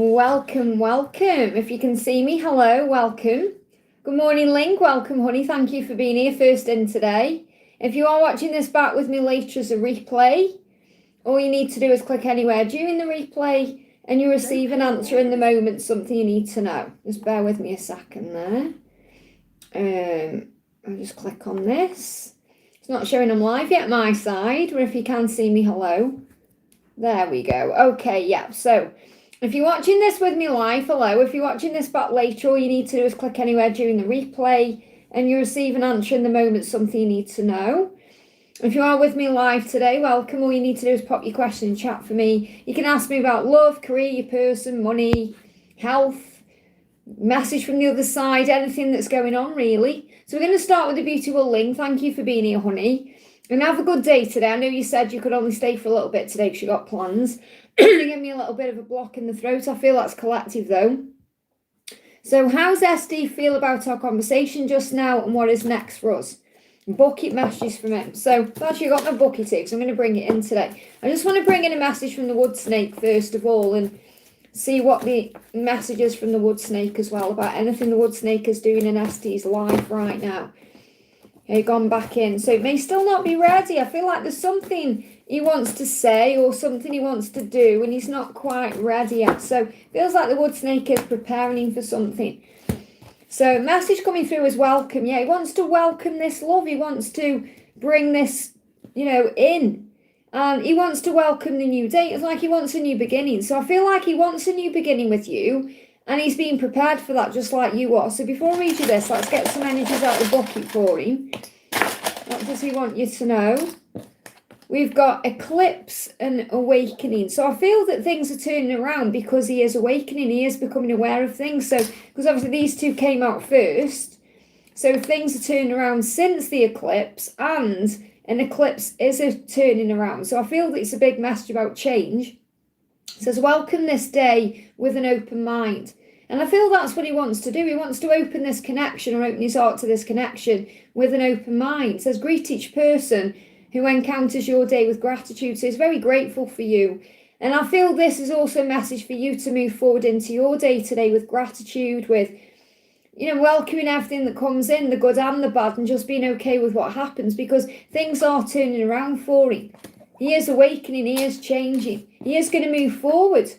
Welcome. If you can see me, hello, welcome. Good morning, Link. Welcome, honey. Thank you for being here first in today. If you are watching this back with me later as a replay, all you need to do is click anywhere during the replay and you receive an answer in the moment, something you need to know. Just bear with me a second there. I'll just click on this. It's not showing I'm live yet, my side, but if you can see me, hello. There we go. Okay, yeah. So if you're watching this with me live, hello. If you're watching this back later, all you need to do is click anywhere during the replay and you receive an answer in the moment, something you need to know. If you are with me live today, welcome. All you need to do is pop your question in chat for me. You can ask me about love, career, your person, money, health, message from the other side, anything that's going on, really. So we're going to start with the beautiful Ling. Thank you for being here, honey. And have a good day today. I know you said you could only stay for a little bit today because you got plans. Give me a little bit of a block in the throat. I feel that's collective, though. So how's SD feel about our conversation just now and what is next for us? Bucket messages from him. So I've actually got my bucket here because I'm going to bring it in today. I just want to bring in a message from the wood snake first of all and see what the message is from the wood snake as well about anything the wood snake is doing in SD's life right now. Okay, gone back in. So it may still not be ready. I feel like there's something he wants to say or something he wants to do and he's not quite ready yet. So it feels like the wood snake is preparing him for something. So message coming through is welcome. Yeah, he wants to welcome this love. He wants to bring this, in. And he wants to welcome the new day. It's like he wants a new beginning. So I feel like he wants a new beginning with you. And he's being prepared for that just like you are. So before I read you this, let's get some energies out of the bucket for him. What does he want you to know? We've got eclipse and awakening. So I feel that things are turning around because he is awakening. He is becoming aware of things. So, because obviously these two came out first. So things are turning around since the eclipse and an eclipse is a turning around. So I feel that it's a big message about change. It says, welcome this day with an open mind. And I feel that's what he wants to do. He wants to open this connection or open his heart to this connection with an open mind. It says, greet each person who encounters your day with gratitude. So he's very grateful for you. And I feel this is also a message for you to move forward into your day today with gratitude, with, welcoming everything that comes in, the good and the bad, and just being okay with what happens because things are turning around for him. He is awakening, he is changing, he is going to move forward.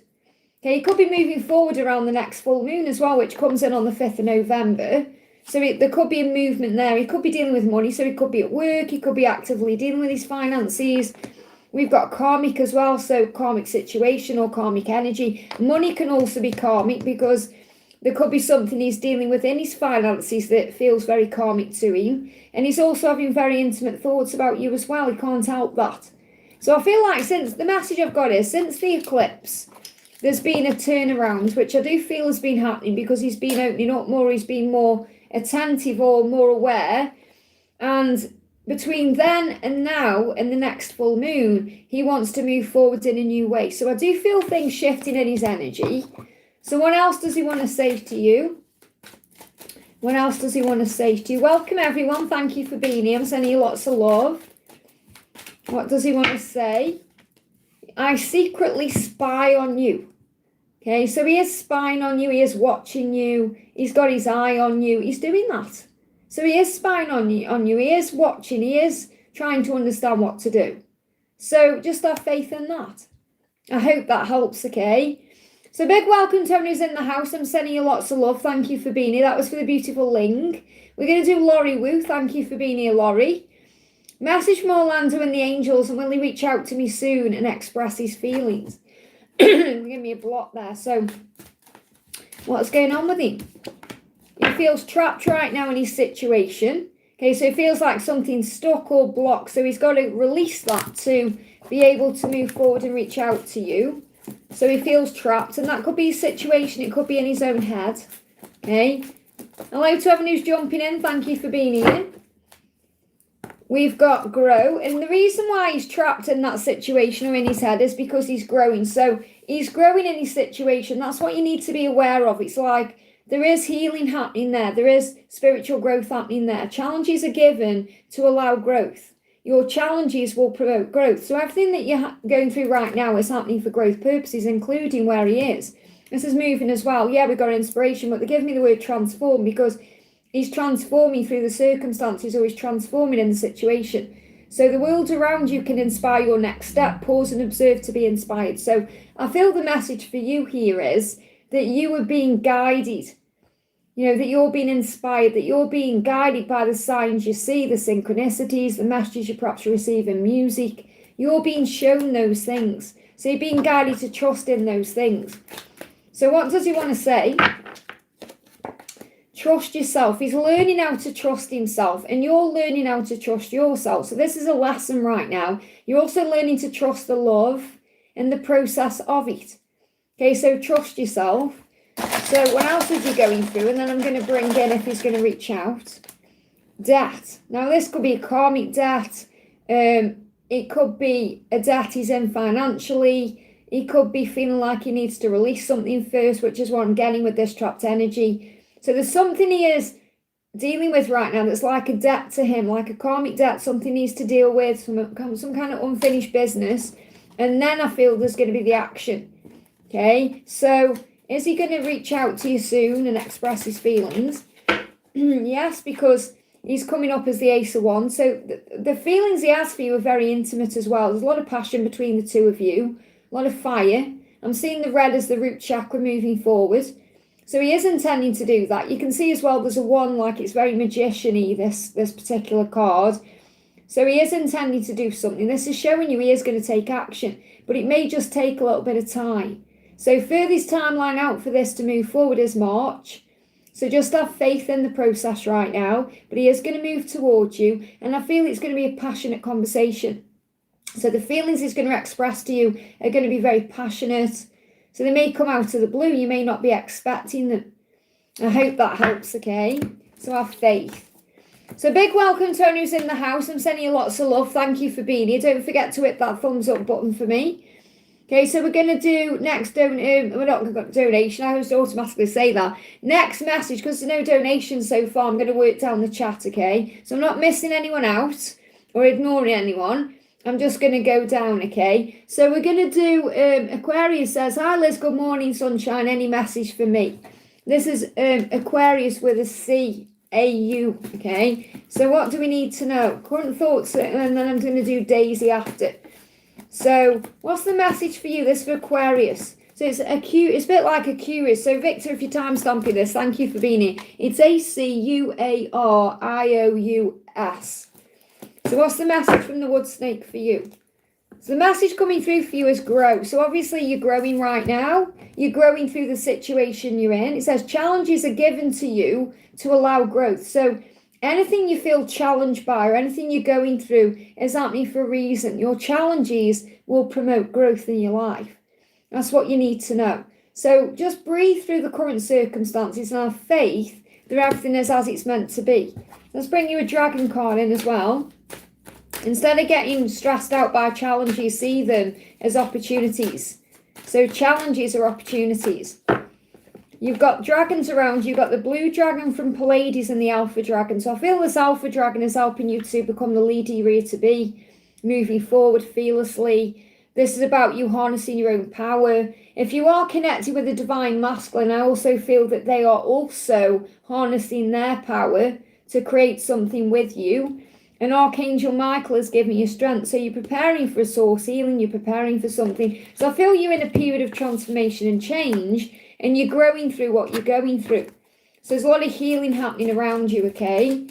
Okay, he could be moving forward around the next full moon as well, which comes in on the 5th of November. So there could be a movement there. He could be dealing with money, so he could be at work, he could be actively dealing with his finances. We've got karmic as well, so karmic situation or karmic energy. Money can also be karmic because there could be something he's dealing with in his finances that feels very karmic to him. And he's also having very intimate thoughts about you as well. He can't help that. So I feel like since the message I've got is since the eclipse, there's been a turnaround, which I do feel has been happening because he's been opening up more, he's been more attentive or more aware. And between then and now and the next full moon, he wants to move forward in a new way. So I do feel things shifting in his energy. So what else does he want to say to you? What else does he want to say to you? Welcome everyone. Thank you for being here. I'm sending you lots of love. What does he want to say? I secretly spy on you. Okay, so he is spying on you. He is watching you. He's got his eye on you. He's doing that. So he is spying on you. He is watching. He is trying to understand what to do. So just have faith in that. I hope that helps, okay? So big welcome to everyone who's in the house. I'm sending you lots of love. Thank you for being here. That was for the beautiful Ling. We're going to do Laurie Woo. Thank you for being here, Laurie. Message from Orlando and the angels, and will he reach out to me soon and express his feelings? Give me a block there. So what's going on with him? He feels trapped right now in his situation. Okay, so it feels like something's stuck or blocked. So he's got to release that to be able to move forward and reach out to you. So he feels trapped, and that could be a situation. It could be in his own head. Okay. Hello to everyone who's jumping in. Thank you for being here. We've got grow, and the reason why he's trapped in that situation or in his head is because he's growing. So he's growing in his situation. That's what you need to be aware of. It's like there is healing happening there. There is spiritual growth happening there. Challenges are given to allow growth. Your challenges will promote growth. So everything that you're going through right now is happening for growth purposes, including where he is. This is moving as well. Yeah, we've got inspiration, but they give me the word transform because he's transforming through the circumstances, or he's transforming in the situation. So the world around you can inspire your next step. Pause and observe to be inspired. So I feel the message for you here is that you are being guided. You know, that you're being inspired, that you're being guided by the signs you see, the synchronicities, the messages you perhaps receive in music. You're being shown those things. So you're being guided to trust in those things. So what does he want to say? Trust yourself. He's learning how to trust himself, and you're learning how to trust yourself. So this is a lesson right now. You're also learning to trust the love and the process of it. Okay, so trust yourself. So what else is he going through? And then I'm going to bring in if he's going to reach out. Debt. Now this could be a karmic debt. It could be a debt he's in financially. He could be feeling like he needs to release something first, which is what I'm getting with this trapped energy. So there's something he is dealing with right now that's like a debt to him, like a karmic debt, something he needs to deal with, some kind of unfinished business. And then I feel there's going to be the action. Okay, so is he going to reach out to you soon and express his feelings? Yes, because he's coming up as the Ace of Wands. So the feelings he has for you are very intimate as well. There's a lot of passion between the two of you, a lot of fire. I'm seeing the red as the root chakra moving forward. So he is intending to do that. You can see as well there's a one, like it's very magician-y, this particular card. So he is intending to do something. This is showing you he is going to take action, but it may just take a little bit of time. So furthest timeline out for this to move forward is March. So just have faith in the process right now, but he is going to move towards you, and I feel it's going to be a passionate conversation. So the feelings he's going to express to you are going to be very passionate. So they may come out of the blue. You may not be expecting them. I hope that helps, okay? So have faith. So big welcome to anyone who's in the house. I'm sending you lots of love. Thank you for being here. Don't forget to hit that thumbs up button for me. Okay, so we're going to do next we're not going to donation. I always automatically say that. Next message, because there's no donations so far, I'm going to work down the chat, okay? So I'm not missing anyone out or ignoring anyone. I'm just going to go down, okay? So we're going to do, Aquarius says, hi Liz, good morning, sunshine. Any message for me? This is Aquarius with a C, A-U, okay? So what do we need to know? Current thoughts, and then I'm going to do Daisy after. So what's the message for you? This for Aquarius. So it's a bit like a curious. So Victor, if you're timestamping this, thank you for being here. It's A-C-U-A-R-I-O-U-S. So what's the message from the wood snake for you? So the message coming through for you is grow. So obviously you're growing right now. You're growing through the situation you're in. It says challenges are given to you to allow growth. So anything you feel challenged by or anything you're going through is happening for a reason. Your challenges will promote growth in your life. That's what you need to know. So just breathe through the current circumstances and have faith that everything is as it's meant to be. Let's bring you a dragon card in as well. Instead of getting stressed out by challenges, see them as opportunities. So challenges are opportunities. You've got dragons around. You've got the blue dragon from Pleiades and the alpha dragon. So I feel this alpha dragon is helping you to become the leader you're here to be, moving forward fearlessly. This is about you harnessing your own power. If you are connected with the divine masculine, I also feel that they are also harnessing their power to create something with you. And Archangel Michael is giving you strength. So you're preparing for a source healing. You're preparing for something. So I feel you're in a period of transformation and change. And you're growing through what you're going through. So there's a lot of healing happening around you, okay?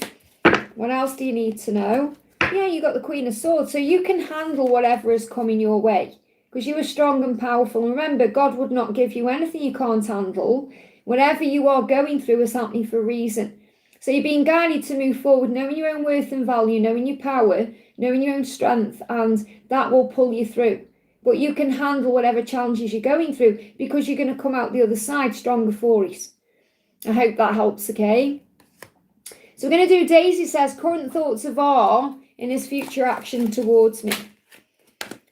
What else do you need to know? Yeah, you got the Queen of Swords. So you can handle whatever is coming your way. Because you are strong and powerful. And remember, God would not give you anything you can't handle. Whatever you are going through is happening for a reason. So you're being guided to move forward, knowing your own worth and value, knowing your power, knowing your own strength, and that will pull you through. But you can handle whatever challenges you're going through because you're going to come out the other side stronger for it. I hope that helps, okay? So we're going to do Daisy says, current thoughts of R in his future action towards me.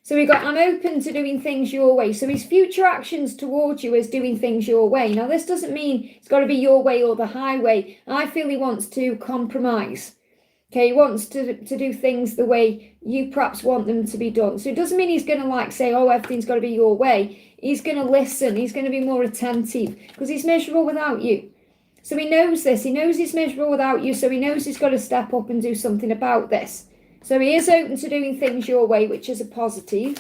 So we got, I'm open to doing things your way. So his future actions towards you is doing things your way. Now, this doesn't mean it's got to be your way or the highway. I feel he wants to compromise. Okay, he wants to do things the way you perhaps want them to be done. So it doesn't mean he's going to like say, oh, everything's got to be your way. He's going to listen. He's going to be more attentive because he's miserable without you. So he knows this. He knows he's miserable without you. So he knows he's got to step up and do something about this. So he is open to doing things your way, which is a positive.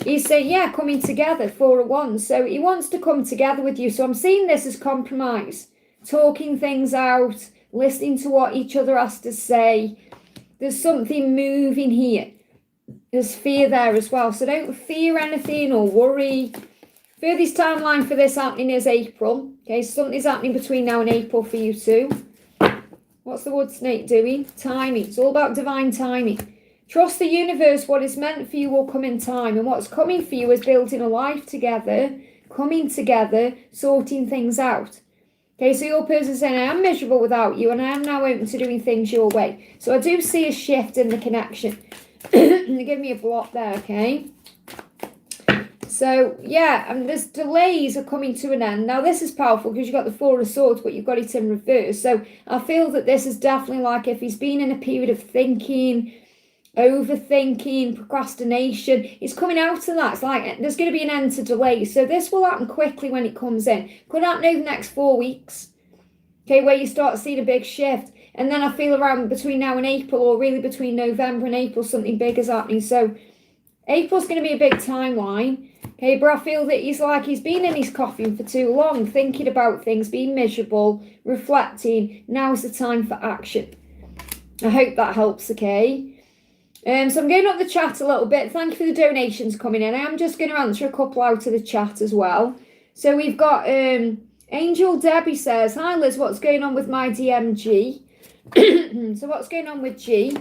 He's saying, yeah, coming together, 4 of Wands. So he wants to come together with you. So I'm seeing this as compromise, talking things out, listening to what each other has to say. There's something moving here. There's fear there as well. So don't fear anything or worry. Furthest timeline for this happening is April. Okay, so something's happening between now and April for you too. What's the wood snake doing? Timing. It's all about divine timing. Trust the universe. What is meant for you will come in time. And what's coming for you is building a life together, coming together, sorting things out. Okay, so your person's saying, I am miserable without you and I am now open to doing things your way. So I do see a shift in the connection. They give me a block there, okay? So, yeah, and there's delays are coming to an end. Now, this is powerful because you've got the 4 of Swords, but you've got it in reverse. So I feel that this is definitely like if he's been in a period of thinking, overthinking, procrastination, it's coming out of that. It's like there's going to be an end to delays. So this will happen quickly when it comes in. Could happen over the next 4 weeks. Okay, where you start seeing a big shift. And then I feel around between now and April, or really between November and April, something big is happening. So April's going to be a big timeline. Okay, but I feel that he's been in his coffin for too long, thinking about things, being miserable, reflecting. Now's the time for action. I hope that helps, okay? So I'm going up the chat a little bit. Thank you for the donations coming in. I am just going to answer a couple out of the chat as well. So we've got Angel Debbie says, hi Liz, what's going on with my DMG? So what's going on with G?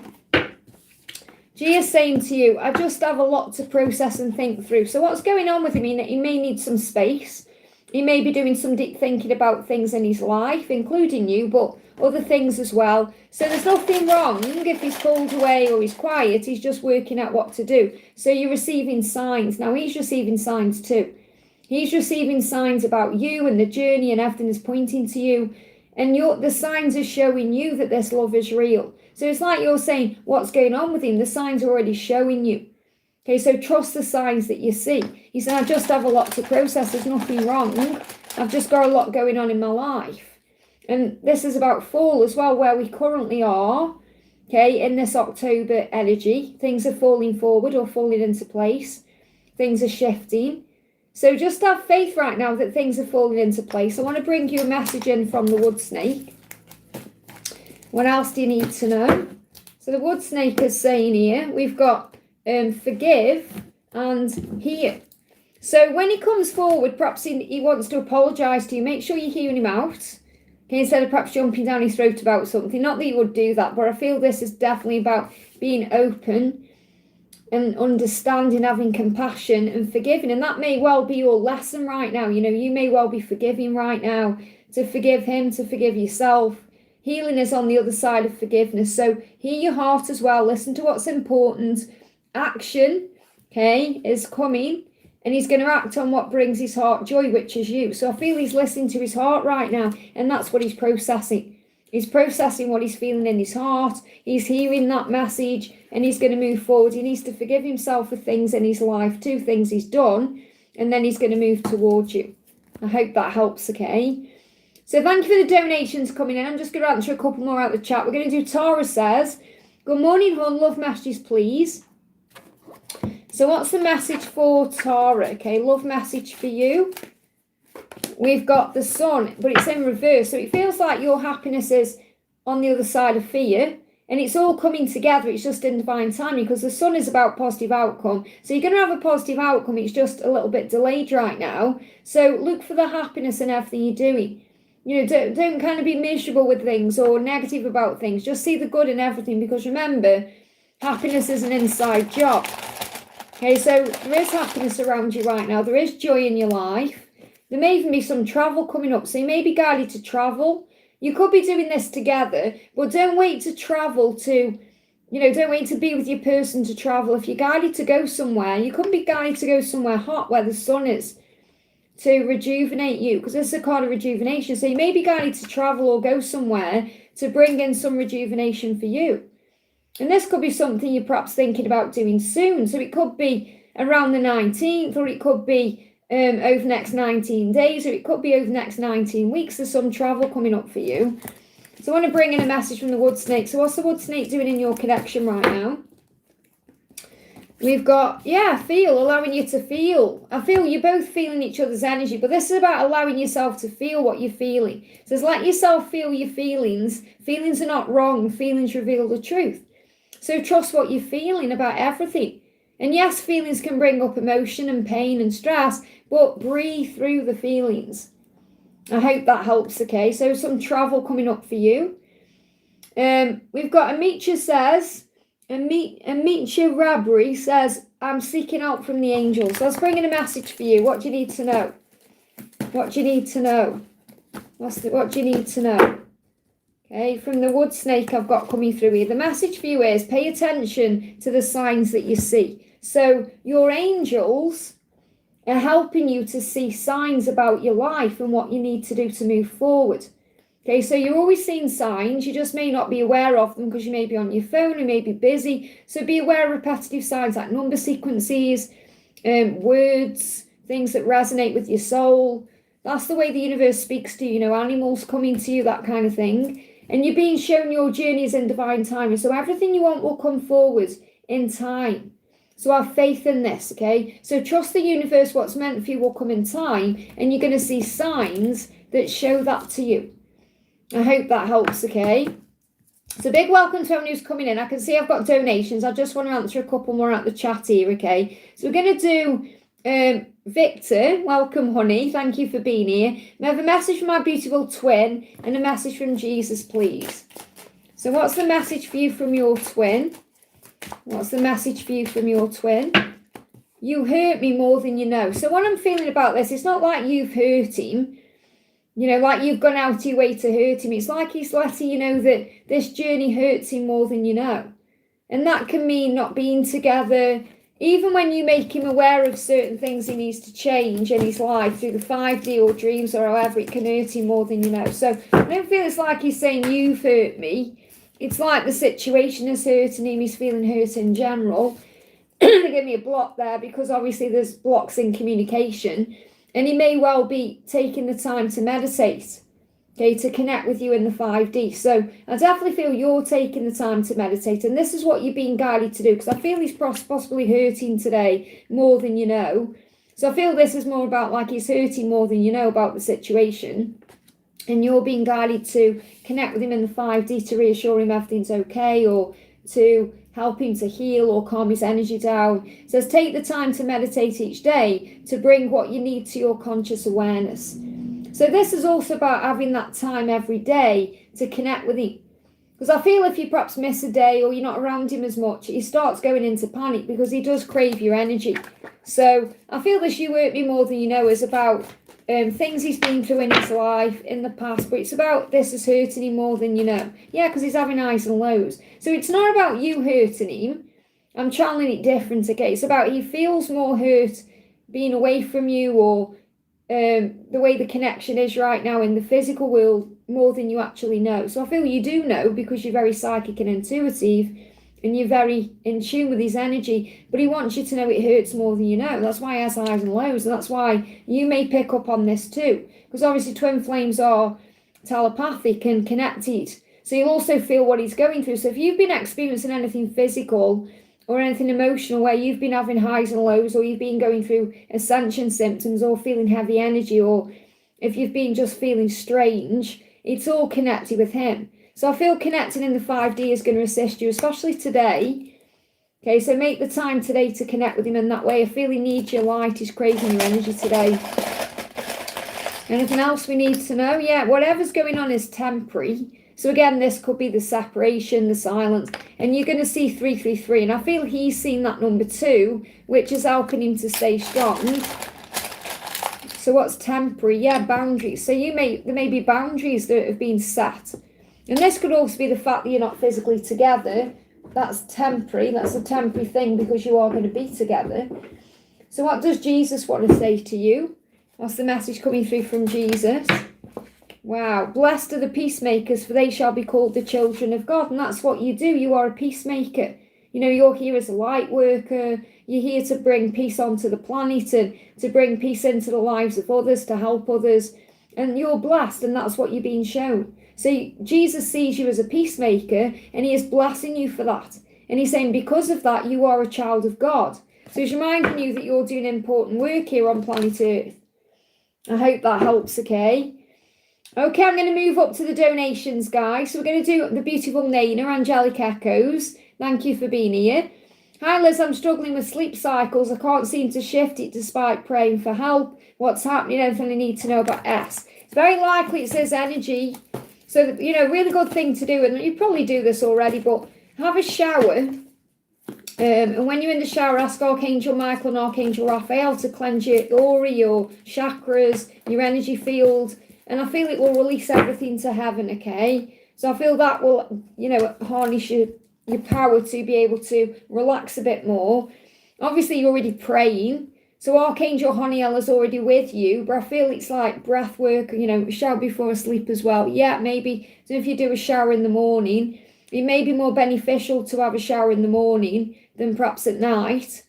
G is saying to you, I just have a lot to process and think through. So what's going on with him? He may need some space. He may be doing some deep thinking about things in his life, including you, but other things as well. So there's nothing wrong if he's pulled away or he's quiet. He's just working out what to do. So you're receiving signs. Now he's receiving signs too. He's receiving signs about you and the journey, and everything is pointing to you. And the signs are showing you that this love is real. So it's like you're saying, what's going on with him? The signs are already showing you. Okay, so trust the signs that you see. He said, I just have a lot to process. There's nothing wrong. I've just got a lot going on in my life. And this is about fall as well, where we currently are. Okay, in this October energy, things are falling forward or falling into place. Things are shifting. So just have faith right now that things are falling into place. I want to bring you a message in from the wood snake. What else do you need to know? So the wood snake is saying here, we've got forgive and hear. So when he comes forward, perhaps he wants to apologise to you. Make sure you're hearing him out. Okay, instead of perhaps jumping down his throat about something. Not that you would do that, but I feel this is definitely about being open and understanding, having compassion and forgiving. And that may well be your lesson right now. You know, you may well be forgiving right now, to forgive him, to forgive yourself. Healing is on the other side of forgiveness. So hear your heart as well. Listen to what's important. Action, okay, is coming. And he's going to act on what brings his heart joy, which is you. So I feel he's listening to his heart right now. And that's what he's processing. He's processing what he's feeling in his heart. He's hearing that message and he's going to move forward. He needs to forgive himself for things in his life, 2 things he's done, and then he's going to move towards you. I hope that helps, okay? So thank you for the donations coming in. I'm just going to answer a couple more out of the chat. We're going to do Tara says, good morning, hon. Love messages, please. So what's the message for Tara? Okay, love message for you. We've got the sun, but it's in reverse. So it feels like your happiness is on the other side of fear. And it's all coming together. It's just in divine timing because the sun is about positive outcome. So you're going to have a positive outcome. It's just a little bit delayed right now. So look for the happiness in everything you're doing. You know, don't kind of be miserable with things or negative about things. Just see the good in everything because remember, happiness is an inside job. Okay, so there is happiness around you right now. There is joy in your life. There may even be some travel coming up. So you may be guided to travel. You could be doing this together, but don't wait to travel to, don't wait to be with your person to travel. If you're guided to go somewhere, you could be guided to go somewhere hot where the sun is to rejuvenate you, because this is a card of rejuvenation. So you may be guided to travel or go somewhere to bring in some rejuvenation for you. And this could be something you're perhaps thinking about doing soon. So it could be around the 19th, or it could be over the next 19 days, or it could be over the next 19 weeks. There's some travel coming up for you. So I want to bring in a message from the wood snake. So what's the wood snake doing in your connection right now? We've got, allowing you to feel. I feel you're both feeling each other's energy, but this is about allowing yourself to feel what you're feeling. It says, let yourself feel your feelings. Feelings are not wrong. Feelings reveal the truth. So trust what you're feeling about everything. And yes, feelings can bring up emotion and pain and stress, but breathe through the feelings. I hope that helps, okay? So some travel coming up for you. We've got Amicha says, Amicha Rabri says, I'm seeking out from the angels. So I was bringing a message for you. What do you need to know? What do you need to know? What do you need to know? Okay, from the wood snake I've got coming through here. The message for you is pay attention to the signs that you see. So your angels are helping you to see signs about your life and what you need to do to move forward. Okay, so you're always seeing signs. You just may not be aware of them because you may be on your phone, you may be busy. So be aware of repetitive signs like number sequences, words, things that resonate with your soul. That's the way the universe speaks to you, animals coming to you, that kind of thing. And you're being shown your journeys in divine timing. So everything you want will come forward in time. So have faith in this, okay? So trust the universe, what's meant for you will come in time, and you're going to see signs that show that to you. I hope that helps, okay? So big welcome to everyone who's coming in. I can see I've got donations. I just want to answer a couple more at the chat here, okay? So we're going to do Victor. Welcome, honey. Thank you for being here. We have a message from my beautiful twin and a message from Jesus, please. So what's the message for you from your twin? What's the message for you from your twin? You hurt me more than you know. So what I'm feeling about this, it's not like you've hurt him, like you've gone out of your way to hurt him. It's like he's letting you know that this journey hurts him more than you know. And that can mean not being together. Even when you make him aware of certain things he needs to change in his life through the 5D or dreams or however, it can hurt him more than you know. So I don't feel it's like he's saying you've hurt me. It's like the situation is hurting him. He's feeling hurt in general. They give me a block there because obviously there's blocks in communication. And he may well be taking the time to meditate, okay, to connect with you in the 5D. So I definitely feel you're taking the time to meditate. And this is what you're being guided to do, because I feel he's possibly hurting today more than you know. So I feel this is more about like he's hurting more than you know about the situation. And you're being guided to connect with him in the 5D to reassure him everything's okay, or to help him to heal or calm his energy down. It says take the time to meditate each day to bring what you need to your conscious awareness. So this is also about having that time every day to connect with him. Because I feel if you perhaps miss a day or you're not around him as much, he starts going into panic because he does crave your energy. So I feel this you hurt me more than you know is about things he's been through in his life in the past, but it's about this is hurting him more than you know. Yeah, because he's having highs and lows. So it's not about you hurting him. I'm channeling it different, okay? It's about he feels more hurt being away from you, or the way the connection is right now in the physical world more than you actually know. So I feel you do know because you're very psychic and intuitive and you're very in tune with his energy, but he wants you to know it hurts more than you know. That's why he has highs and lows, and that's why you may pick up on this too, because obviously twin flames are telepathic and connected, so you'll also feel what he's going through. So if you've been experiencing anything physical or anything emotional where you've been having highs and lows, or you've been going through ascension symptoms or feeling heavy energy, or if you've been just feeling strange, it's all connected with him. So I feel connecting in the 5D is going to assist you, especially today. Okay, so make the time today to connect with him in that way. I feel he needs your light. He's craving your energy today. Anything else we need to know? Yeah, whatever's going on is temporary. So again, this could be the separation, the silence. And you're going to see 333. And I feel he's seen that number 2, which is helping him to stay strong. So what's temporary? Yeah, boundaries. So there may be boundaries that have been set. And this could also be the fact that you're not physically together. That's temporary. That's a temporary thing because you are going to be together. So what does Jesus want to say to you? What's the message coming through from Jesus? Wow. Blessed are the peacemakers, for they shall be called the children of God. And that's what you do. You are a peacemaker. You know, you're here as a light worker. You're here to bring peace onto the planet and to bring peace into the lives of others, to help others. And you're blessed, and that's what you're being shown. So Jesus sees you as a peacemaker, and he is blessing you for that. And he's saying, because of that, you are a child of God. So he's reminding you that you're doing important work here on planet Earth. I hope that helps, okay? Okay, I'm going to move up to the donations, guys. So we're going to do the beautiful Naina, Angelic Echoes. Thank you for being here. Hi, Liz. I'm struggling with sleep cycles. I can't seem to shift it despite praying for help. What's happening? Anything I need to know about S? It's very likely it says energy. So, you know, really good thing to do. And you probably do this already, but have a shower. And when you're in the shower, ask Archangel Michael and Archangel Raphael to cleanse your aura, your chakras, your energy field. And I feel it will release everything to heaven, okay? So I feel that will, you know, harness your power to be able to relax a bit more. Obviously, you're already praying. So Archangel Honiel is already with you. But I feel it's like breath work, you know, shower before sleep as well. Yeah, maybe. So if you do a shower in the morning, it may be more beneficial to have a shower in the morning than perhaps at night.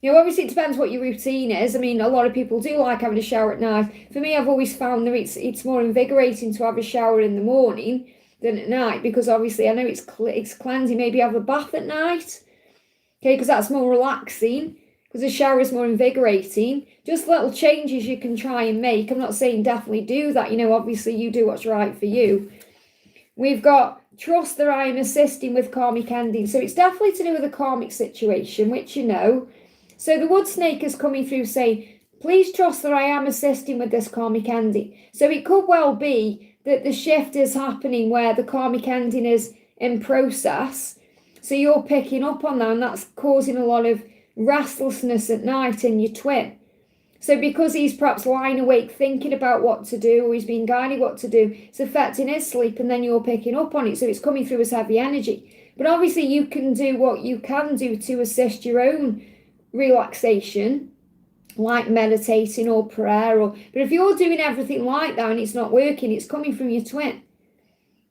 You know, obviously it depends what your routine is. I mean, a lot of people do like having a shower at night. For me, I've always found that it's more invigorating to have a shower in the morning than at night, because obviously I know it's cleansing. Maybe have a bath at night, okay, because that's more relaxing, because a shower is more invigorating. Just little changes you can try and make. I'm not saying definitely do that. You know, obviously you do what's right for you. We've got trust that I am assisting with karmic ending. So it's definitely to do with a karmic situation, which you know. So the wood snake is coming through saying, please trust that I am assisting with this karmic ending. So it could well be that the shift is happening where the karmic ending is in process. So you're picking up on that, and that's causing a lot of restlessness at night in your twin. So because he's perhaps lying awake thinking about what to do, or he's being guided what to do, it's affecting his sleep, and then you're picking up on it. So it's coming through as heavy energy. But obviously you can do what you can do to assist your own relaxation, like meditating or prayer. But if you're doing everything like that and it's not working, it's coming from your twin.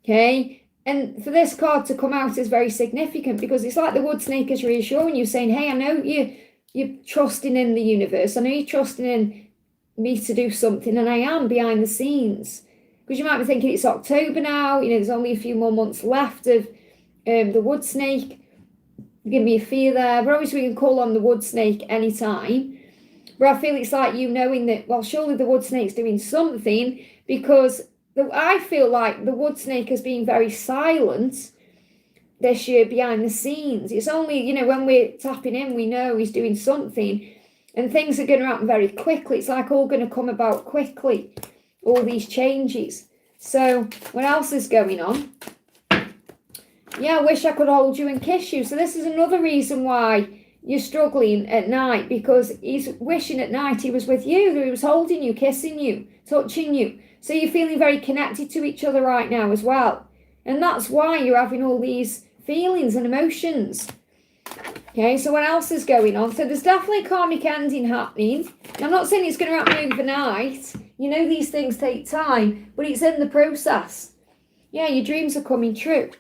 Okay? And for this card to come out is very significant, because it's like the wood snake is reassuring you, saying, hey, I know you're trusting in the universe. I know you're trusting in me to do something, and I am behind the scenes. Because you might be thinking it's October now, you know, there's only a few more months left of the wood snake. Give me a fear there. But obviously we can call on the wood snake anytime. But I feel it's like you knowing that, well, surely the wood snake's doing something, because I feel like the wood snake has been very silent this year behind the scenes. It's only, you know, when we're tapping in, we know he's doing something, and things are going to happen very quickly. It's like all going to come about quickly, all these changes. So what else is going on? Yeah, I wish I could hold you and kiss you. So this is another reason why you're struggling at night, because he's wishing at night he was with you, that he was holding you, kissing you, touching you. So you're feeling very connected to each other right now as well. And that's why you're having all these feelings and emotions. Okay, so what else is going on? So there's definitely a karmic ending happening. I'm not saying it's going to happen overnight. You know, these things take time, but it's in the process. Yeah, your dreams are coming true.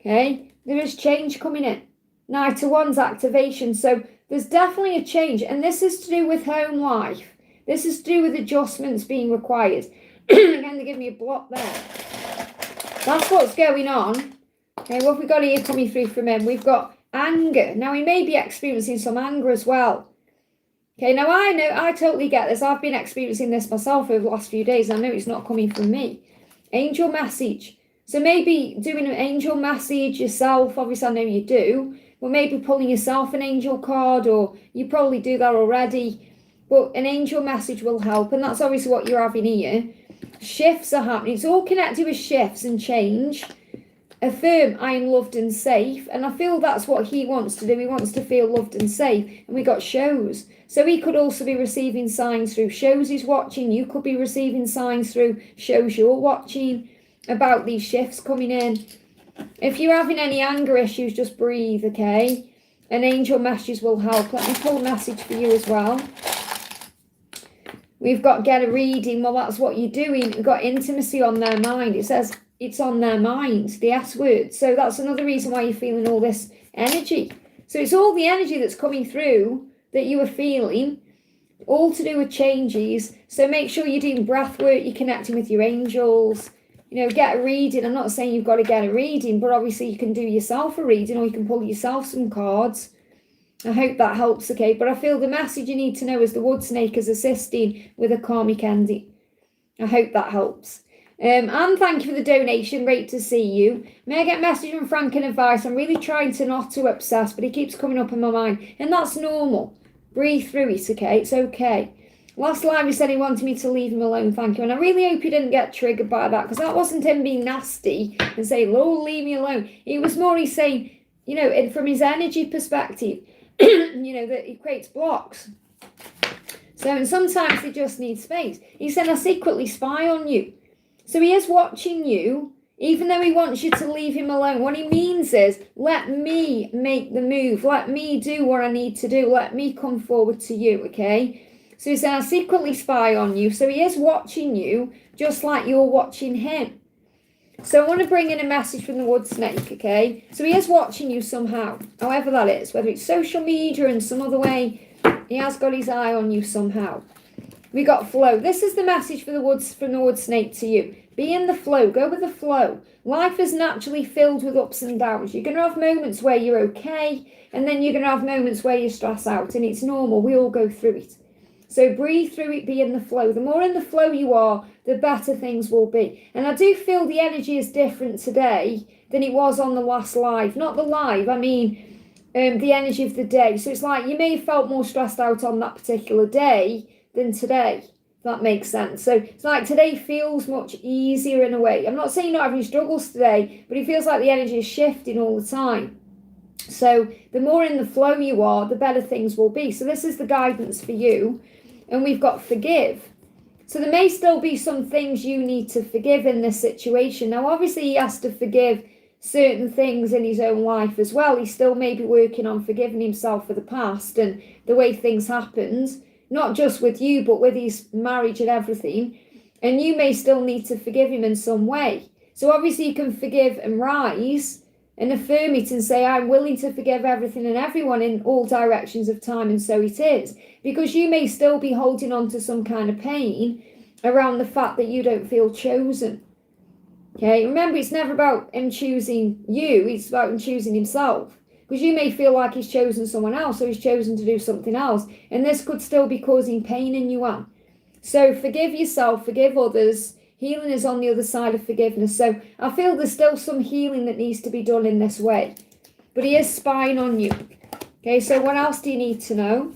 Okay, there is change coming in. Knight of Wands activation. So there's definitely a change, and this is to do with home life. This is to do with adjustments being required. Again, they give me a block there. That's what's going on. Okay, what have we got here coming through from him? We've got anger. Now, he may be experiencing some anger as well. Okay, now I totally get this. I've been experiencing this myself over the last few days. I know it's not coming from me. Angel message. So maybe doing an angel message yourself. Obviously, I know you do. But maybe pulling yourself an angel card, or you probably do that already. But an angel message will help. And that's obviously what you're having here. Shifts are happening. It's all connected with shifts and change. Affirm, I am loved and safe. And I feel that's what he wants to do. He wants to feel loved and safe. And we got shows. So he could also be receiving signs through shows he's watching. You could be receiving signs through shows you're watching about these shifts coming in. If you're having any anger issues, just breathe, okay? And angel messages will help. Let me pull a message for you as well. We've got get a reading. Well, that's what you're doing. We've got intimacy on their mind. It says it's on their mind, the S word. So that's another reason why you're feeling all this energy. So it's all the energy that's coming through that you are feeling, all to do with changes. So make sure you're doing breath work, you're connecting with your angels. You know, get a reading. I'm not saying you've got to get a reading, but obviously you can do yourself a reading, or you can pull yourself some cards. I hope that helps, okay? But I feel the message you need to know is the wood snake is assisting with a karmic ending. I hope that helps. And thank you for the donation. Great to see you. May I get a message from Frank and advice? I'm really trying to not to obsess, but it keeps coming up in my mind. And that's normal. Breathe through it, okay? It's okay. Last live he said he wanted me to leave him alone, thank you. And I really hope you didn't get triggered by that, because that wasn't him being nasty and saying, Lord, leave me alone. It was more he's saying, you know, from his energy perspective, you know, that he creates blocks. So, and sometimes they just need space. He said, I secretly spy on you. So he is watching you, even though he wants you to leave him alone. What he means is, let me make the move. Let me do what I need to do. Let me come forward to you, okay? So he said, I secretly spy on you. So he is watching you, just like you're watching him. So I want to bring in a message from the wood snake, okay? So he is watching you somehow, however that is, whether it's social media and some other way, he has got his eye on you somehow. We got flow. This is the message for the woods from the wood snake to you. Be in the flow. Go with the flow. Life is naturally filled with ups and downs. You're going to have moments where you're okay, and then you're going to have moments where you stress out, and it's normal. We all go through it. So breathe through it, be in the flow. The more in the flow you are, the better things will be. And I do feel the energy is different today than it was on the last live. Not the live, I mean the energy of the day. So it's like you may have felt more stressed out on that particular day than today. If that makes sense. So it's like today feels much easier in a way. I'm not saying you're not having struggles today, but it feels like the energy is shifting all the time. So the more in the flow you are, the better things will be. So this is the guidance for you. And we've got forgive. So there may still be some things you need to forgive in this situation. Now, obviously, he has to forgive certain things in his own life as well. He's still maybe working on forgiving himself for the past and the way things happened, not just with you, but with his marriage and everything. And you may still need to forgive him in some way. So obviously, you can forgive and rise and affirm it and say, I'm willing to forgive everything and everyone in all directions of time, and so it is. Because you may still be holding on to some kind of pain around the fact that you don't feel chosen. Okay, remember, it's never about him choosing you, it's about him choosing himself. Because you may feel like he's chosen someone else, or he's chosen to do something else, and this could still be causing pain in you, Anne. So forgive yourself, forgive others. Healing is on the other side of forgiveness. So I feel there's still some healing that needs to be done in this way. But he is spying on you. Okay, so what else do you need to know?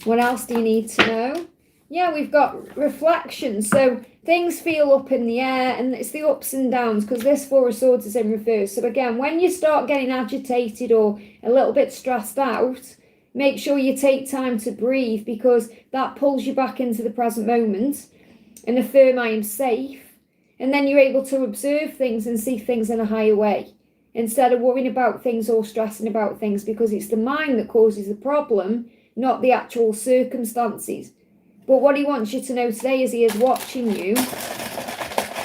What else do you need to know? Yeah, we've got reflection. So things feel up in the air, and it's the ups and downs, because this Four of Swords is in reverse. So again, when you start getting agitated or a little bit stressed out, make sure you take time to breathe, because that pulls you back into the present moment. And affirm I am safe, and then you're able to observe things and see things in a higher way instead of worrying about things or stressing about things, because it's the mind that causes the problem, not the actual circumstances. But what he wants you to know today is he is watching you.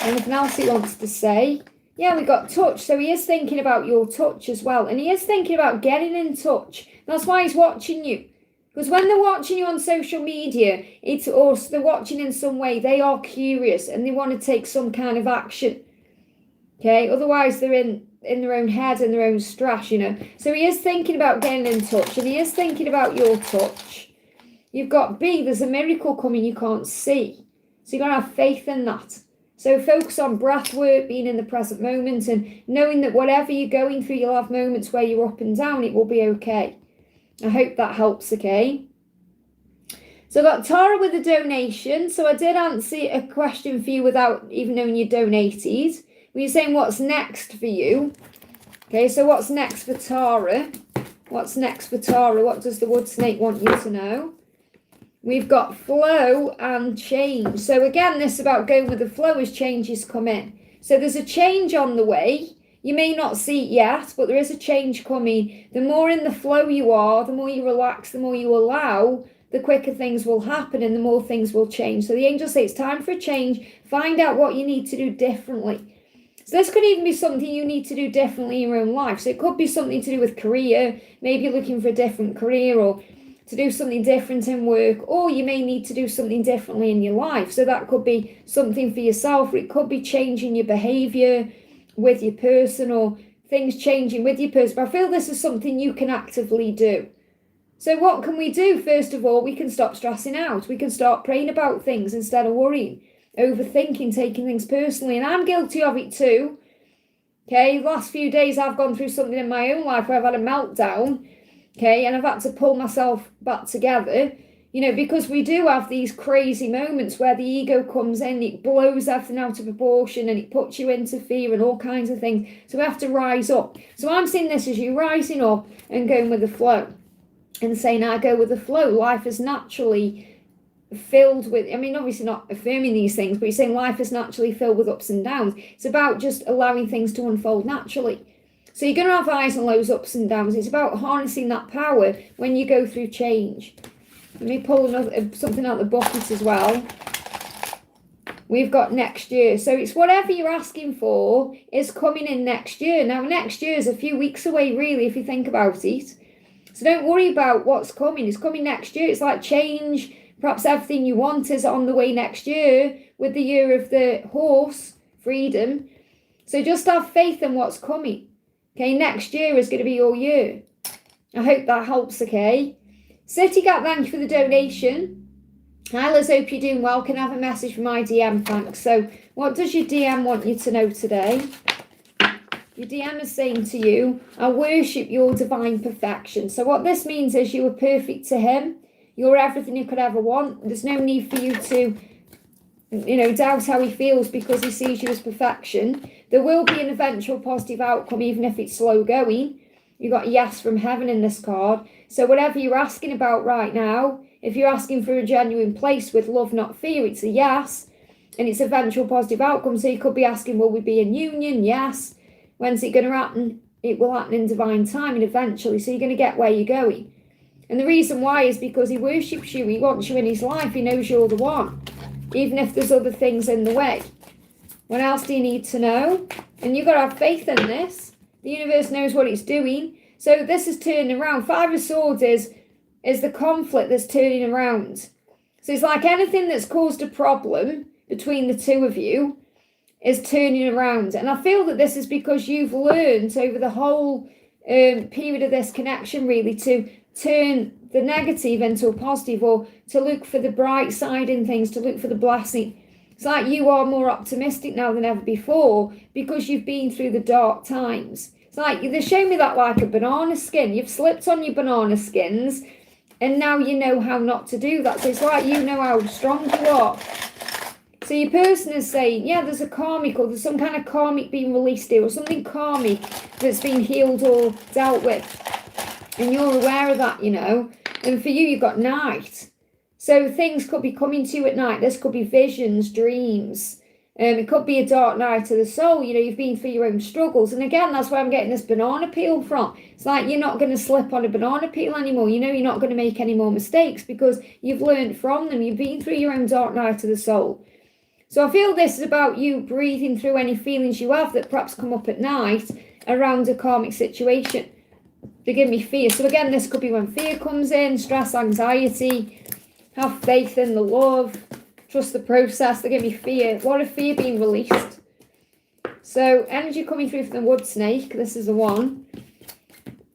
Anything else he wants to say? Yeah, we got touch. So he is thinking about your touch as well, and he is thinking about getting in touch. That's why he's watching you. Because when they're watching you on social media, or they're watching in some way, they are curious and they want to take some kind of action. Okay, otherwise they're in their own head and their own stress, you know. So he is thinking about getting in touch, and he is thinking about your touch. You've got B, there's a miracle coming you can't see. So you've got to have faith in that. So focus on breath work, being in the present moment, and knowing that whatever you're going through, you'll have moments where you're up and down, it will be okay. I hope that helps, okay? So I got Tara with a donation. So I did answer a question for you without even knowing you donated. Were you saying what's next for you? Okay, so what's next for Tara? What's next for Tara? What does the wood snake want you to know? We've got flow and change. So again, this about going with the flow as changes come in. So there's a change on the way. You may not see it yet, but there is a change coming. The more in the flow you are, the more you relax, the more you allow, the quicker things will happen and the more things will change. So the angels say it's time for a change. Find out what you need to do differently. So this could even be something you need to do differently in your own life. So it could be something to do with career. Maybe you're looking for a different career or to do something different in work, or you may need to do something differently in your life. So that could be something for yourself, or it could be changing your behavior with your person, or things changing with your person. But I feel this is something you can actively do. So what can we do? First of all, we can stop stressing out. We can start praying about things instead of worrying, overthinking, taking things personally. And I'm guilty of it too. Okay, last few days I've gone through something in my own life where I've had a meltdown. Okay, and I've had to pull myself back together, because we do have these crazy moments where the ego comes in, it blows everything out of proportion and it puts you into fear and all kinds of things. So we have to rise up. So I'm seeing this as you rising up and going with the flow and saying, I go with the flow. Life is naturally filled with, obviously not affirming these things, but you're saying life is naturally filled with ups and downs. It's about just allowing things to unfold naturally. So you're going to have highs and lows, ups and downs. It's about harnessing that power when you go through change. Let me pull something out of the bucket as well. We've got next year. So it's whatever you're asking for is coming in next year. Now, next year is a few weeks away, really, if you think about it. So don't worry about what's coming. It's coming next year. It's like change. Perhaps everything you want is on the way next year with the year of the horse, freedom. So just have faith in what's coming. Okay, next year is going to be your year. I hope that helps, okay? City Gap, thank you for the donation. Hi Liz, hope you're doing well. Can I have a message from my DM? Thanks. So what does your DM want you to know today? Your DM is saying to you, I worship your divine perfection. So what this means is you are perfect to him. You're everything you could ever want. There's no need for you to doubt how he feels because he sees you as perfection. There will be an eventual positive outcome, even if it's slow going. You got a yes from heaven in this card. So whatever you're asking about right now, if you're asking for a genuine place with love, not fear, it's a yes. And it's eventual positive outcome. So you could be asking, will we be in union? Yes. When's it going to happen? It will happen in divine time and eventually. So you're going to get where you're going. And the reason why is because he worships you. He wants you in his life. He knows you're the one. Even if there's other things in the way. What else do you need to know? And you've got to have faith in this. The universe knows what it's doing. So this is turning around. Five of Swords is the conflict that's turning around. So it's like anything that's caused a problem between the two of you is turning around. And I feel that this is because you've learned over the whole period of this connection really to turn the negative into a positive, or to look for the bright side in things, to look for the blessing. It's like you are more optimistic now than ever before because you've been through the dark times. It's like they show me that like a banana skin. You've slipped on your banana skins and now you know how not to do that. So it's like you know how strong you are. So your person is saying, yeah, there's a karmic, or there's some kind of karmic being released here, or something karmic that's been healed or dealt with. And you're aware of that, And for you, you've got night. So things could be coming to you at night. This could be visions, dreams. It could be a dark night of the soul. You've been through your own struggles. And again, that's where I'm getting this banana peel from. It's like you're not going to slip on a banana peel anymore. You're not going to make any more mistakes because you've learned from them. You've been through your own dark night of the soul. So I feel this is about you breathing through any feelings you have that perhaps come up at night around a karmic situation. They give me fear. So again, this could be when fear comes in, stress, anxiety, have faith in the love, trust the process. They give me fear. What if fear being released? So energy coming through from the wood snake. This is the one.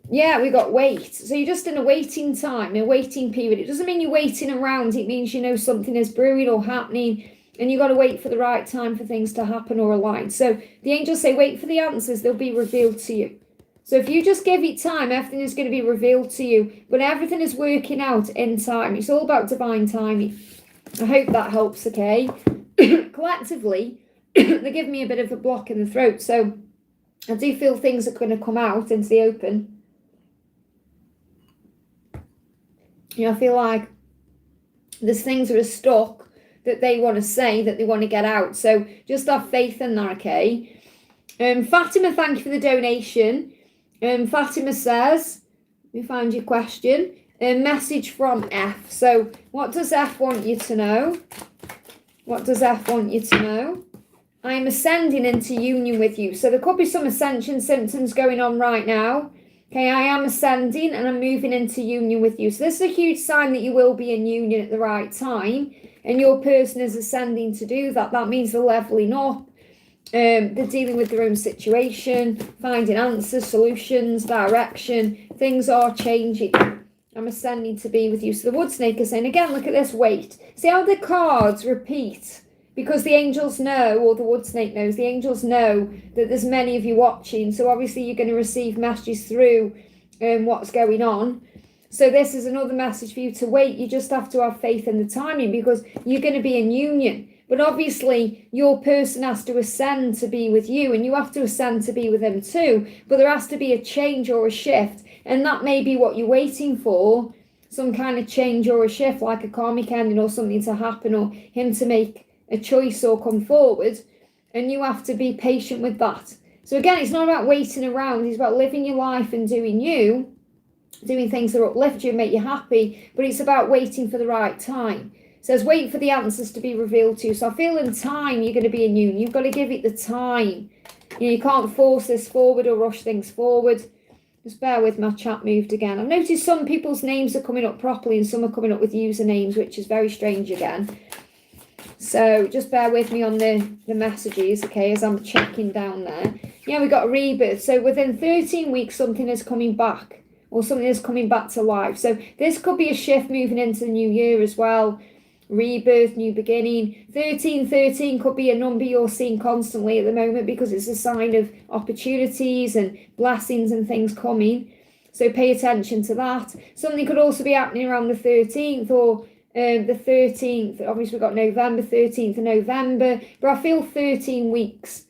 Yeah, we got wait. So you're just in a waiting time, a waiting period. It doesn't mean you're waiting around. It means something is brewing or happening. And you've got to wait for the right time for things to happen or align. So the angels say, wait for the answers. They'll be revealed to you. So if you just give it time, everything is going to be revealed to you. But everything is working out in time. It's all about divine timing. I hope that helps, okay? Collectively, they give me a bit of a block in the throat. So I do feel things are going to come out into the open. I feel like there's things that are stuck that they want to say, that they want to get out. So just have faith in that, okay? Fatima, thank you for the donation. Fatima says, let me find your question. A message from F. So what does F want you to know? What does F want you to know? I'm ascending into union with you. So there could be some ascension symptoms going on right now. Okay, I am ascending and I'm moving into union with you. So this is a huge sign that you will be in union at the right time. And your person is ascending to do that. That means they're leveling up. They're dealing with their own situation, finding answers, solutions, direction. Things are changing. I'm ascending to be with you. So the wood snake is saying, again, look at this weight. See how the cards repeat? Because the angels know, or the wood snake knows, the angels know that there's many of you watching. So obviously you're going to receive messages through what's going on. So this is another message for you to wait. You just have to have faith in the timing because you're going to be in union. But obviously your person has to ascend to be with you and you have to ascend to be with them too. But there has to be a change or a shift. And that may be what you're waiting for. Some kind of change or a shift, like a karmic ending or something to happen or him to make a choice or come forward, and you have to be patient with that. So again, it's not about waiting around, it's about living your life and doing you, doing things that uplift you and make you happy, but it's about waiting for the right time. It says wait for the answers to be revealed to you. So I feel in time you're going to be in union. You've got to give it the time. You can't force this forward or rush things forward. Just bear with, my chat moved again. I've noticed some people's names are coming up properly and some are coming up with usernames, which is very strange again. So just bear with me on the messages, okay, as I'm checking down there. Yeah, we got a rebirth. So within 13 weeks, something is coming back or something is coming back to life. So this could be a shift moving into the new year as well. Rebirth, new beginning. 1313 could be a number you're seeing constantly at the moment because it's a sign of opportunities and blessings and things coming. So pay attention to that. Something could also be happening around the 13th or the 13th. Obviously we've got November, 13th of November, but I feel 13 weeks.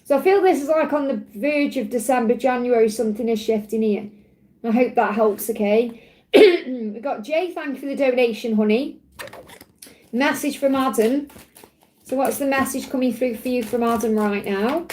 So I feel this is like on the verge of December, January, something is shifting here. I hope that helps, okay? We've got Jay, thank you for the donation, honey. Message from Adam. So what's the message coming through for you from Adam right now?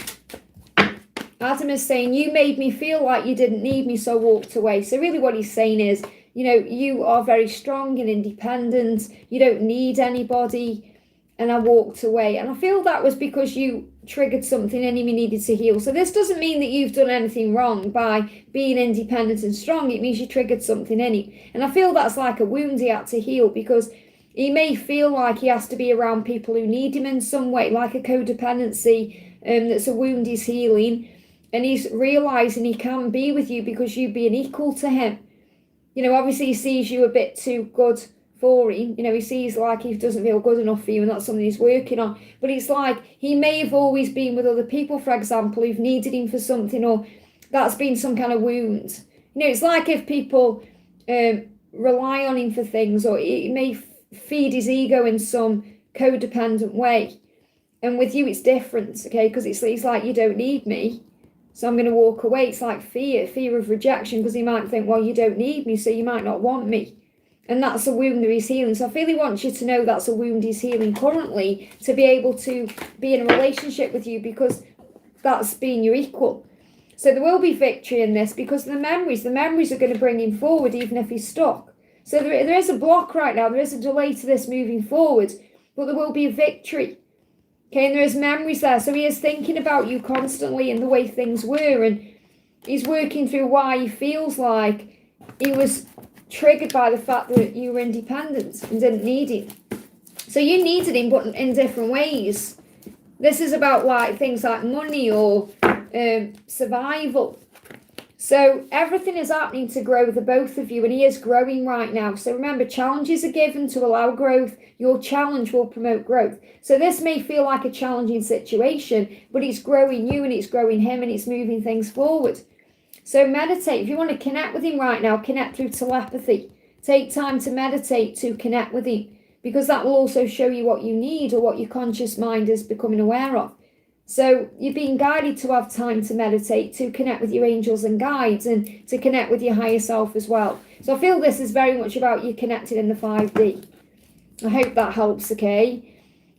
Adam is saying, you made me feel like you didn't need me, so I walked away. So really what he's saying is, you know, you are very strong and independent. You don't need anybody. And I walked away. And I feel that was because you triggered something in him you needed to heal. So this doesn't mean that you've done anything wrong by being independent and strong. It means you triggered something in him. And I feel that's like a wound he had to heal because he may feel like he has to be around people who need him in some way, like a codependency that's a wound he's healing. And he's realising he can be with you because you be an equal to him. You know, obviously he sees you a bit too good for him. You know, he sees like he doesn't feel good enough for you and that's something he's working on. But it's like he may have always been with other people, for example, who've needed him for something or that's been some kind of wound. You know, it's like if people rely on him for things or it may feed his ego in some codependent way. And with you, it's different, okay? Because it's like, you don't need me. So I'm going to walk away. It's like fear of rejection, because he might think, well, you don't need me, so you might not want me. And that's a wound that he's healing. So I feel he wants you to know that's a wound he's healing currently to be able to be in a relationship with you because that's being your equal. So there will be victory in this because the memories are going to bring him forward even if he's stuck. So there is a block right now. There is a delay to this moving forward, but there will be a victory. Okay, and there is memories there. So he is thinking about you constantly and the way things were. And he's working through why he feels like he was triggered by the fact that you were independent and didn't need him. So you needed him, but in different ways. This is about like things like money or survival. So everything is happening to grow the both of you, and he is growing right now. So remember, challenges are given to allow growth. Your challenge will promote growth. So this may feel like a challenging situation, but it's growing you and it's growing him and it's moving things forward. So meditate. If you want to connect with him right now, connect through telepathy. Take time to meditate to connect with him, because that will also show you what you need or what your conscious mind is becoming aware of. So you're being guided to have time to meditate, to connect with your angels and guides, and to connect with your higher self as well. So I feel this is very much about you connected in the 5D. I hope that helps, okay?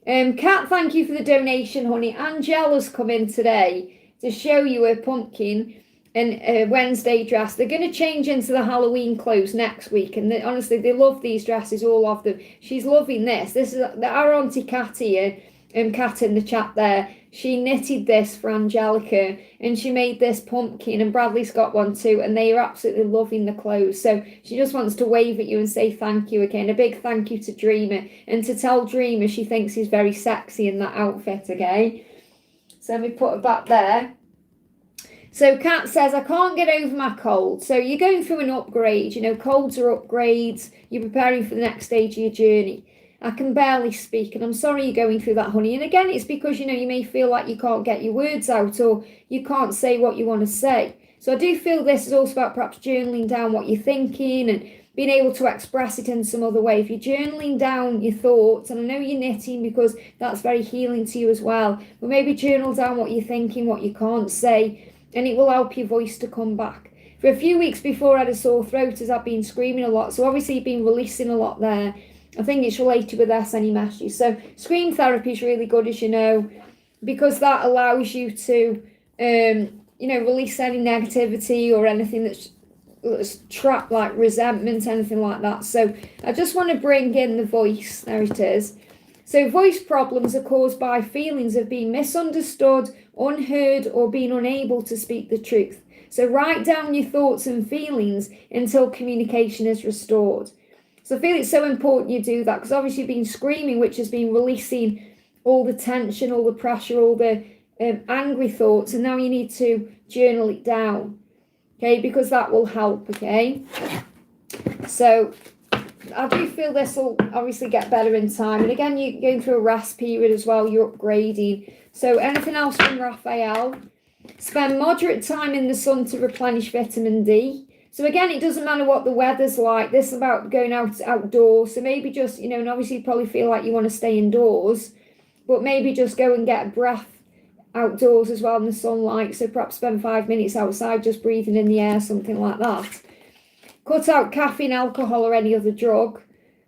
Kat, thank you for the donation, honey. Angela's come in today to show you her pumpkin. and a Wednesday dress. They're going to change into the Halloween clothes next week, and honestly, they love these dresses, all of them. She's loving this. This is our Auntie Catty, Kat in the chat there. She knitted this for Angelica, and she made this pumpkin, and Bradley's got one too, and they are absolutely loving the clothes. So she just wants to wave at you and say thank you again. A big thank you to Dreamer, and to tell Dreamer she thinks he's very sexy in that outfit, okay? So let me put it back there. So Kat says, I can't get over my cold. So you're going through an upgrade. You know, colds are upgrades. You're preparing for the next stage of your journey. I can barely speak, and I'm sorry you're going through that, honey. And again, it's because, you know, you may feel like you can't get your words out, or you can't say what you want to say. So I do feel this is also about perhaps journaling down what you're thinking and being able to express it in some other way. If you're journaling down your thoughts, and I know you're knitting because that's very healing to you as well, but maybe journal down what you're thinking, what you can't say, and it will help your voice to come back. For a few weeks before I had a sore throat, as I've been screaming a lot, so obviously you've been releasing a lot there. I think it's related with SNE messages. So scream therapy is really good, as you know, because that allows you to, you know, release any negativity or anything that's trapped, like resentment, anything like that. So I just want to bring in the voice. There it is. So voice problems are caused by feelings of being misunderstood, unheard, or being unable to speak the truth. So write down your thoughts and feelings until communication is restored. So I feel it's so important you do that, because obviously you've been screaming, which has been releasing all the tension, all the pressure, all the angry thoughts, and now you need to journal it down, okay, because that will help, okay? So I do feel this will obviously get better in time. And again, you're going through a rest period as well, you're upgrading. So anything else from Raphael? Spend moderate time in the sun to replenish vitamin D. So again, it doesn't matter what the weather's like. This is about going outdoors. So maybe just, you know, and obviously you probably feel like you want to stay indoors, but maybe just go and get a breath outdoors as well in the sunlight. So perhaps spend 5 minutes outside just breathing in the air, something like that. Cut out caffeine, alcohol, or any other drug.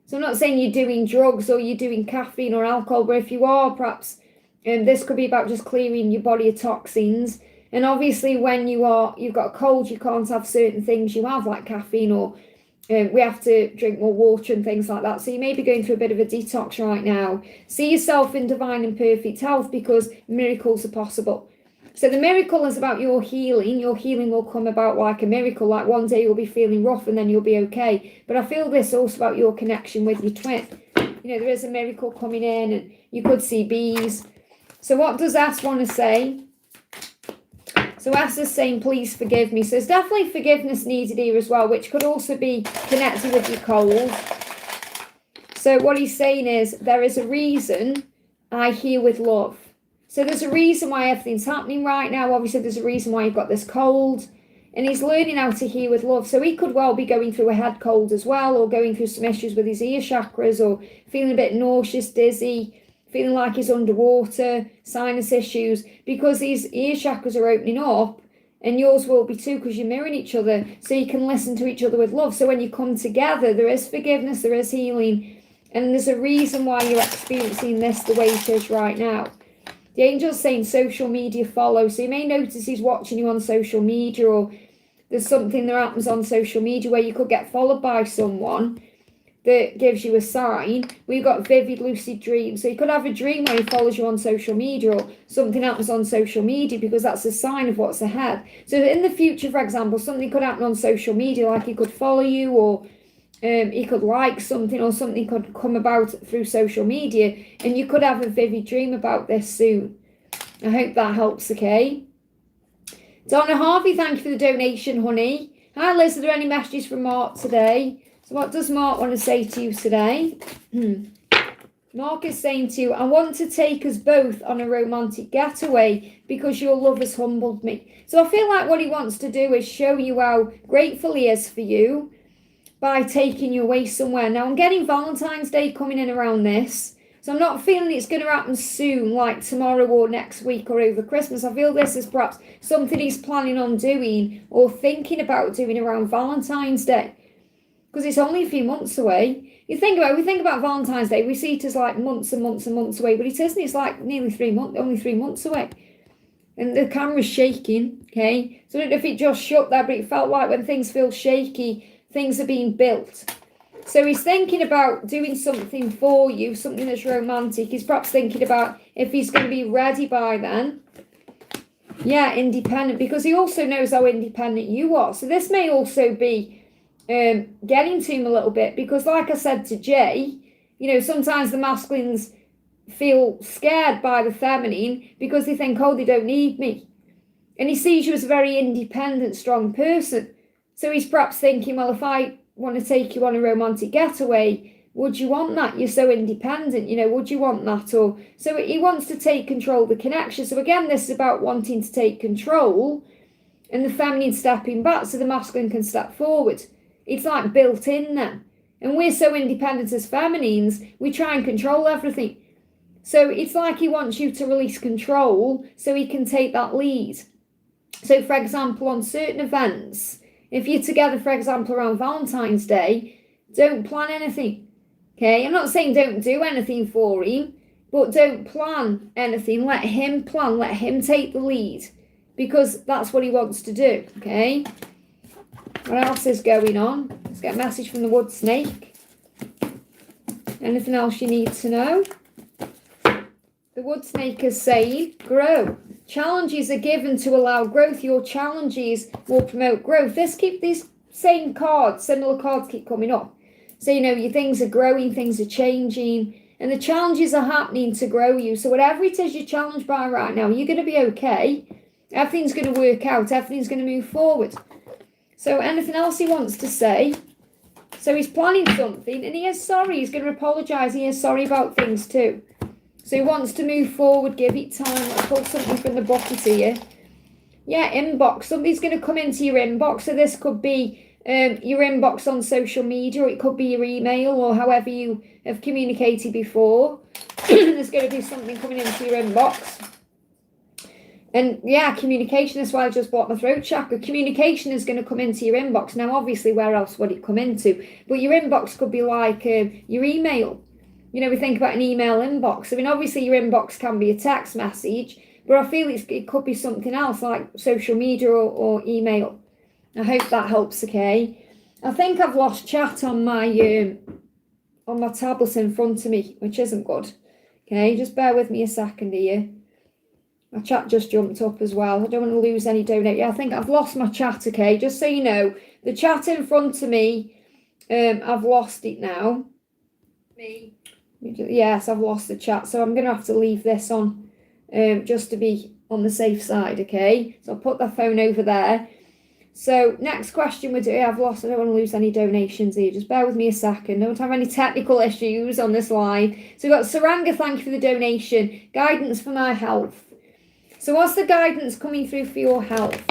So I'm not saying you're doing drugs or you're doing caffeine or alcohol, but if you are, perhaps this could be about just clearing your body of toxins. And obviously when you've got a cold, you can't have certain things you have, like caffeine, or we have to drink more water and things like that. So you may be going through a bit of a detox right now. See yourself in divine and perfect health, because miracles are possible. So the miracle is about your healing. Your healing will come about like a miracle. Like one day you'll be feeling rough and then you'll be okay. But I feel this also about your connection with your twin. You know, there is a miracle coming in, and you could see bees. So what does S want to say? So S is saying, please forgive me. So there's definitely forgiveness needed here as well, which could also be connected with your cold. So what he's saying is, there is a reason I heal with love. So there's a reason why everything's happening right now. Obviously, there's a reason why you've got this cold. And he's learning how to heal with love. So he could well be going through a head cold as well, or going through some issues with his ear chakras, or feeling a bit nauseous, dizzy, feeling like he's underwater, sinus issues, because these ear chakras are opening up, and yours will be too, because you're mirroring each other, so you can listen to each other with love. So when you come together, there is forgiveness, there is healing, and there's a reason why you're experiencing this the way it is right now. The angel's saying social media follow, so you may notice he's watching you on social media, or there's something that happens on social media where you could get followed by someone that gives you a sign. We've got vivid lucid dreams. So you could have a dream where he follows you on social media, or something happens on social media, because that's a sign of what's ahead. So in the future, for example, something could happen on social media, like he could follow you, or he could like something, or something could come about through social media, and you could have a vivid dream about this soon. I hope that helps, okay? Donna Harvey, thank you for the donation, honey. Hi, Liz, are there any messages from Mark today? So what does Mark want to say to you today? Mark is saying to you, I want to take us both on a romantic getaway because your love has humbled me. So I feel like what he wants to do is show you how grateful he is for you by taking you away somewhere. Now, I'm getting Valentine's Day coming in around this. So I'm not feeling it's going to happen soon, like tomorrow or next week or over Christmas. I feel this is perhaps something he's planning on doing or thinking about doing around Valentine's Day, because it's only a few months away. We think about Valentine's Day, we see it as like months and months and months away, but it isn't. It's like nearly 3 months, only 3 months away. And the camera's shaking, okay? So I don't know if it just shut there, but it felt like when things feel shaky, things are being built. So he's thinking about doing something for you, something that's romantic. He's perhaps thinking about if he's going to be ready by then. Yeah, independent, because he also knows how independent you are. So this may also be getting to him a little bit, because like I said to Jay, you know, sometimes the masculines feel scared by the feminine because they think, oh, they don't need me. And he sees you as a very independent, strong person. So he's perhaps thinking, well, if I want to take you on a romantic getaway, would you want that? You're so independent, you know, would you want that? Or so he wants to take control of the connection. So again, this is about wanting to take control and the feminine stepping back so the masculine can step forward. It's like built in then. And we're so independent as feminines, we try and control everything. So it's like he wants you to release control so he can take that lead. So for example, on certain events, if you're together, for example, around Valentine's Day, don't plan anything. Okay, I'm not saying don't do anything for him, but don't plan anything. Let him plan, let him take the lead, because that's what he wants to do, okay? What else is going on? Let's get a message from the wood snake. Anything else you need to know? The wood snake is saying, grow. Challenges are given to allow growth. Your challenges will promote growth. These same cards, similar cards keep coming up. So, you know, your things are growing, things are changing, and the challenges are happening to grow you. So whatever it is you're challenged by right now, you're going to be okay. Everything's going to work out. Everything's going to move forward. So anything else he wants to say? So he's planning something, and he is sorry. He's going to apologise. He is sorry about things too. So he wants to move forward, give it time. Let's pull something from the bucket here. Yeah, inbox. Something's going to come into your inbox. So this could be your inbox on social media, or it could be your email, or however you have communicated before. There's going to be something coming into your inbox. And yeah, communication is why I just bought my throat chakra. Communication is going to come into your inbox. Now, obviously, where else would it come into? But your inbox could be like your email. You know, we think about an email inbox. I mean, obviously, your inbox can be a text message, but I feel it could be something else like social media or email. I hope that helps, okay? I think I've lost chat on my tablet in front of me, which isn't good. Okay, just bear with me a second here. My chat just jumped up as well. I don't want to lose any donate. Yeah, I think I've lost my chat, okay? Just so you know, the chat in front of me, I've lost it now. Yes, I've lost the chat, so I'm going to have to leave this on just to be on the safe side, okay? So I'll put that phone over there. So next question I don't want to lose any donations here. Just bear with me a second. Don't have any technical issues on this live. So we've got Saranga, thank you for the donation. Guidance for my health. So what's the guidance coming through for your health?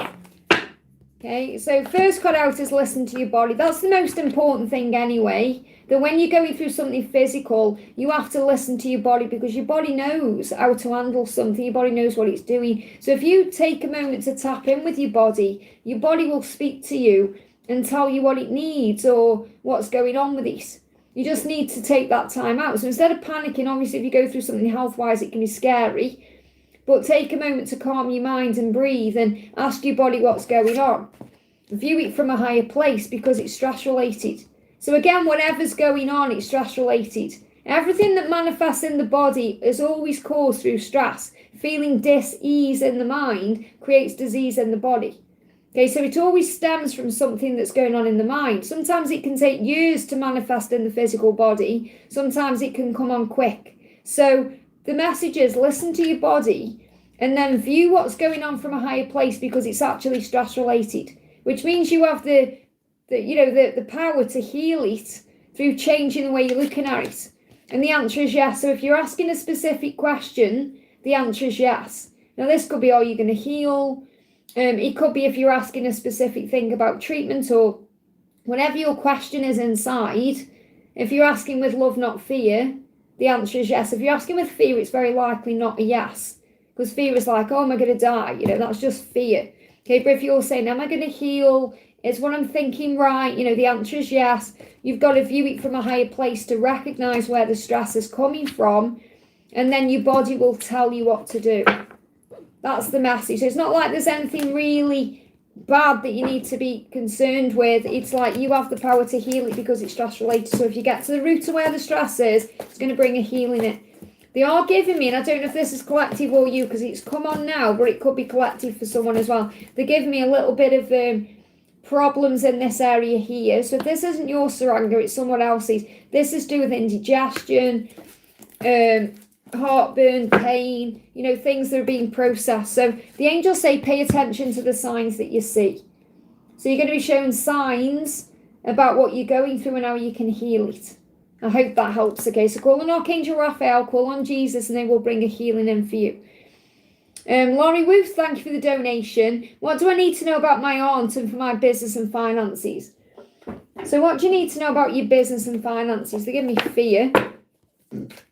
Okay, so first cut out is listen to your body. That's the most important thing anyway. That when you're going through something physical, you have to listen to your body, because your body knows how to handle something. Your body knows what it's doing. So if you take a moment to tap in with your body will speak to you and tell you what it needs or what's going on with it. You just need to take that time out. So instead of panicking, obviously if you go through something health-wise, it can be scary. But take a moment to calm your mind and breathe and ask your body what's going on. View it from a higher place, because it's stress-related. So again, whatever's going on, it's stress-related. Everything that manifests in the body is always caused through stress. Feeling dis-ease in the mind creates disease in the body. Okay, so it always stems from something that's going on in the mind. Sometimes it can take years to manifest in the physical body. Sometimes it can come on quick. So the message is listen to your body and then view what's going on from a higher place, because it's actually stress-related, which means you have the power to heal it through changing the way you're looking at it. And the answer is yes. So if you're asking a specific question, the answer is yes. Now this could be, are you going to heal? It could be if you're asking a specific thing about treatment or whatever your question is inside. If you're asking with love, not fear, the answer is yes. If you're asking with fear, it's very likely not a yes, because fear is like, oh, am I going to die? You know, that's just fear. Okay, but if you're saying, am I going to heal? Is what I'm thinking right? You know, the answer is yes. You've got to view it from a higher place to recognize where the stress is coming from, and then your body will tell you what to do. That's the message. So it's not like there's anything really bad that you need to be concerned with. It's like you have the power to heal it because it's stress related. So if you get to the root of where the stress is, it's going to bring a healing in. They are giving me, and I don't know if this is collective or you, because it's come on now, but it could be collective for someone as well. They're giving me a little bit of problems in this area here. So if this isn't your Saranga, it's someone else's. This is to do with indigestion, heartburn, pain, things that are being processed. So the angels say pay attention to the signs that you see. So you're going to be shown signs about what you're going through and how you can heal it. I hope that helps. Okay, so call on Archangel Raphael, call on Jesus, and they will bring a healing in for you. Laurie Wooth, thank you for the donation. What do I need to know about my aunt and for my business and finances? So what do you need to know about your business and finances? They give me fear.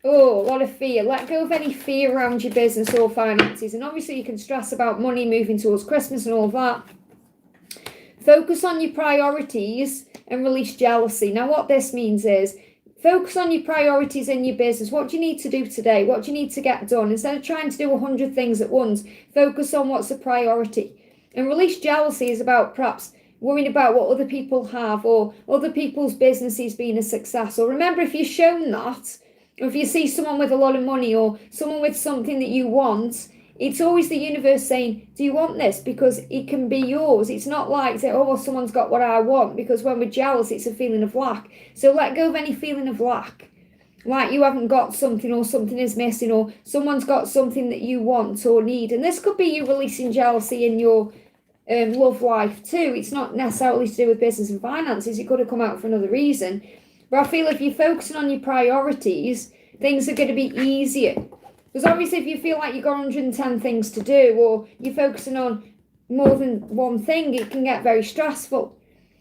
Oh, a lot of fear. Let go of any fear around your business or finances. And obviously you can stress about money moving towards Christmas and all of that. Focus on your priorities and release jealousy. Now what this means is, focus on your priorities in your business. What do you need to do today? What do you need to get done? Instead of trying to do 100 things at once, focus on what's a priority. And release jealousy is about perhaps worrying about what other people have or other people's businesses being a success. Or remember, if you're shown that, or if you see someone with a lot of money or someone with something that you want, it's always the universe saying, do you want this? Because it can be yours. It's not like, say, oh, well, someone's got what I want. Because when we're jealous, it's a feeling of lack. So let go of any feeling of lack. Like you haven't got something or something is missing or someone's got something that you want or need. And this could be you releasing jealousy in your love life too. It's not necessarily to do with business and finances. It could have come out for another reason. But I feel if you're focusing on your priorities, things are going to be easier. Because obviously if you feel like you've got 110 things to do or you're focusing on more than one thing, it can get very stressful.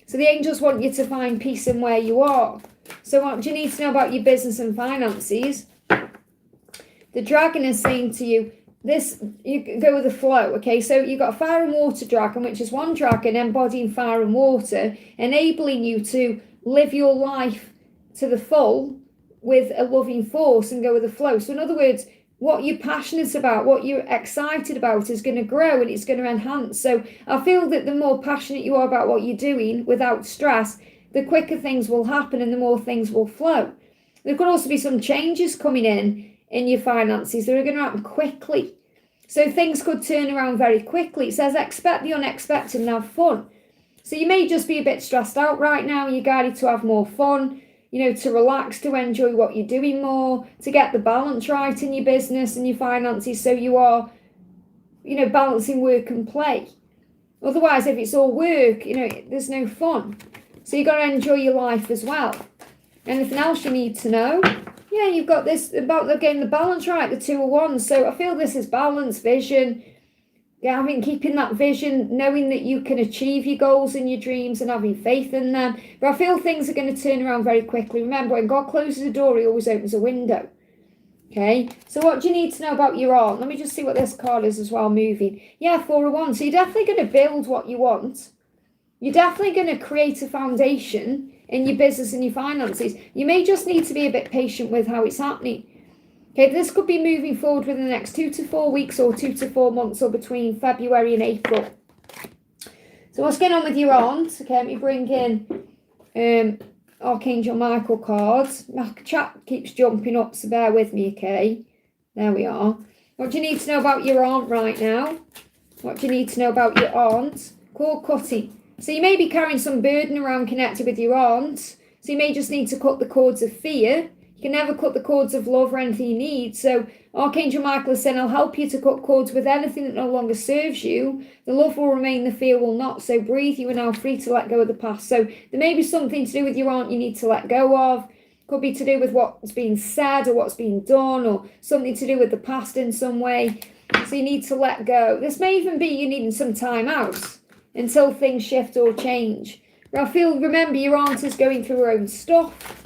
So the angels want you to find peace in where you are. So what do you need to know about your business and finances? The dragon is saying to you, you go with the flow, okay? So you've got a fire and water dragon, which is one dragon embodying fire and water, enabling you to live your life to the full with a loving force and go with the flow. So in other words, what you're passionate about, what you're excited about is going to grow and it's going to enhance. So I feel that the more passionate you are about what you're doing without stress, the quicker things will happen and the more things will flow. There could also be some changes coming in your finances that are going to happen quickly. So things could turn around very quickly. It says expect the unexpected and have fun. So you may just be a bit stressed out right now. You're guided to have more fun, to relax, to enjoy what you're doing more, to get the balance right in your business and your finances so you are, balancing work and play. Otherwise, if it's all work, there's no fun. So you've got to enjoy your life as well. Anything else you need to know? Yeah, you've got this about getting the balance right, the 2 of Wands. So I feel this is balance, vision. Yeah, keeping that vision, knowing that you can achieve your goals and your dreams and having faith in them. But I feel things are going to turn around very quickly. Remember, when God closes a door, he always opens a window. Okay, so what do you need to know about your aunt? Let me just see what this card is as well, moving. Yeah, 4 of Wands. So you're definitely going to build what you want. You're definitely going to create a foundation in your business and your finances. You may just need to be a bit patient with how it's happening. Okay, this could be moving forward within the next 2 to 4 weeks or 2 to 4 months or between February and April. So what's going on with your aunt? Okay, let me bring in Archangel Michael cards. My chat keeps jumping up, so bear with me, okay? There we are. What do you need to know about your aunt right now? What do you need to know about your aunt? Cord cutting. So you may be carrying some burden around connected with your aunt. So you may just need to cut the cords of fear. You can never cut the cords of love or anything you need. So Archangel Michael is saying, I'll help you to cut cords with anything that no longer serves you. The love will remain, the fear will not. So breathe, you are now free to let go of the past. So there may be something to do with your aunt you need to let go of. Could be to do with what's being said or what's being done or something to do with the past in some way. So you need to let go. This may even be you needing some time out until things shift or change. But remember, your aunt is going through her own stuff.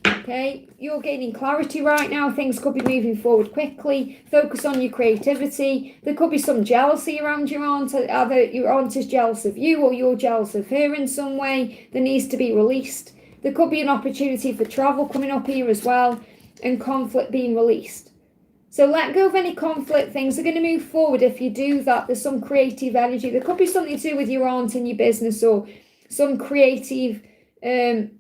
Okay, you're gaining clarity right now. Things could be moving forward quickly. Focus on your creativity. There could be some jealousy around your aunt. Either your aunt is jealous of you or you're jealous of her in some way that needs to be released. There could be an opportunity for travel coming up here as well and conflict being released. So let go of any conflict. Things are going to move forward if you do that. There's some creative energy. There could be something to do with your aunt in your business, or some creative kind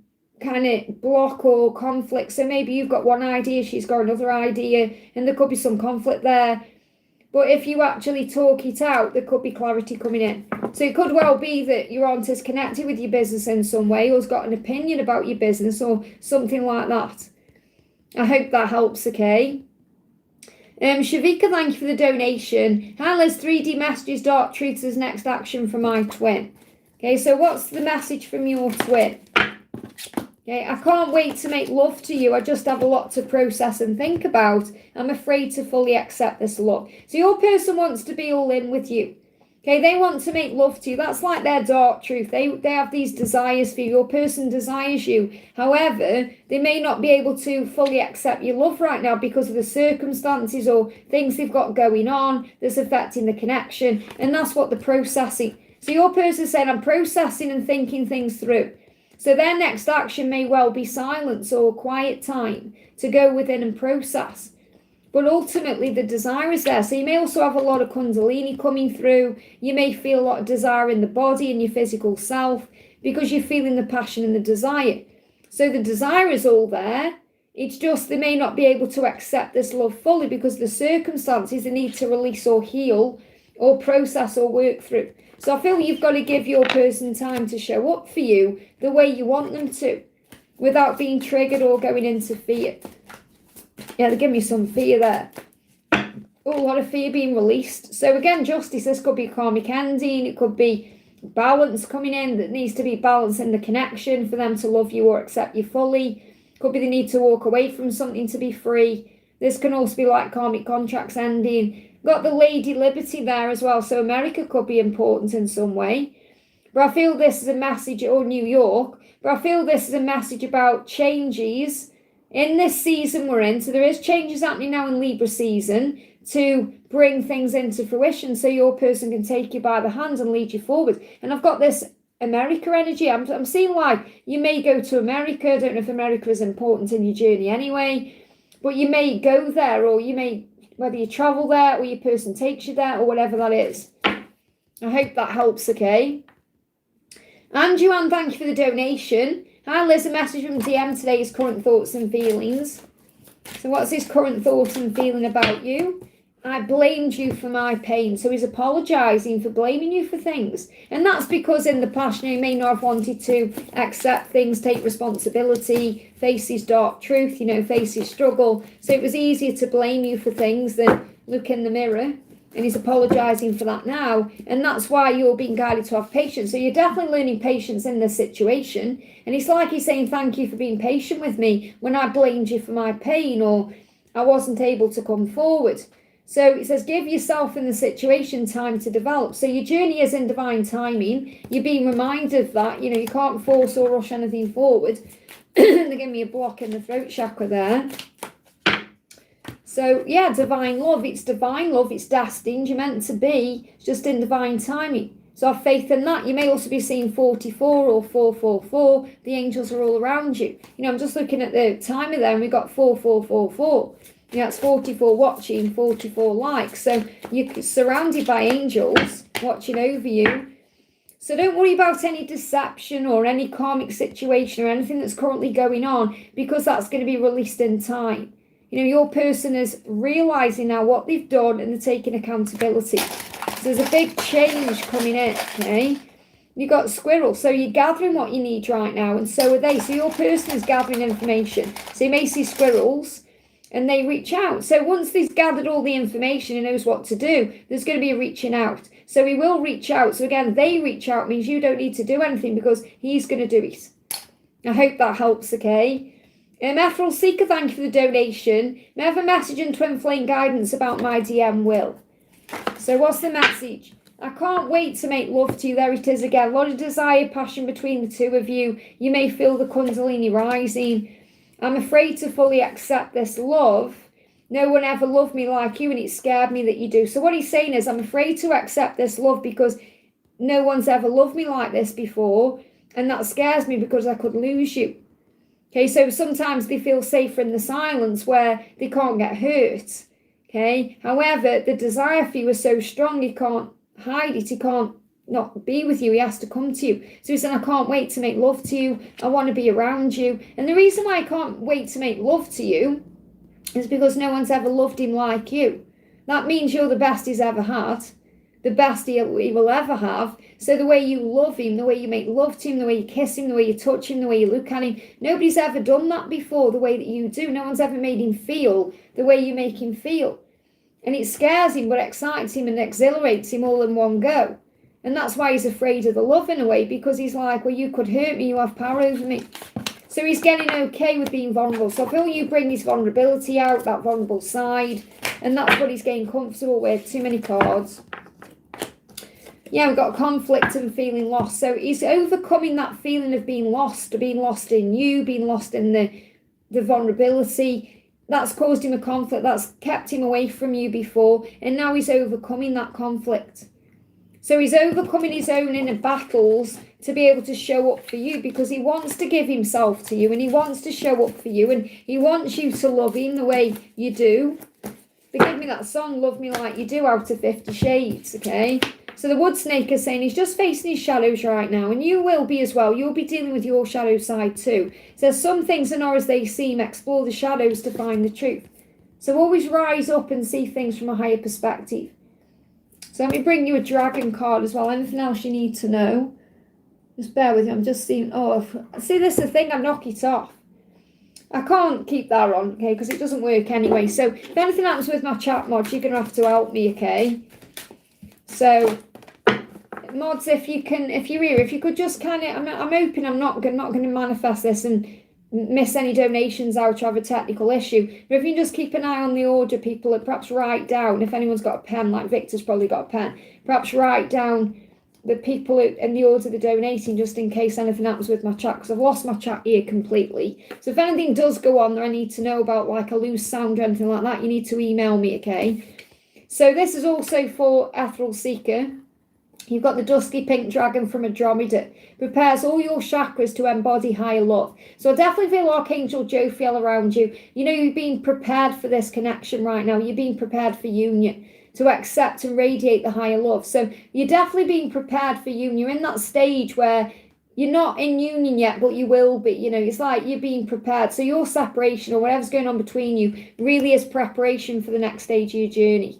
of block or conflict. So maybe you've got one idea, she's got another idea, and there could be some conflict there. But if you actually talk it out, there could be clarity coming in. So it could well be that your aunt is connected with your business in some way, or has got an opinion about your business or something like that. I hope that helps, okay? Shavika, thank you for the donation. Hi Liz, 3D messages, dark truths as next action for my twin. Okay, so what's the message from your twin? Okay, I can't wait to make love to you. I just have a lot to process and think about. I'm afraid to fully accept this love. So your person wants to be all in with you. Okay, they want to make love to you. That's like their dark truth. They have these desires for you. Your person desires you. However, they may not be able to fully accept your love right now because of the circumstances or things they've got going on that's affecting the connection. And that's what they're processing. So your person said, I'm processing and thinking things through. So their next action may well be silence or quiet time to go within and process. But ultimately, the desire is there. So you may also have a lot of kundalini coming through. You may feel a lot of desire in the body and your physical self because you're feeling the passion and the desire. So the desire is all there. It's just they may not be able to accept this love fully because the circumstances they need to release or heal or process or work through. So I feel you've got to give your person time to show up for you the way you want them to without being triggered or going into fear. Yeah, they give me some fear there. Oh, a lot of fear being released. So again, justice, this could be karmic ending. It could be balance coming in that needs to be balanced in the connection for them to love you or accept you fully. Could be they need to walk away from something to be free. This can also be like karmic contracts ending. Got the Lady Liberty there as well. So America could be important in some way. But I feel this is a message, or New York, but I feel this is a message about changes in this season we're in. So there is changes happening now in Libra season to bring things into fruition so your person can take you by the hand and lead you forward. And I've got this America energy. I'm seeing like you may go to America. I don't know if America is important in your journey anyway, but you may go there, or you may, whether you travel there or your person takes you there or whatever that is. I hope that helps, okay? And Joanne, thank you for the donation. Hi Liz, a message from DM today is current thoughts and feelings. So what's his current thoughts and feeling about you? I blamed you for my pain. So he's apologising for blaming you for things. And that's because in the past, you may not have wanted to accept things, take responsibility, face his dark truth, face his struggle. So it was easier to blame you for things than look in the mirror. And he's apologising for that now. And that's why you're being guided to have patience. So you're definitely learning patience in this situation. And it's like he's saying, thank you for being patient with me when I blamed you for my pain or I wasn't able to come forward. So it says, give yourself in the situation time to develop. So your journey is in divine timing. You're being reminded of that. You can't force or rush anything forward. They're giving me a block in the throat chakra there. So, yeah, divine love. It's divine love. It's destined. You're meant to be. It's just in divine timing. So have faith in that. You may also be seeing 44 or 444. The angels are all around you. I'm just looking at the timer there and we've got 4444. That's 44 watching, 44 likes. So you're surrounded by angels watching over you. So don't worry about any deception or any karmic situation or anything that's currently going on because that's going to be released in time. Your person is realising now what they've done and they're taking accountability. So there's a big change coming in, okay? You've got squirrels. So you're gathering what you need right now and so are they. So your person is gathering information. So you may see squirrels and they reach out. So once they've gathered all the information and knows what to do, there's going to be a reaching out. So he will reach out. So again, they reach out means you don't need to do anything because he's going to do it. I hope that helps, okay? Ethereal Seeker, thank you for the donation. May I have a message and twin flame guidance about my DM Will? So what's the message? I can't wait to make love to you. There it is again. A lot of desire, passion between the two of you. You may feel the kundalini rising. I'm afraid to fully accept this love. No one ever loved me like you and it scared me that you do. So what he's saying is I'm afraid to accept this love because no one's ever loved me like this before. And that scares me because I could lose you. Okay, so sometimes they feel safer in the silence where they can't get hurt. Okay. However, the desire for you is so strong, he can't hide it. He can't not be with you. He has to come to you. So he said, I can't wait to make love to you. I want to be around you. And the reason why I can't wait to make love to you is because no one's ever loved him like you. That means you're the best he's ever had, the best he will ever have. So the way you love him, the way you make love to him, the way you kiss him, the way you touch him, the way you look at him, nobody's ever done that before the way that you do. No one's ever made him feel the way you make him feel. And it scares him, but excites him and exhilarates him all in one go. And that's why he's afraid of the love in a way, because he's like, well, you could hurt me, you have power over me. So he's getting okay with being vulnerable. So I feel you bring his vulnerability out, that vulnerable side, and that's what he's getting comfortable with. Too many cards. Yeah, we've got conflict and feeling lost. So he's overcoming that feeling of being lost in you, being lost in the vulnerability. That's caused him a conflict. That's kept him away from you before. And now he's overcoming that conflict. So he's overcoming his own inner battles to be able to show up for you, because he wants to give himself to you and he wants to show up for you and he wants you to love him the way you do. Forgive me that song, Love Me Like You Do, out of 50 Shades, okay? So the wood snake is saying he's just facing his shadows right now, and you will be as well. You'll be dealing with your shadow side too. So some things are not as they seem. Explore the shadows to find the truth. So always rise up and see things from a higher perspective. So let me bring you a dragon card as well. Anything else you need to know? Just bear with me. I'm just seeing... Oh, see, this is the thing. I knock it off. I can't keep that on, okay, because it doesn't work anyway. So if anything happens with my chat mods, you're going to have to help me, okay? So, mods, if you're here, if you could just kind of... I'm hoping I'm not going to manifest this and miss any donations out or have a technical issue. But if you just keep an eye on the order, people, and perhaps write down, if anyone's got a pen, like Victor's probably got a pen, perhaps write down the people and the order they're donating, just in case anything happens with my chat, because I've lost my chat here completely. So if anything does go on that I need to know about, like a loose sound or anything like that, you need to email me, okay? So this is also for Ethereal Seeker. You've got the dusky pink dragon from Andromeda. Prepares all your chakras to embody higher love. So I definitely feel Archangel Jophiel around you. You know, you're being prepared for this connection right now. You're being prepared for union, to accept and radiate the higher love. So you're definitely being prepared for union. You're in that stage where you're not in union yet, but you will be. You know, it's like you're being prepared. So your separation or whatever's going on between you really is preparation for the next stage of your journey.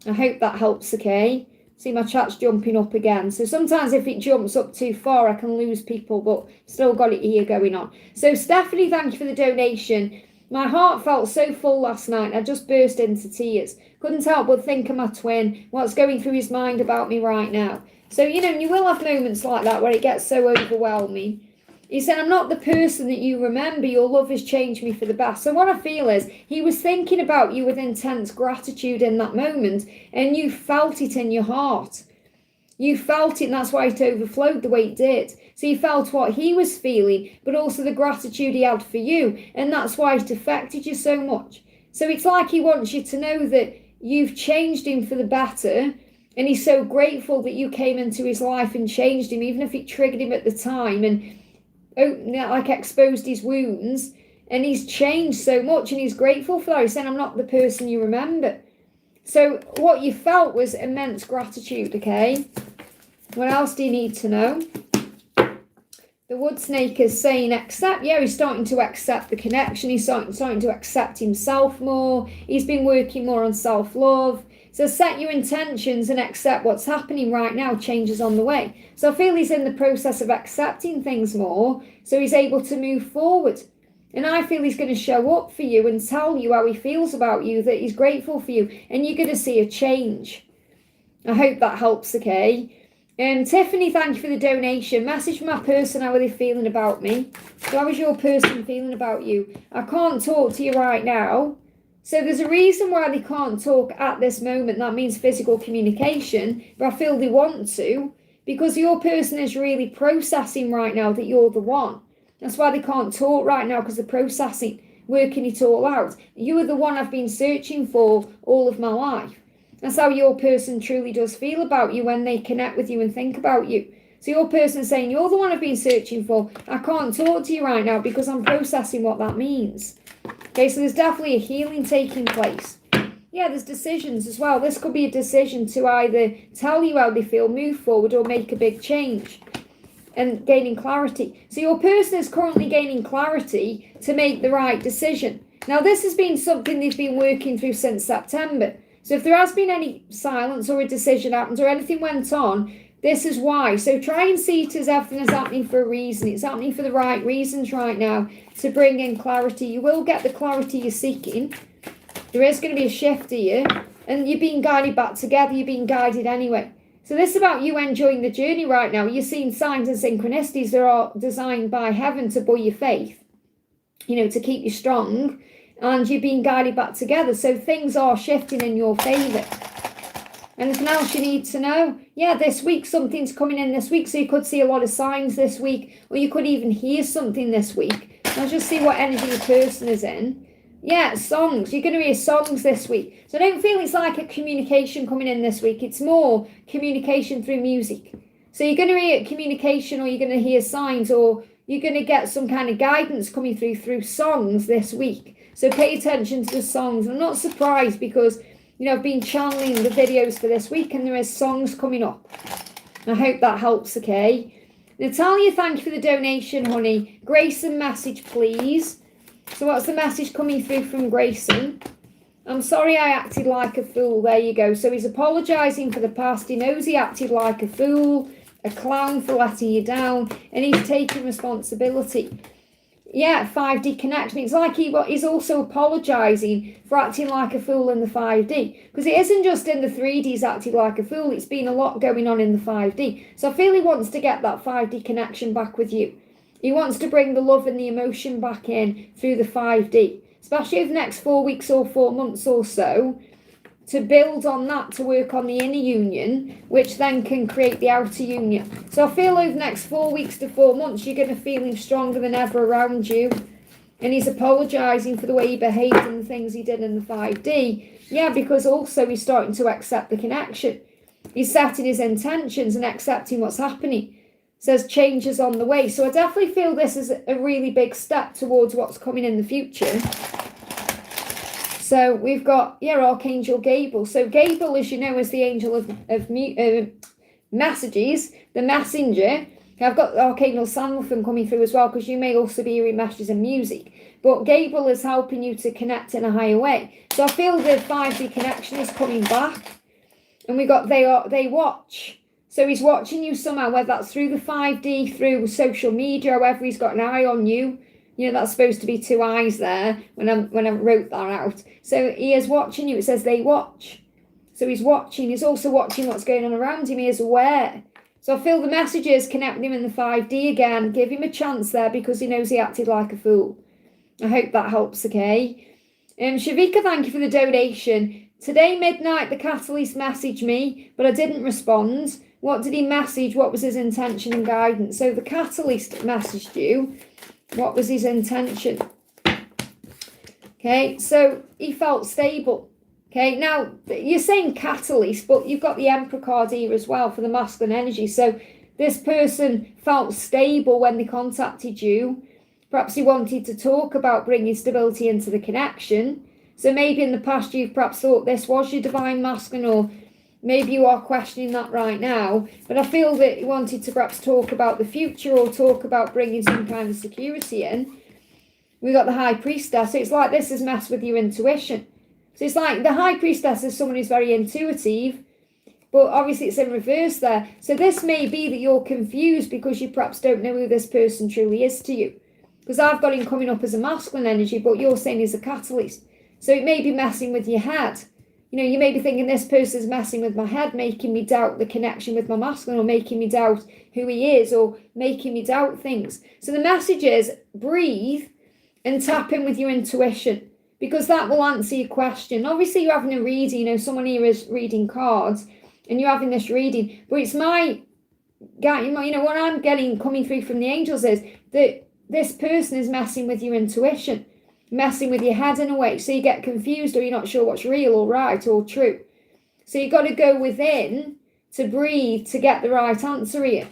I hope that helps, okay? See, my chat's jumping up again. So sometimes if it jumps up too far, I can lose people, but still got it here going on. So Stephanie, thank you for the donation. My heart felt so full last night. I just burst into tears. Couldn't help but think of my twin, what's going through his mind about me right now. So, you know, you will have moments like that where it gets so overwhelming. He said, I'm not the person that you remember. Your love has changed me for the best. So what I feel is he was thinking about you with intense gratitude in that moment, and you felt it in your heart. You felt it, and that's why it overflowed the way it did. So you felt what he was feeling, but also the gratitude he had for you, and that's why it affected you so much. So it's like he wants you to know that you've changed him for the better, and he's so grateful that you came into his life and changed him, even if it triggered him at the time and like exposed his wounds. And he's changed so much, and he's grateful for that. He's saying, I'm not the person you remember. So what you felt was immense gratitude, okay? What else do you need to know? The wood snake is saying accept. Yeah, he's starting to accept the connection. He's starting to accept himself more. He's been working more on self-love. So set your intentions and accept what's happening right now. Changes on the way. So I feel he's in the process of accepting things more, so he's able to move forward. And I feel he's going to show up for you and tell you how he feels about you, that he's grateful for you, and you're going to see a change. I hope that helps, okay? Tiffany, thank you for the donation. Message from my person, how are they feeling about me? So how is your person feeling about you? I can't talk to you right now. So there's a reason why they can't talk at this moment. That means physical communication, but I feel they want to, because your person is really processing right now that you're the one. That's why they can't talk right now, because they're processing, working it all out. You are the one I've been searching for all of my life. That's how your person truly does feel about you when they connect with you and think about you. So your person is saying, you're the one I've been searching for. I can't talk to you right now because I'm processing what that means. Okay, so there's definitely a healing taking place. Yeah, there's decisions as well. This could be a decision to either tell you how they feel, move forward, or make a big change and gaining clarity. So your person is currently gaining clarity to make the right decision. Now, this has been something they've been working through since September. So if there has been any silence or a decision happened or anything went on, this is why. So try and see it as everything is happening for a reason. It's happening for the right reasons right now to bring in clarity. You will get the clarity you're seeking. There is going to be a shift here, and you're being guided back together. You're being guided anyway. So this is about you enjoying the journey right now. You're seeing signs and synchronicities that are designed by heaven to buoy your faith, to keep you strong, and you're being guided back together. So things are shifting in your favour. Anything else you need to know? Yeah, this week, something's coming in this week. So you could see a lot of signs this week, or you could even hear something this week. Let's just see what energy your person is in. Yeah, songs. You're going to hear songs this week. So I don't feel it's like a communication coming in this week. It's more communication through music. So you're going to hear communication, or you're going to hear signs, or you're going to get some kind of guidance coming through songs this week. So pay attention to the songs. I'm not surprised because, I've been channeling the videos for this week and there is songs coming up. I hope that helps, okay? Natalia, thank you for the donation, honey. Grayson, message, please. So what's the message coming through from Grayson? I'm sorry I acted like a fool. There you go. So he's apologising for the past. He knows he acted like a fool, a clown for letting you down, and he's taking responsibility. Yeah, 5D connection. It's like he's also apologising for acting like a fool in the 5D. Because it isn't just in the 3D he's acted like a fool. It's been a lot going on in the 5D. So I feel he wants to get that 5D connection back with you. He wants to bring the love and the emotion back in through the 5D, especially over the next 4 weeks or 4 months or so, to build on that, to work on the inner union, which then can create the outer union. So I feel over the next 4 weeks to 4 months, you're going to feel him stronger than ever around you. And he's apologising for the way he behaved and the things he did in the 5D. Yeah, because also he's starting to accept the connection. He's setting his intentions and accepting what's happening. Says changes on the way. So I definitely feel this is a really big step towards what's coming in the future. So we've got, Archangel Gabriel. So Gabriel, as you know, is the angel of messages, the messenger. I've got Archangel Sandalphon coming through as well, because you may also be hearing messages and music. But Gabriel is helping you to connect in a higher way. So I feel the 5D connection is coming back. And we got they watch. So he's watching you somehow, whether that's through the 5D, through social media, however he's got an eye on you. That's supposed to be 2 eyes there when I wrote that out. So he is watching you. It says they watch. So he's watching. He's also watching what's going on around him. He is aware. So I feel the messages connect with him in the 5D again. Give him a chance there because he knows he acted like a fool. I hope that helps, okay? Shavika, thank you for the donation. Today, midnight, the catalyst messaged me, but I didn't respond. What did he message? What was his intention and guidance? So the catalyst messaged you. What was his intention? Okay, so he felt stable. Okay, now you're saying catalyst, but you've got the Emperor card here as well for the masculine energy. So this person felt stable when they contacted you. Perhaps he wanted to talk about bringing stability into the connection. So maybe in the past you've perhaps thought this was your divine masculine, or maybe you are questioning that right now. But I feel that he wanted to perhaps talk about the future or talk about bringing some kind of security in. We got the High Priestess. So it's like this has messed with your intuition. So it's like the High Priestess is someone who's very intuitive, but obviously it's in reverse there. So this may be that you're confused because you perhaps don't know who this person truly is to you. Because I've got him coming up as a masculine energy, but you're saying he's a catalyst. So it may be messing with your head. You may be thinking this person's messing with my head, making me doubt the connection with my masculine, or making me doubt who he is, or making me doubt things. So the message is breathe and tap in with your intuition, because that will answer your question. Obviously, you're having a reading, someone here is reading cards, and you're having this reading, but it's my what I'm getting coming through from the angels is that this person is messing with your intuition, messing with your head in a way, so you get confused, or you're not sure what's real or right or true. So you've got to go within to breathe to get the right answer here.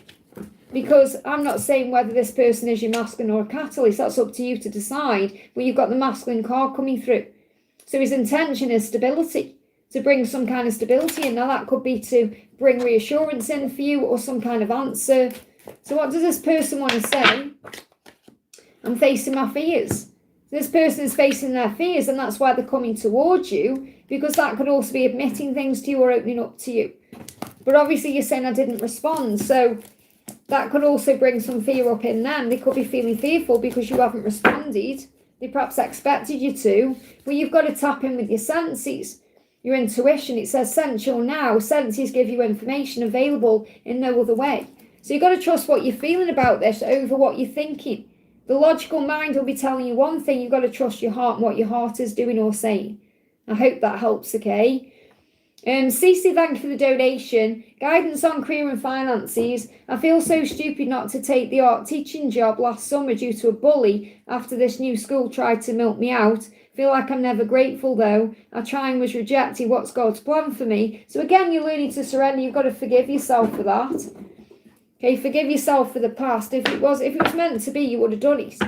Because I'm not saying whether this person is your masculine or a catalyst. That's up to you to decide. But you've got the masculine card coming through. So his intention is stability, to bring some kind of stability in. Now that could be to bring reassurance in for you or some kind of answer. So what does this person want to say? I'm facing my fears. This person is facing their fears, and that's why they're coming towards you, because that could also be admitting things to you or opening up to you. But obviously you're saying I didn't respond, so that could also bring some fear up in them. They could be feeling fearful because you haven't responded. They perhaps expected you to. Well, you've got to tap in with your senses, your intuition. It says sensual now. Senses give you information available in no other way. So you've got to trust what you're feeling about this over what you're thinking. The logical mind will be telling you one thing. You've got to trust your heart and what your heart is doing or saying. I hope that helps, okay? Cece, thank you for the donation. Guidance on career and finances. I feel so stupid not to take the art teaching job last summer due to a bully after this new school tried to milk me out. Feel like I'm never grateful though. I try and was rejected. What's God's plan for me? So again, you're learning to surrender. You've got to forgive yourself for that. Okay, forgive yourself for the past. If it was meant to be, you would have done it.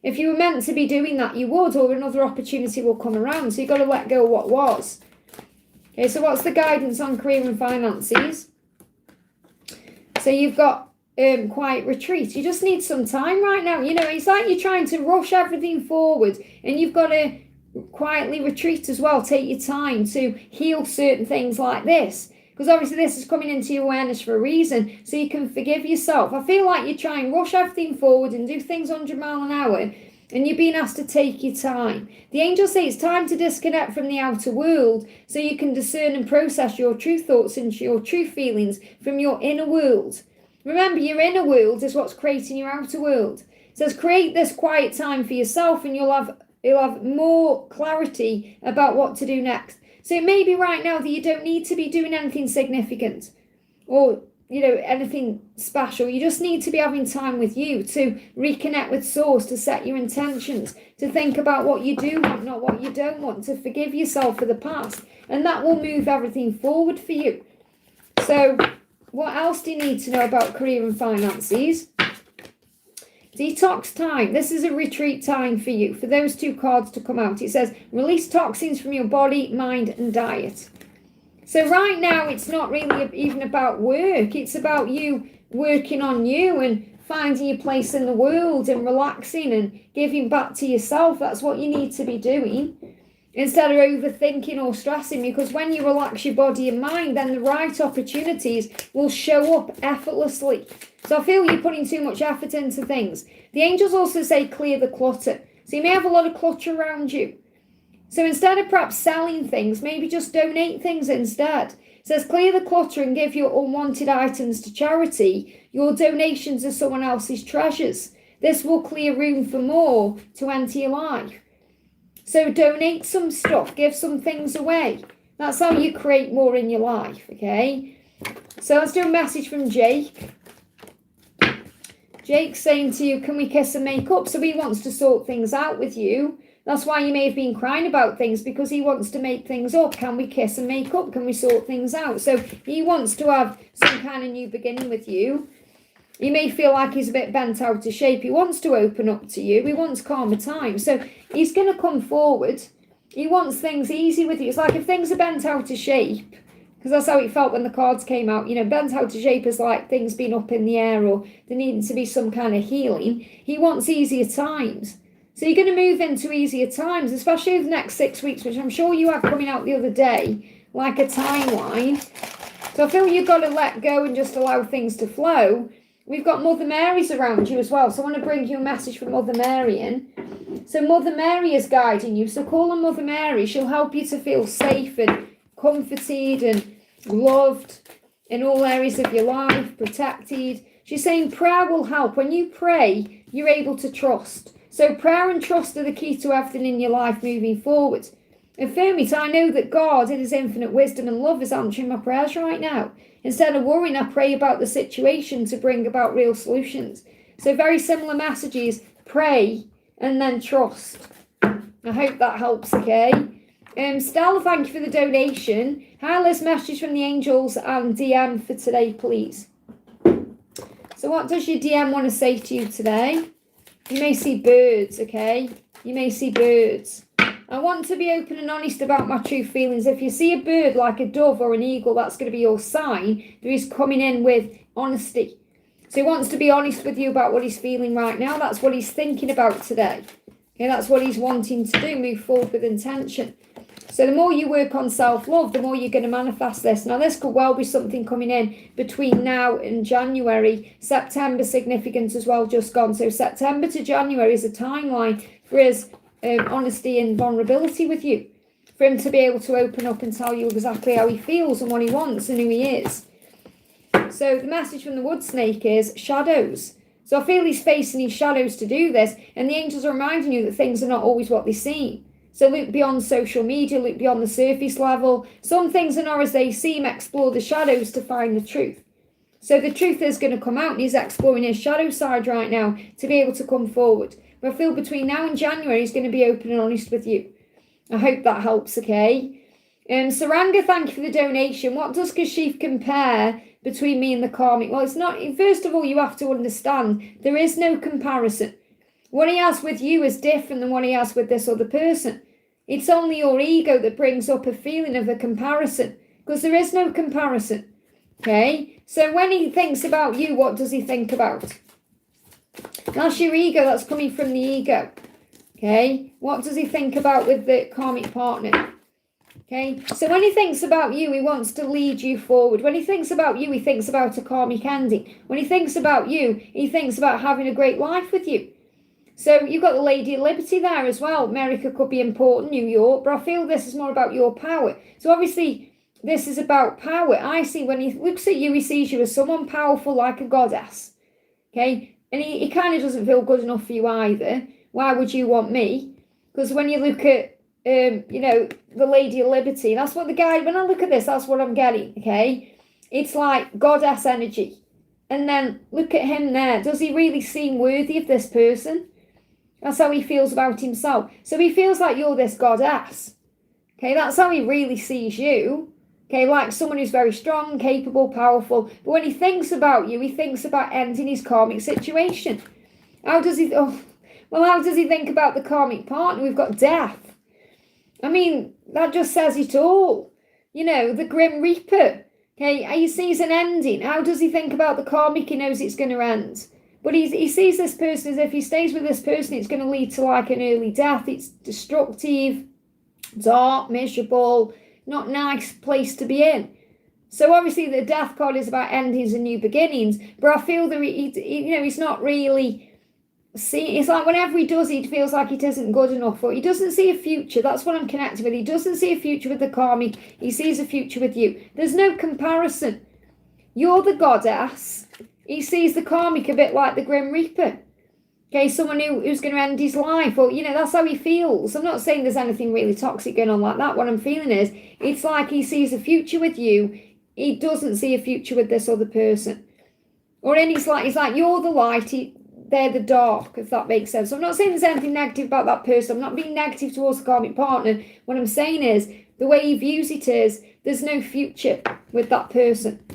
If you were meant to be doing that, you would, or another opportunity will come around. So you've got to let go of what was. Okay, so what's the guidance on career and finances? So you've got quiet retreat. You just need some time right now. You know, it's like you're trying to rush everything forward, and you've got to quietly retreat as well. Take your time to heal certain things like this. Because obviously this is coming into your awareness for a reason, so you can forgive yourself. I feel like you're trying to rush everything forward and do things 100 miles an hour, and you're being asked to take your time. The angels say it's time to disconnect from the outer world so you can discern and process your true thoughts and your true feelings from your inner world. Remember, your inner world is what's creating your outer world. It says create this quiet time for yourself, and you'll have more clarity about what to do next. So it may be right now that you don't need to be doing anything significant or, you know, anything special. You just need to be having time with you to reconnect with source, to set your intentions, to think about what you do want, not what you don't want, to forgive yourself for the past. And that will move everything forward for you. So what else do you need to know about career and finances? Detox time. This is a retreat time for you. For those two cards to come out, it says release toxins from your body, mind and diet. So right now it's not really even about work. It's about you working on you and finding your place in the world and relaxing and giving back to yourself. That's what you need to be doing instead of overthinking or stressing, because when you relax your body and mind, then the right opportunities will show up effortlessly. So I feel you're putting too much effort into things. The angels also say clear the clutter. So you may have a lot of clutter around you. So instead of perhaps selling things, maybe just donate things instead. It says clear the clutter and give your unwanted items to charity. Your donations are someone else's treasures. This will clear room for more to enter your life. So donate some stuff, give some things away. That's how you create more in your life, okay? So let's do a message from Jake. Jake's saying to you, can we kiss and make up? So he wants to sort things out with you. That's why you may have been crying about things, because he wants to make things up. Can we kiss and make up? Can we sort things out? So he wants to have some kind of new beginning with you. He may feel like he's a bit bent out of shape. He wants to open up to you. He wants calmer time. So he's going to come forward. He wants things easy with you. It's like if things are bent out of shape, because that's how it felt when the cards came out. You know, bent out of shape is like things being up in the air or there needing to be some kind of healing. He wants easier times. So you're going to move into easier times, especially over the next 6 weeks, which I'm sure you had coming out the other day, like a timeline. So I feel you've got to let go and just allow things to flow. We've got Mother Mary's around you as well. So I want to bring you a message from Mother Mary in. So Mother Mary is guiding you. So call on Mother Mary. She'll help you to feel safe and comforted and loved in all areas of your life, protected. She's saying prayer will help. When you pray, you're able to trust. So prayer and trust are the key to everything in your life moving forward. Affirm it. I know that God, in his infinite wisdom and love, is answering my prayers right now. Instead of worrying, I pray about the situation to bring about real solutions. So very similar messages, pray and then trust. I hope that helps, okay? Stella, thank you for the donation. Hi, Liz, message from the angels and DM for today, please. So what does your DM want to say to you today? You may see birds, okay? You may see birds. I want to be open and honest about my true feelings. If you see a bird like a dove or an eagle, that's going to be your sign that he's coming in with honesty. So he wants to be honest with you about what he's feeling right now. That's what he's thinking about today. Okay, that's what he's wanting to do, move forward with intention. So the more you work on self-love, the more you're going to manifest this. Now, this could well be something coming in between now and January. September significant as well, just gone. So September to January is a timeline for his honesty and vulnerability with you. For him to be able to open up and tell you exactly how he feels and what he wants and who he is. So the message from the wood snake is shadows. So I feel he's facing his shadows to do this. And the angels are reminding you that things are not always what they seem. So look beyond social media, look beyond the surface level. Some things are not as they seem. Explore the shadows to find the truth. So the truth is going to come out, and he's exploring his shadow side right now to be able to come forward. But I feel between now and January, he's going to be open and honest with you. I hope that helps, okay? Saranga, thank you for the donation. What does Kashif compare between me and the karmic? Well, it's not. First of all, you have to understand there is no comparison. What he has with you is different than what he has with this other person. It's only your ego that brings up a feeling of a comparison, because there is no comparison. Okay? So when he thinks about you, what does he think about? That's your ego. That's coming from the ego. Okay? What does he think about with the karmic partner? Okay? So when he thinks about you, he wants to lead you forward. When he thinks about you, he thinks about a karmic ending. When he thinks about you, he thinks about having a great life with you. So you've got the Lady of Liberty there as well. America could be important, New York, but I feel this is more about your power. So obviously, this is about power. I see when he looks at you, he sees you as someone powerful like a goddess. Okay? And he kind of doesn't feel good enough for you either. Why would you want me? Because when you look at, the Lady of Liberty, that's what the guy, when I look at this, that's what I'm getting, okay? It's like goddess energy. And then look at him there. Does he really seem worthy of this person? That's how he feels about himself. So he feels like you're this goddess. Okay, that's how he really sees you. Okay, like someone who's very strong, capable, powerful. But when he thinks about you, he thinks about ending his karmic situation. How does he think about the karmic partner? We've got death. I mean, that just says it all. The Grim Reaper. Okay, he sees an ending. How does he think about the karmic? He knows it's going to end. But he sees this person as if he stays with this person, it's going to lead to like an early death. It's destructive, dark, miserable, not nice place to be in. So obviously the death card is about endings and new beginnings. But I feel that he's not really seeing. It's like whenever he does, he feels like it isn't good enough, or he doesn't see a future. That's what I'm connected with. He doesn't see a future with the karmic. He sees a future with you. There's no comparison. You're the goddess. He sees the karmic a bit like the Grim Reaper. Okay, someone who's going to end his life. Or, that's how he feels. I'm not saying there's anything really toxic going on like that. What I'm feeling is, it's like he sees a future with you. He doesn't see a future with this other person. Or then he's like, you're the light, they're the dark, if that makes sense. So I'm not saying there's anything negative about that person. I'm not being negative towards the karmic partner. What I'm saying is, the way he views it is, there's no future with that person.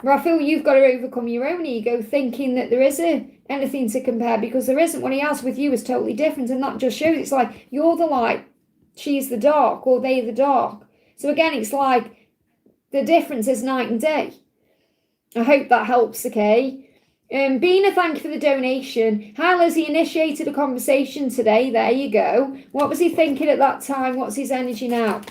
But I feel you've got to overcome your own ego, thinking that there isn't anything to compare, because there isn't. What he has with you is totally different, and that just shows it's like you're the light, she's the dark, or they the dark. So again, it's like the difference is night and day. I hope that helps, okay? Bina, thank you for the donation. Hi, Lizzie, initiated a conversation today. There you go. What was he thinking at that time? What's his energy now?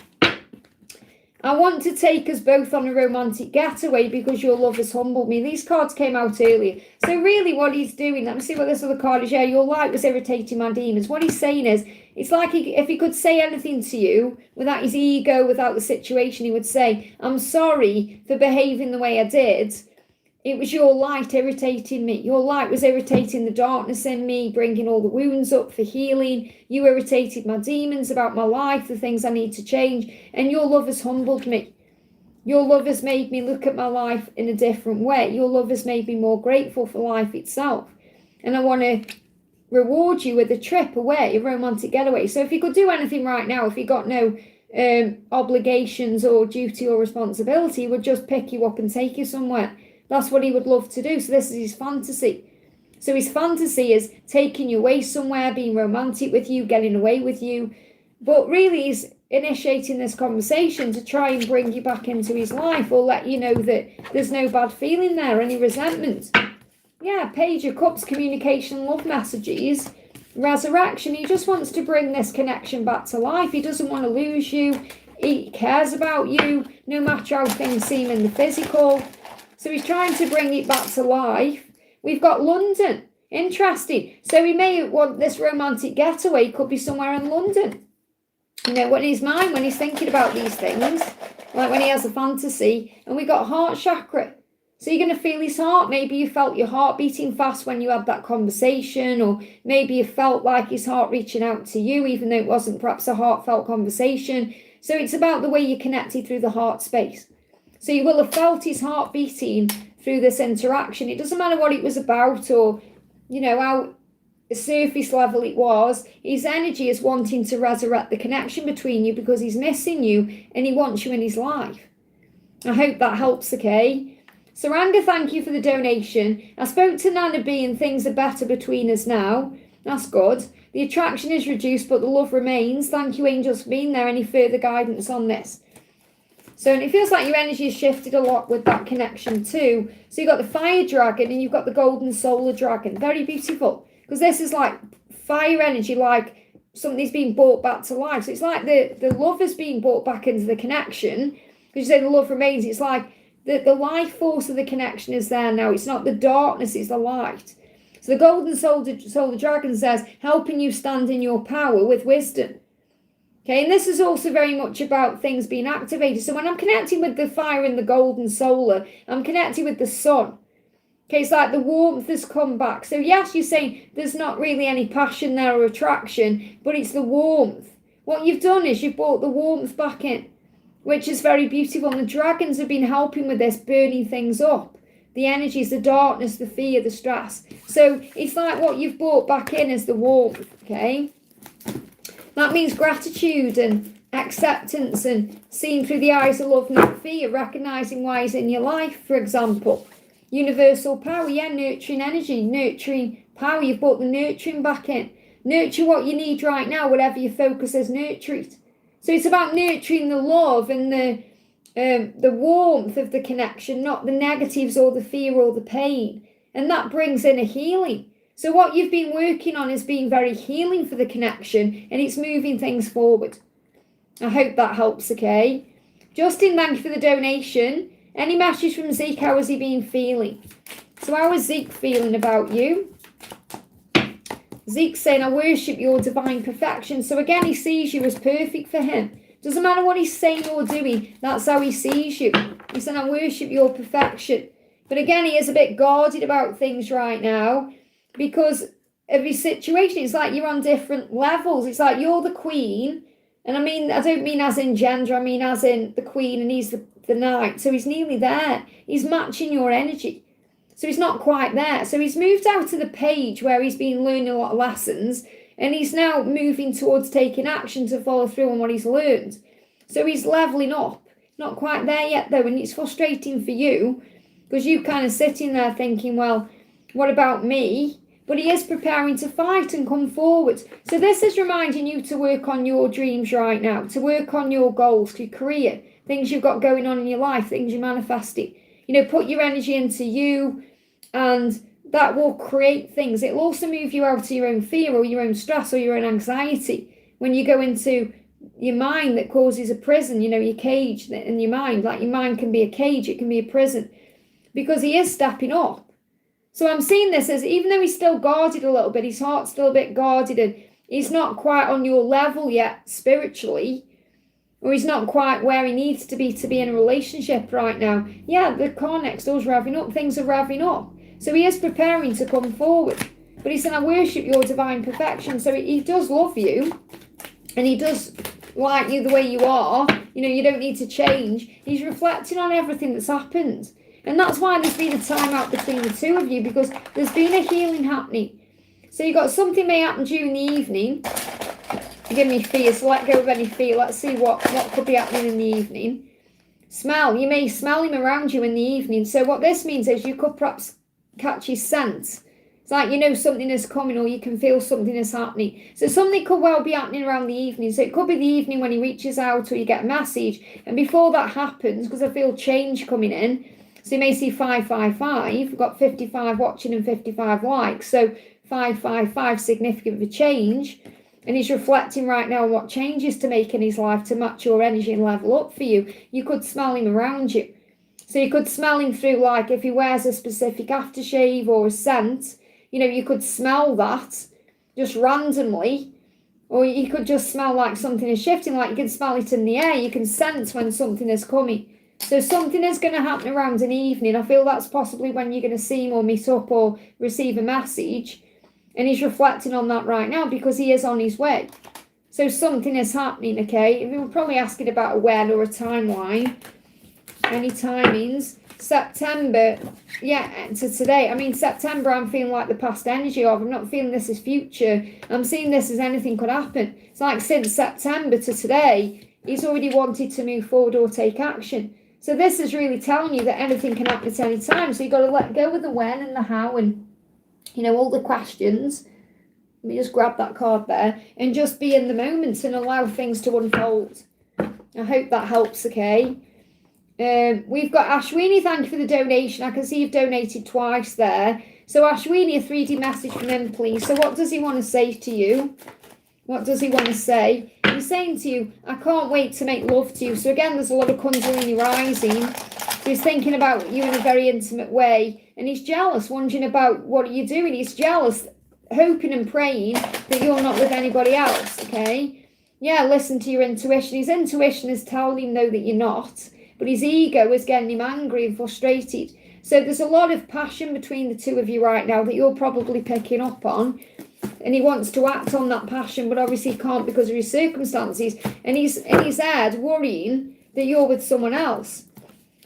I want to take us both on a romantic getaway because your love has humbled me. These cards came out earlier. So really what he's doing, let me see what this other card is. Yeah, your light was irritating my demons. What he's saying is, it's like if he could say anything to you without his ego, without the situation, he would say, I'm sorry for behaving the way I did. It was your light irritating me. Your light was irritating the darkness in me, bringing all the wounds up for healing. You irritated my demons about my life, the things I need to change. And your love has humbled me. Your love has made me look at my life in a different way. Your love has made me more grateful for life itself. And I want to reward you with a trip away, a romantic getaway. So if you could do anything right now, if you got no obligations or duty or responsibility, he would just pick you up and take you somewhere. That's what he would love to do. So this is his fantasy. So his fantasy is taking you away somewhere, being romantic with you, getting away with you. But really he's initiating this conversation to try and bring you back into his life, or let you know that there's no bad feeling there, any resentment. Yeah, Page of Cups, communication, love messages, resurrection. He just wants to bring this connection back to life. He doesn't want to lose you. He cares about you, no matter how things seem in the physical. So he's trying to bring it back to life. We've got London. Interesting. So he may want this romantic getaway, could be somewhere in London. You know, when his mind, when he's thinking about these things, like when he has a fantasy. And we got heart chakra. So you're going to feel his heart. Maybe you felt your heart beating fast when you had that conversation, or maybe you felt like his heart reaching out to you, even though it wasn't perhaps a heartfelt conversation. So it's about the way you connected through the heart space. So you will have felt his heart beating through this interaction. It doesn't matter what it was about, or, you know, how surface level it was. His energy is wanting to resurrect the connection between you because he's missing you and he wants you in his life. I hope that helps, okay? Saranga, thank you for the donation. I spoke to Nana B and things are better between us now. That's good. The attraction is reduced, but the love remains. Thank you, angels, for being there. Any further guidance on this? So, and it feels like your energy has shifted a lot with that connection too. So you've got the fire dragon and you've got the golden solar dragon. Very beautiful. Because this is like fire energy, like something's being brought back to life. So it's like the love is being brought back into the connection. Because you say the love remains. It's like the life force of the connection is there now. It's not the darkness, it's the light. So the golden solar dragon says, helping you stand in your power with wisdom. Okay, and this is also very much about things being activated. So when I'm connecting with the fire and the golden solar, I'm connecting with the sun. Okay, it's like the warmth has come back. So yes, you're saying there's not really any passion there or attraction, but it's the warmth. What you've done is you've brought the warmth back in, which is very beautiful. And the dragons have been helping with this, burning things up. The energies, the darkness, the fear, the stress. So it's like what you've brought back in is the warmth, okay? That means gratitude and acceptance and seeing through the eyes of love, not fear, recognizing why he's in your life, for example. Universal power, yeah, nurturing energy, nurturing power. You've brought the nurturing back in. Nurture what you need right now, whatever your focus is, nurture it. So it's about nurturing the love and the warmth of the connection, not the negatives or the fear or the pain. And that brings in a healing. So what you've been working on is being very healing for the connection, and it's moving things forward. I hope that helps, okay? Justin, thank you for the donation. Any message from Zeke? How has he been feeling? So how is Zeke feeling about you? Zeke's saying, I worship your divine perfection. So again, he sees you as perfect for him. Doesn't matter what he's saying or doing, that's how he sees you. He's saying, I worship your perfection. But again, he is a bit guarded about things right now because of his situation. It's like you're on different levels. It's like you're the queen. And I mean, I don't mean as in gender, I mean as in the queen and he's the knight. So he's nearly there. He's matching your energy. So he's not quite there. So he's moved out to the page where he's been learning a lot of lessons. And he's now moving towards taking action to follow through on what he's learned. So he's leveling up. Not quite there yet, though. And it's frustrating for you because you're kind of sitting there thinking, well, what about me? But he is preparing to fight and come forward. So this is reminding you to work on your dreams right now, to work on your goals, your career, things you've got going on in your life, things you're manifesting. You know, put your energy into you, and that will create things. It'll also move you out of your own fear or your own stress or your own anxiety. When you go into your mind that causes a prison, you know, your cage in your mind, like your mind can be a cage, it can be a prison, because he is stepping up. So I'm seeing this as, even though he's still guarded a little bit, his heart's still a bit guarded and he's not quite on your level yet spiritually, or he's not quite where he needs to be in a relationship right now. Yeah, the car next door's revving up, things are revving up. So he is preparing to come forward. But he said, I worship your divine perfection. So he does love you, and he does like you the way you are. You know, you don't need to change. He's reflecting on everything that's happened. And that's why there's been a time out between the two of you, because there's been a healing happening. So you got something may happen during the evening. Give me fear, so let go of any fear. Let's see what could be happening in the evening. Smell. You may smell him around you in the evening. So what this means is you could perhaps catch his scent. It's like, you know, something is coming, or you can feel something is happening. So something could well be happening around the evening. So it could be the evening when he reaches out, or you get a message. And before that happens, because I feel change coming in, so you may see 555. We've got 55 watching and 55 likes. So 555, significant for change. And he's reflecting right now on what changes to make in his life to match your energy and level up for you. You could smell him around you. So you could smell him through, like if he wears a specific aftershave or a scent, you know, you could smell that just randomly. Or you could just smell like something is shifting, like you can smell it in the air. You can sense when something is coming. So something is going to happen around an evening. I feel that's possibly when you're going to see him or meet up or receive a message. And he's reflecting on that right now because he is on his way. So something is happening, okay? We were probably asking about a when or a timeline. Any timings? September, yeah, to today. I mean, September, I'm feeling like the past energy of. I'm not feeling this as future. I'm seeing this as anything could happen. It's like since September to today, he's already wanted to move forward or take action. So this is really telling you that anything can happen at any time. So you've got to let go of the when and the how and, you know, all the questions. Let me just grab that card there and just be in the moment and allow things to unfold. I hope that helps, okay? We've got Ashwini, thank you for the donation. I can see you've donated twice there. So Ashwini, a 3D message from him, please. So what does he want to say to you? What does he want to say? He's saying to you, I can't wait to make love to you. So again, there's a lot of Kundalini rising. So he's thinking about you in a very intimate way. And he's jealous, wondering about what are you doing. He's jealous, hoping and praying that you're not with anybody else, okay? Yeah, listen to your intuition. His intuition is telling him, though, that you're not. But his ego is getting him angry and frustrated. So there's a lot of passion between the two of you right now that you're probably picking up on. And he wants to act on that passion, but obviously he can't because of his circumstances. And he's in his head worrying that you're with someone else.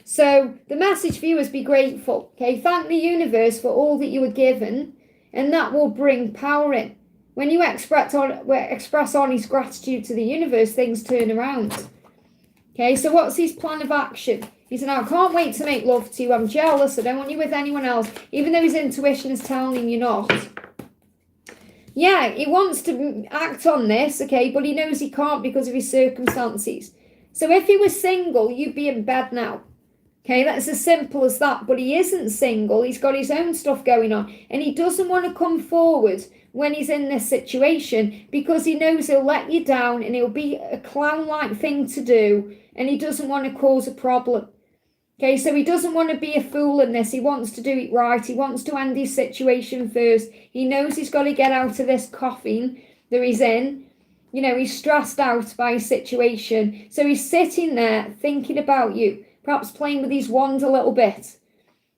So the message for you is be grateful. Okay, thank the universe for all that you were given, and that will bring power in. When you express honest gratitude to the universe, things turn around. Okay, so what's his plan of action? He said, I can't wait to make love to you. I'm jealous. I don't want you with anyone else, even though his intuition is telling him you're not. Yeah, he wants to act on this, okay, but he knows he can't because of his circumstances. So if he was single, you'd be in bed now. Okay, that's as simple as that. But he isn't single. He's got his own stuff going on. And he doesn't want to come forward when he's in this situation because he knows he'll let you down and it'll be a clown-like thing to do. And he doesn't want to cause a problem. Okay, so he doesn't want to be a fool in this. He wants to do it right. He wants to end his situation first. He knows he's got to get out of this coffin that he's in. You know, he's stressed out by his situation. So he's sitting there thinking about you, perhaps playing with his wand a little bit.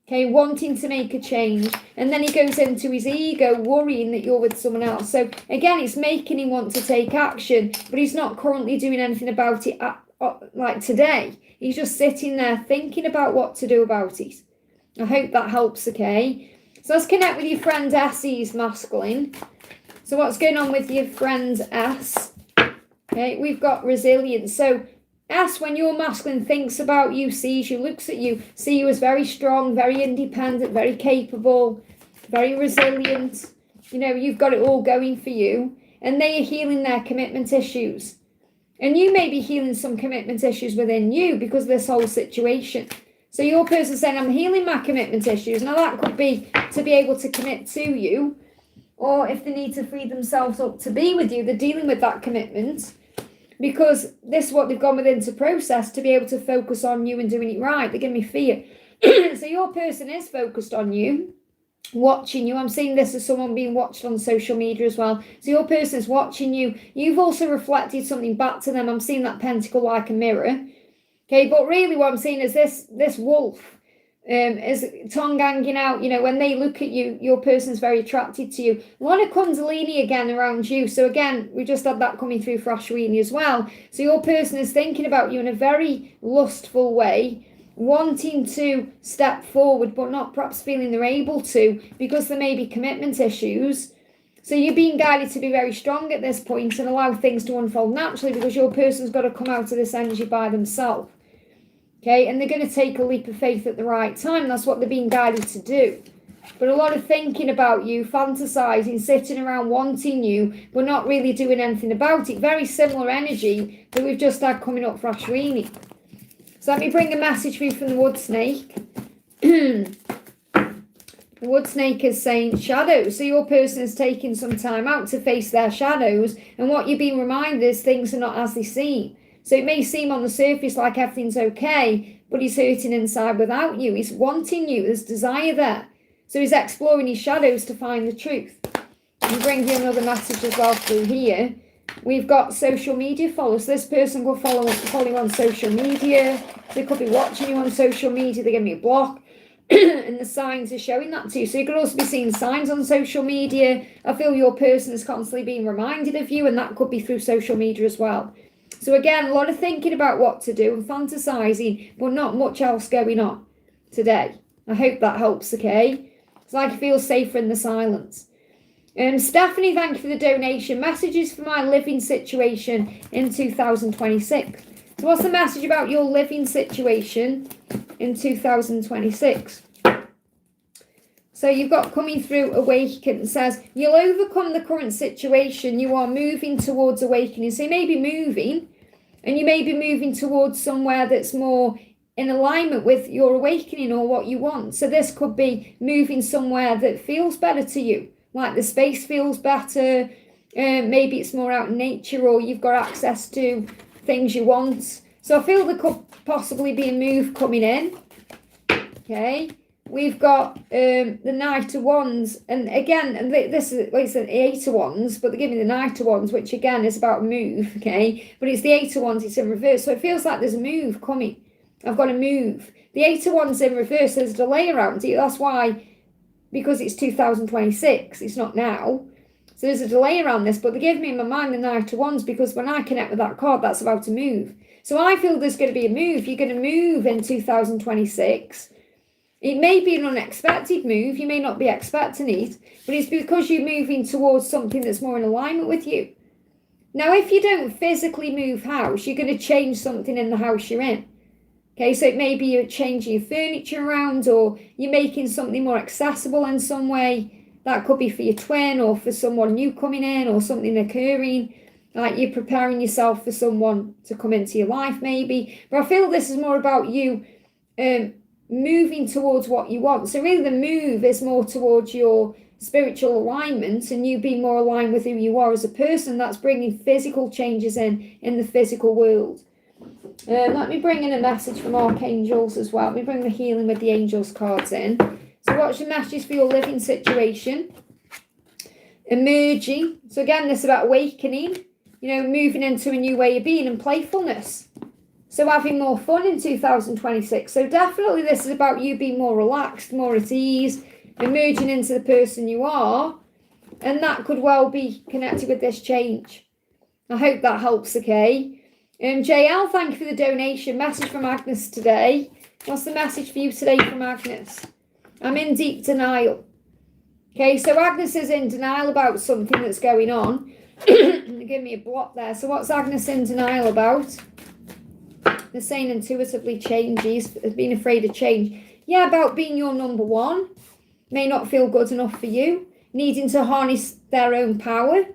Okay, wanting to make a change. And then he goes into his ego, worrying that you're with someone else. So again, it's making him want to take action, but he's not currently doing anything about it like today. He's just sitting there thinking about what to do about it. I hope that helps, okay? So let's connect with your friend Essie's masculine. So what's going on with your friend S? Okay, we've got resilience. So S, when your masculine thinks about you, sees you, looks at you, see you as very strong, very independent, very capable, very resilient. You know, you've got it all going for you. And they are healing their commitment issues. And you may be healing some commitment issues within you because of this whole situation. So your person's saying, I'm healing my commitment issues. Now that could be to be able to commit to you. Or if they need to free themselves up to be with you, they're dealing with that commitment. Because this is what they've gone within to process to be able to focus on you and doing it right. They're giving me fear. So your person is focused on you, watching you. I'm seeing this as someone being watched on social media as well. So your person is watching you. You've also reflected something back to them. I'm seeing that pentacle like a mirror. Okay, but really what I'm seeing is this wolf is tongue hanging out. You know, when they look at you, your person's very attracted to you. A lot of Kundalini again around you. So again, we just had that coming through for Ashwini as well. So your person is thinking about you in a very lustful way, wanting to step forward, but not perhaps feeling they're able to because there may be commitment issues. So you're being guided to be very strong at this point and allow things to unfold naturally because your person's got to come out of this energy by themselves. Okay, and they're going to take a leap of faith at the right time. That's what they're being guided to do. but a lot of thinking about you, fantasizing, sitting around wanting you, but not really doing anything about it. Very similar energy that we've just had coming up for Ashwini. So let me bring a message for you from the wood snake. The wood snake is saying shadows. So your person is taking some time out to face their shadows, and what you're being reminded is things are not as they seem. So it may seem on the surface like everything's okay, but he's hurting inside without you. He's wanting you. There's desire there. So he's exploring his shadows to find the truth. And bring you another message as well through here. We've got social media followers. This person will follow you on social media. They could be watching you on social media. They're giving you a block. And the signs are showing that too. So you could also be seeing signs on social media. I feel your person is constantly being reminded of you, and that could be through social media as well. So again, a lot of thinking about what to do and fantasizing, but not much else going on today. I hope that helps, okay? It's like I feel safer in the silence. Stephanie, thank you for the donation. Messages for my living situation in 2026. So what's the message about your living situation in 2026? So you've got coming through awaken. It says, you'll overcome the current situation. You are moving towards awakening. So you may be moving, and you may be moving towards somewhere that's more in alignment with your awakening or what you want. So this could be moving somewhere that feels better to you, like the space feels better. Maybe it's more out in nature, or you've got access to things you want. So I feel there could possibly be a move coming in. Okay. We've got the Knight of Wands, and again, and this is, well, it's the Eight of Wands, but they're giving the Knight of Wands, which again is about move, okay? But it's the Eight of Wands, it's in reverse, so it feels like there's a move coming. I've got to move. The Eight of Wands in reverse, there's a delay around it. That's why, because it's 2026, it's not now. So there's a delay around this, but they give me in my mind the Knight of Wands, because when I connect with that card, that's about to move. So I feel there's going to be a move. You're going to move in 2026. It may be an unexpected move. You may not be expecting it, but it's because you're moving towards something that's more in alignment with you. Now, if you don't physically move house, you're going to change something in the house you're in. Okay, so it may be you're changing your furniture around, or you're making something more accessible in some way. That could be for your twin, or for someone new coming in, or something occurring. Like you're preparing yourself for someone to come into your life, maybe. But I feel this is more about you moving towards what you want. So really the move is more towards your spiritual alignment, and you being more aligned with who you are as a person. That's bringing physical changes in the physical world. Let me bring in a message from archangels as well. Let me bring the healing with the angels cards in. So what's your message for your living situation? Emerging. So again, this is about awakening, moving into a new way of being, and playfulness. So having more fun in 2026. So definitely this is about you being more relaxed, more at ease, emerging into the person you are. And that could well be connected with this change. I hope that helps, okay? JL, thank you for the donation. Message from Agnes today. What's the message for you today from Agnes? I'm in deep denial. Okay, so Agnes is in denial about something that's going on. Give me a block there. So what's Agnes in denial about? They're saying intuitively changes, being afraid of change. Yeah, about being your number one. May not feel good enough for you. Needing to harness their own power.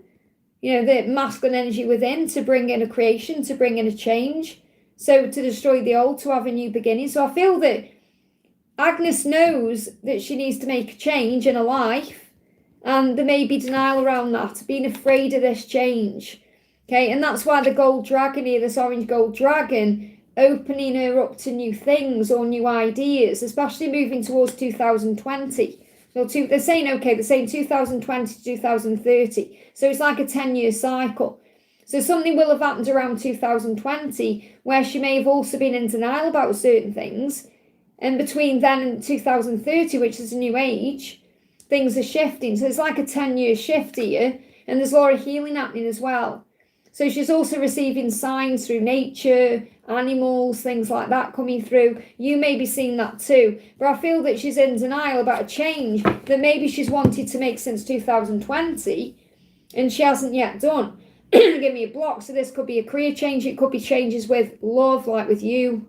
The masculine energy within to bring in a creation, to bring in a change. So to destroy the old, to have a new beginning. So I feel that Agnes knows that she needs to make a change in her life. And there may be denial around that. Being afraid of this change. Okay, and that's why the gold dragon here, this orange gold dragon, opening her up to new things or new ideas, especially moving towards 2020. So they're saying 2020 to 2030. So it's like a 10-year cycle. So something will have happened around 2020 where she may have also been in denial about certain things. And between then and 2030, which is a new age, things are shifting. So it's like a 10-year shift here. And there's a lot of healing happening as well. So she's also receiving signs through nature, animals, things like that coming through. You may be seeing that too. But I feel that she's in denial about a change that maybe she's wanted to make since 2020 and she hasn't yet done. Give me a block. So this could be a career change. It could be changes with love, like with you.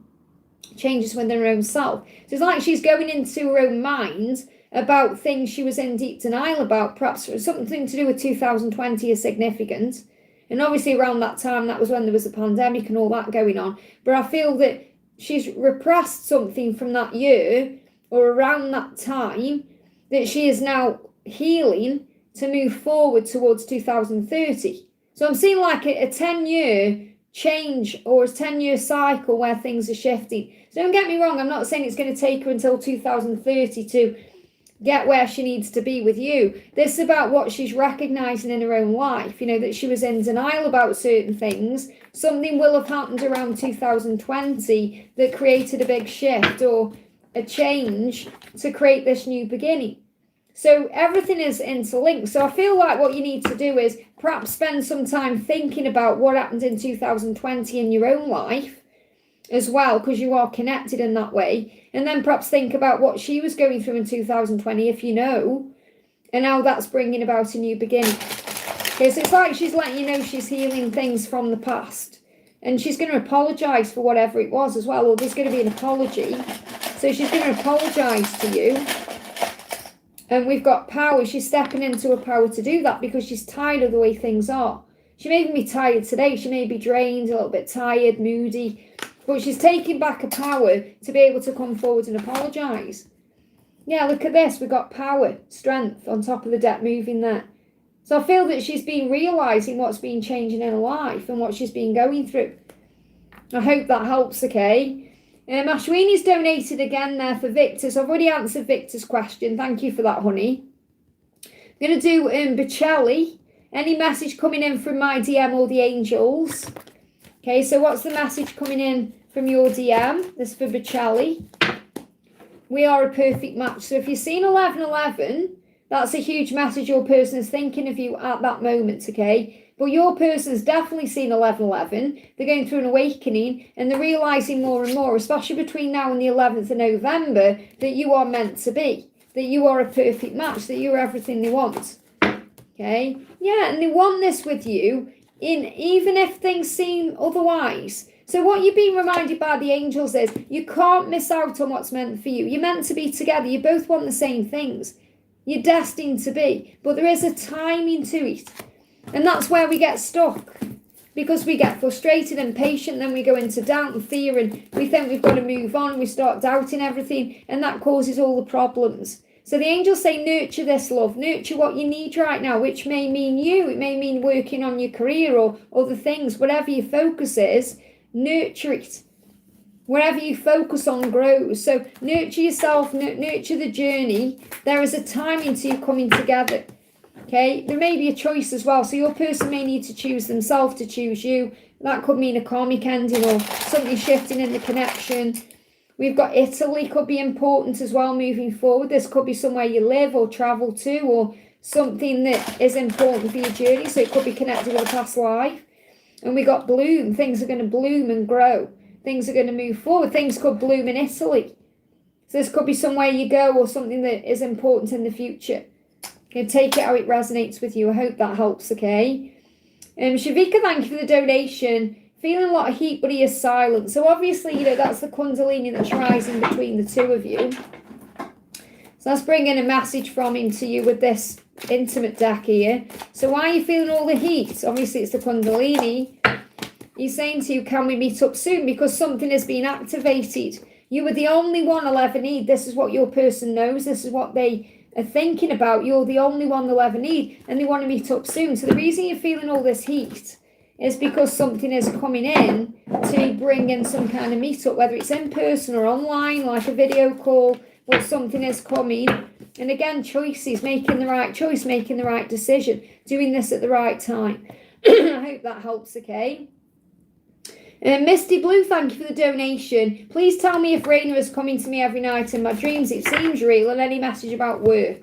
Changes within her own self. So it's like she's going into her own mind about things she was in deep denial about, perhaps something to do with 2020 is significant. And obviously around that time, that was when there was a pandemic and all that going on. But I feel that she's repressed something from that year or around that time that she is now healing to move forward towards 2030. So I'm seeing like a 10-year change or a 10-year cycle where things are shifting. So don't get me wrong, I'm not saying it's going to take her until 2030 to get where she needs to be with you. This is about what she's recognizing in her own life, that she was in denial about certain things. Something will have happened around 2020 that created a big shift or a change to create this new beginning. So everything is interlinked. So I feel like what you need to do is perhaps spend some time thinking about what happened in 2020 in your own life as well, because you are connected in that way. And then perhaps think about what she was going through in 2020, if you know, and how that's bringing about a new beginning. Okay, so it's like she's letting you know she's healing things from the past. And she's going to apologise for whatever it was as well, or there's going to be an apology. So she's going to apologise to you. And we've got power. She's stepping into her power to do that because she's tired of the way things are. She may even be tired today. She may be drained, a little bit tired, moody. But she's taking back her power to be able to come forward and apologise. Yeah, look at this. We've got power, strength on top of the deck moving there. So I feel that she's been realising what's been changing in her life and what she's been going through. I hope that helps, okay? Ashwini's donated again there for Victor. So I've already answered Victor's question. Thank you for that, honey. I'm going to do Bocelli. Any message coming in from my DM or the angels? Okay, so what's the message coming in from your DM? This is for Bocelli. We are a perfect match. So if you've seen 1111, that's a huge message your person is thinking of you at that moment, okay? But your person's definitely seen 1111. They're going through an awakening and they're realising more and more, especially between now and the 11th of November, that you are meant to be, that you are a perfect match, that you're everything they want. Okay? Yeah, and they want this with you, even if things seem otherwise. So what you're being reminded by the angels is you can't miss out on what's meant for you. You're meant to be together. You both want the same things. You're destined to be. But there is a timing to it. And that's where we get stuck. Because we get frustrated and impatient, then we go into doubt and fear and we think we've got to move on. We start doubting everything and that causes all the problems. So the angels say nurture this love. Nurture what you need right now, which may mean you. It may mean working on your career or other things. Whatever your focus is, nurture it. Wherever you focus on grows. So nurture yourself, nurture the journey. There is a timing to you coming together. Okay, there may be a choice as well. So your person may need to choose themselves to choose you. That could mean a karmic ending or something shifting in the connection. We've got Italy could be important as well moving forward. This could be somewhere you live or travel to or something that is important for your journey. So it could be connected with a past life. And we got bloom. Things are going to bloom and grow. Things are going to move forward. Things could bloom in Italy. So this could be somewhere you go or something that is important in the future. Okay, take it how it resonates with you. I hope that helps, okay? Shavika, thank you for the donation. Feeling a lot of heat, but he is silent. So obviously, that's the Kundalini that's rising between the two of you. So that's bringing a message from him to you with this intimate deck here. So why are you feeling all the heat? Obviously, it's the Kundalini. He's saying to you, can we meet up soon? Because something has been activated. You were the only one I'll ever need. This is what your person knows. This is what they are thinking about. You're the only one they'll ever need. And they want to meet up soon. So the reason you're feeling all this heat is because something is coming in to bring in some kind of meet-up, whether it's in person or online, like a video call, but something is coming. And again, choices, making the right choice, making the right decision, doing this at the right time. I hope that helps, okay? Misty Blue, thank you for the donation. Please tell me if Raina is coming to me every night in my dreams. It seems real. And any message about work.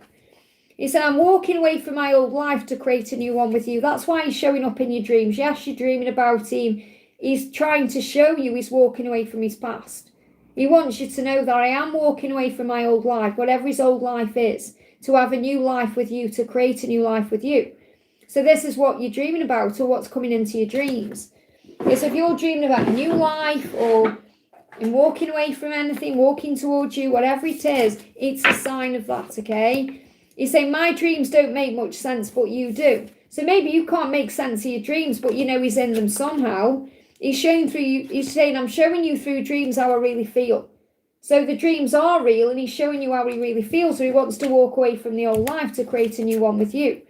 He said, I'm walking away from my old life to create a new one with you. That's why he's showing up in your dreams. Yes, you're dreaming about him. He's trying to show you he's walking away from his past. He wants you to know that I am walking away from my old life, whatever his old life is, to have a new life with you, to create a new life with you. So this is what you're dreaming about or what's coming into your dreams. So if you're dreaming about a new life or and walking away from anything, walking towards you, whatever it is, it's a sign of that, okay? He's saying, my dreams don't make much sense, but you do. So maybe you can't make sense of your dreams, but you know he's in them somehow. He's saying, I'm showing you through dreams how I really feel. So the dreams are real, and he's showing you how he really feels. So he wants to walk away from the old life to create a new one with you.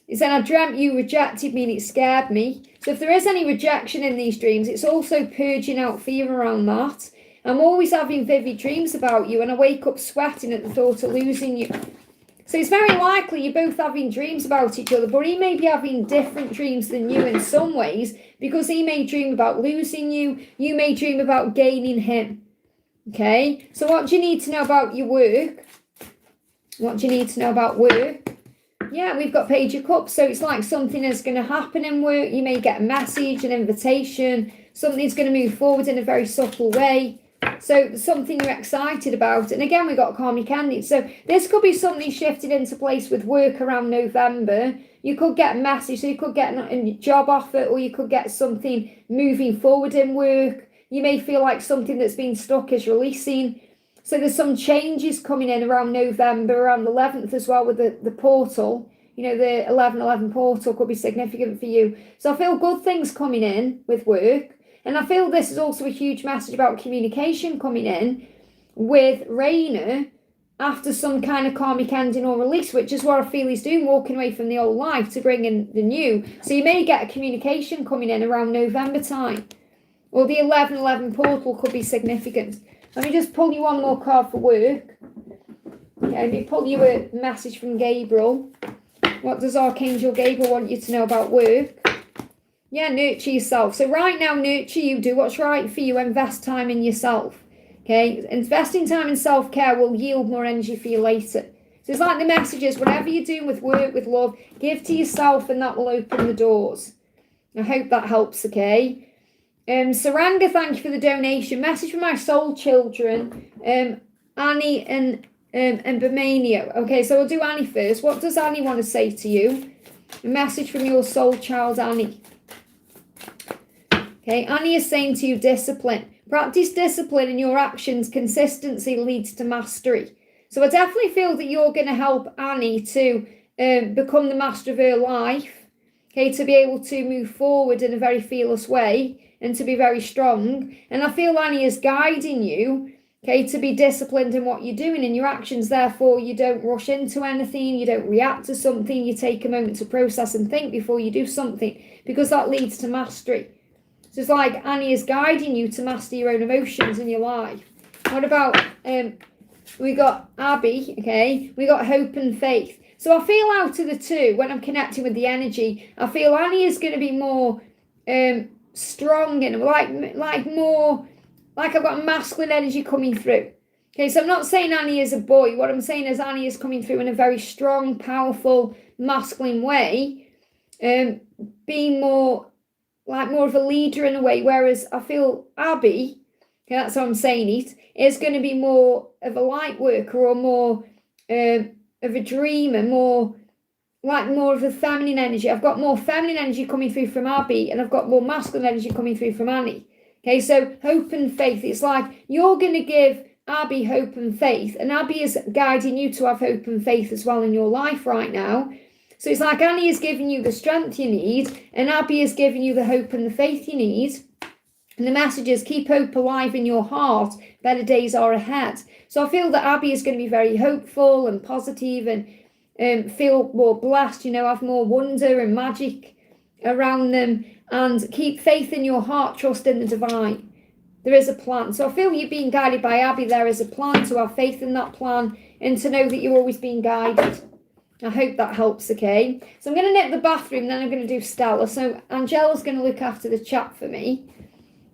He said, I dreamt you rejected me and it scared me. So if there is any rejection in these dreams, it's also purging out fear around that. I'm always having vivid dreams about you, and I wake up sweating at the thought of losing you. So it's very likely you're both having dreams about each other, but he may be having different dreams than you in some ways, because he may dream about losing you. You may dream about gaining him. Okay, so what do you need to know about your work? What do you need to know about work? Yeah, we've got Page of Cups, so it's like something is going to happen in work. You may get a message, an invitation, something's going to move forward in a very subtle way. So something you're excited about. And again, we've got Karmic Ending. So this could be something shifted into place with work around November. You could get a message, so you could get a job offer, or you could get something moving forward in work. You may feel like something that's been stuck is releasing. So there's some changes coming in around November, around the 11th as well, with the portal. You know, the 11/11 portal could be significant for you. So I feel good things coming in with work. And I feel this is also a huge message about communication coming in with Rainer after some kind of karmic ending or release, which is what I feel he's doing, walking away from the old life to bring in the new. So you may get a communication coming in around November time. Or the 11/11 portal could be significant. Let me just pull you one more card for work. Okay, let me pull you a message from Gabriel. What does Archangel Gabriel want you to know about work? Yeah, nurture yourself. So right now, nurture you. Do what's right for you. Invest time in yourself. Okay, investing time in self-care will yield more energy for you later. So it's like the messages, whatever you're doing with work, with love, give to yourself, and that will open the doors. I hope that helps, okay? Saranga, thank you for the donation. Message from my soul children, Annie and Bermania. Okay, so we'll do Annie first. What does Annie want to say to you? A message from your soul child, Annie. Okay, Annie is saying to you, discipline. Practice discipline in your actions. Consistency leads to mastery. So I definitely feel that you're going to help Annie to become the master of her life. Okay, to be able to move forward in a very fearless way and to be very strong. And I feel Annie is guiding you, okay, to be disciplined in what you're doing in your actions. Therefore, you don't rush into anything. You don't react to something. You take a moment to process and think before you do something, because that leads to mastery. So it's like Annie is guiding you to master your own emotions in your life. What about, we got Abby, okay? We got hope and faith. So I feel out of the two, when I'm connecting with the energy, I feel Annie is going to be more strong and like more, like I've got masculine energy coming through. Okay, so I'm not saying Annie is a boy. What I'm saying is Annie is coming through in a very strong, powerful, masculine way, being more of a leader in a way, whereas I feel Abby, okay, that's how I'm saying it, is going to be more of a light worker, or more of a dreamer, more of a feminine energy. I've got more feminine energy coming through from Abby, and I've got more masculine energy coming through from Annie. Okay, so hope and faith. It's like you're going to give Abby hope and faith, and Abby is guiding you to have hope and faith as well in your life right now. So it's like Annie is giving you the strength you need, and Abby is giving you the hope and the faith you need. And the message is, keep hope alive in your heart. Better days are ahead. So I feel that Abby is going to be very hopeful and positive, and feel more blessed, have more wonder and magic around them. And keep faith in your heart, trust in the divine. There is a plan. So I feel you're being guided by Abby. There is a plan, to have faith in that plan and to know that you're always being guided. I hope that helps, okay? So I'm going to nip the bathroom, then I'm going to do Stella. So Angela's going to look after the chat for me,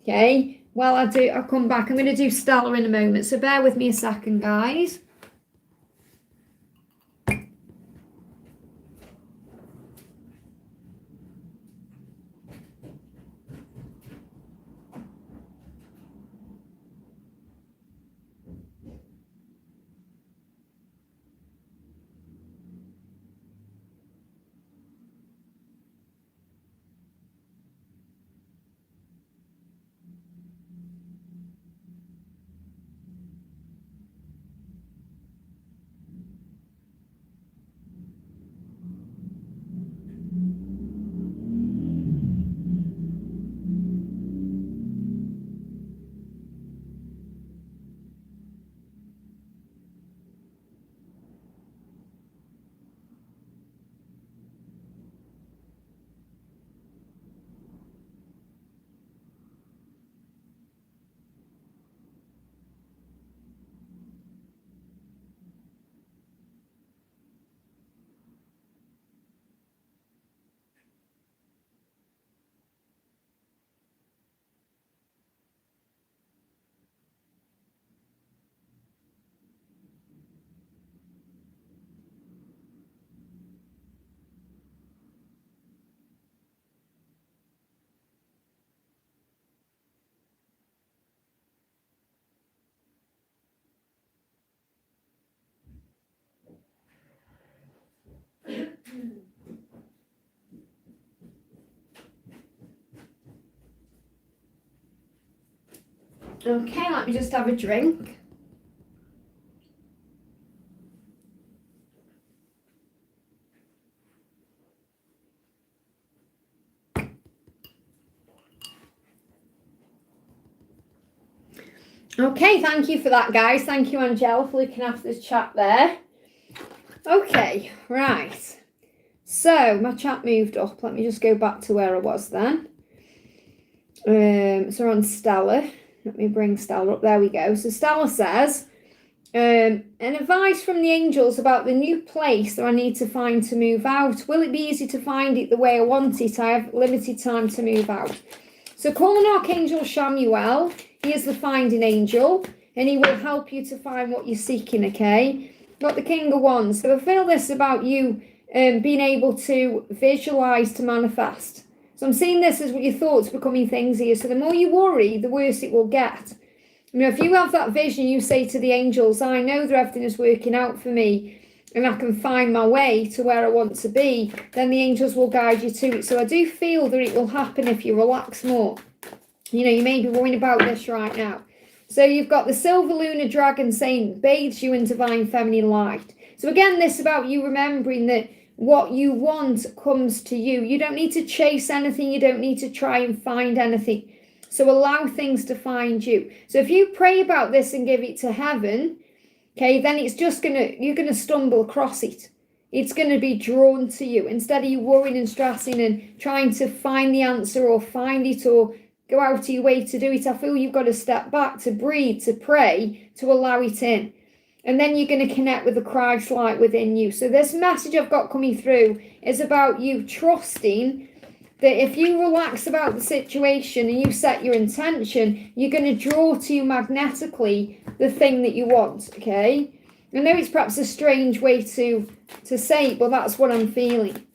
okay? While I'll come back. I'm going to do Stella in a moment, so bear with me a second, guys. Okay, let me just have a drink. Okay, thank you for that, guys. Thank you, Angela, for looking after this chat there. Okay, right. So, my chat moved up. Let me just go back to where I was then. So, we're on Stella. Let me bring Stella up. There we go. So, Stella says, an advice from the angels about the new place that I need to find to move out. Will it be easy to find it the way I want it? I have limited time to move out. So, call on Archangel Shamuel. He is the finding angel, and he will help you to find what you're seeking, okay? Got the King of Wands. So I feel this about you being able to visualize, to manifest. So I'm seeing this as what your thoughts becoming things here. So the more you worry, the worse it will get. You know, if you have that vision, you say to the angels, I know that everything is working out for me and I can find my way to where I want to be, then the angels will guide you to it. So I do feel that it will happen if you relax more. You know, you may be worrying about this right now. So you've got the Silver Lunar Dragon saying, bathes you in divine feminine light. So again, this about you remembering that what you want comes to you. You don't need to chase anything. You don't need to try and find anything. So allow things to find you. So if you pray about this and give it to heaven, okay, then it's just you're going to stumble across it. It's going to be drawn to you. Instead of you worrying and stressing and trying to find the answer or find it or go out of your way to do it, I feel you've got to step back, to breathe, to pray, to allow it in. And then you're going to connect with the Christ light within you. So this message I've got coming through is about you trusting that if you relax about the situation and you set your intention, you're going to draw to you magnetically the thing that you want, okay? I know it's perhaps a strange way to say it, but that's what I'm feeling.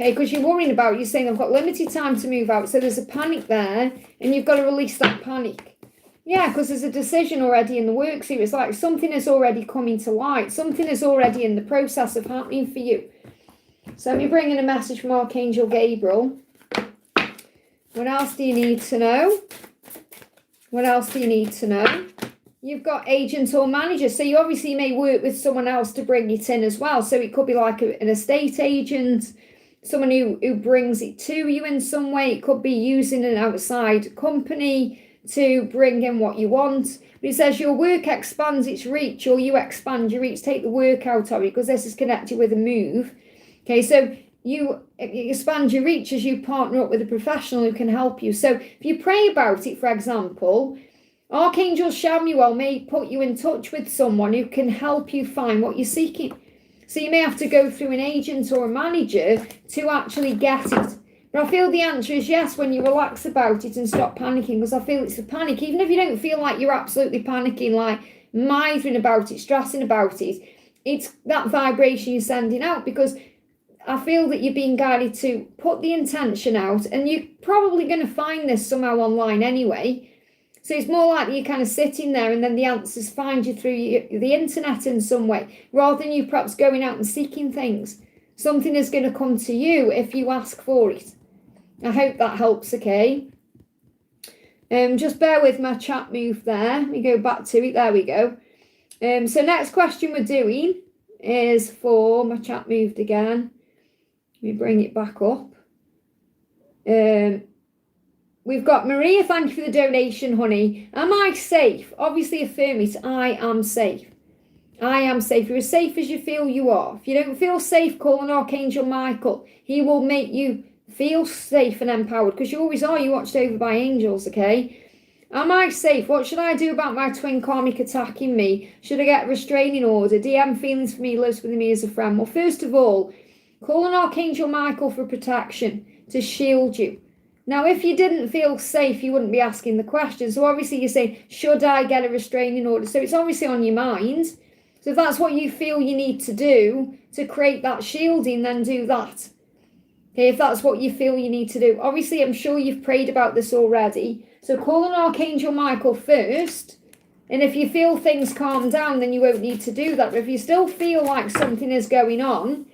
Okay, because you're worrying about, you're saying, I've got limited time to move out. So there's a panic there, and you've got to release that panic. Yeah, because there's a decision already in the works here. It's like something is already coming to light. Something is already in the process of happening for you. So let me bring in a message from Archangel Gabriel. What else do you need to know? What else do you need to know? You've got agent or manager. So you obviously may work with someone else to bring it in as well. So it could be like an estate agent, someone who brings it to you in some way. It could be using an outside company to bring in what you want. But it says your work expands its reach, or you expand your reach. Take the work out of it, because this is connected with a move. Okay, so you expand your reach as you partner up with a professional who can help you. So if you pray about it, for example, Archangel Shamuel may put you in touch with someone who can help you find what you're seeking. So you may have to go through an agent or a manager to actually get it. But I feel the answer is yes when you relax about it and stop panicking, because I feel it's the panic. Even if you don't feel like you're absolutely panicking, like mithering about it, stressing about it, it's that vibration you're sending out, because I feel that you're being guided to put the intention out, and you're probably going to find this somehow online anyway. So it's more likely you're kind of sitting there and then the answers find you through the internet in some way, rather than you perhaps going out and seeking things. Something is going to come to you if you ask for it. I hope that helps, okay? Just bear with my chat move there. Let me go back to it. There we go. So next question we're doing is for, my chat moved again. Let me bring it back up. We've got Maria, thank you for the donation, honey. Am I safe? Obviously affirm it. I am safe. I am safe. You're as safe as you feel you are. If you don't feel safe, call on Archangel Michael. He will make you feel safe and empowered, because you always are. You're watched over by angels, okay? Am I safe? What should I do about my twin karmic attacking me? Should I get a restraining order? DM feelings for me, lives with me as a friend. Well, first of all, call on Archangel Michael for protection, to shield you. Now, if you didn't feel safe, you wouldn't be asking the question. So obviously you're saying, should I get a restraining order? So it's obviously on your mind. So if that's what you feel you need to do to create that shielding, then do that. Okay, if that's what you feel you need to do. Obviously, I'm sure you've prayed about this already. So call on Archangel Michael first. And if you feel things calm down, then you won't need to do that. But if you still feel like something is going on,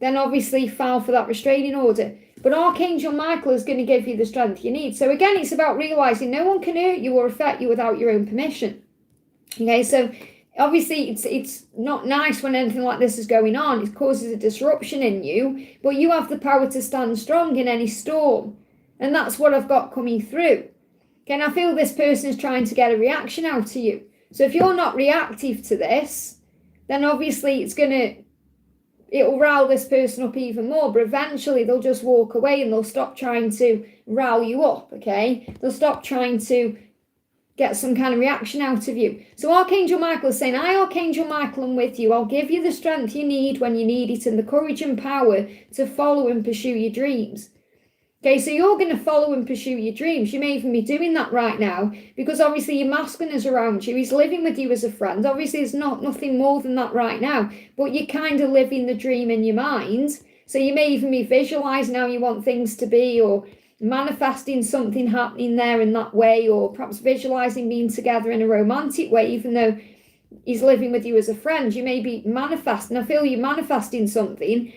then obviously file for that restraining order. But Archangel Michael is going to give you the strength you need. So again, it's about realizing no one can hurt you or affect you without your own permission. Okay, so obviously it's not nice when anything like this is going on. It causes a disruption in you, but you have the power to stand strong in any storm. And that's what I've got coming through. Okay, and I feel this person is trying to get a reaction out to you. So if you're not reactive to this, then obviously it'll rile this person up even more, but eventually they'll just walk away and they'll stop trying to rile you up, okay? They'll stop trying to get some kind of reaction out of you. So Archangel Michael is saying, I, Archangel Michael, am with you. I'll give you the strength you need when you need it and the courage and power to follow and pursue your dreams. Okay, so you're going to follow and pursue your dreams. You may even be doing that right now because obviously your masculine is around you. He's living with you as a friend. Obviously, it's nothing more than that right now, but you're kind of living the dream in your mind. So you may even be visualizing how you want things to be or manifesting something happening there in that way, or perhaps visualizing being together in a romantic way, even though he's living with you as a friend. You may be manifesting. I feel you're manifesting something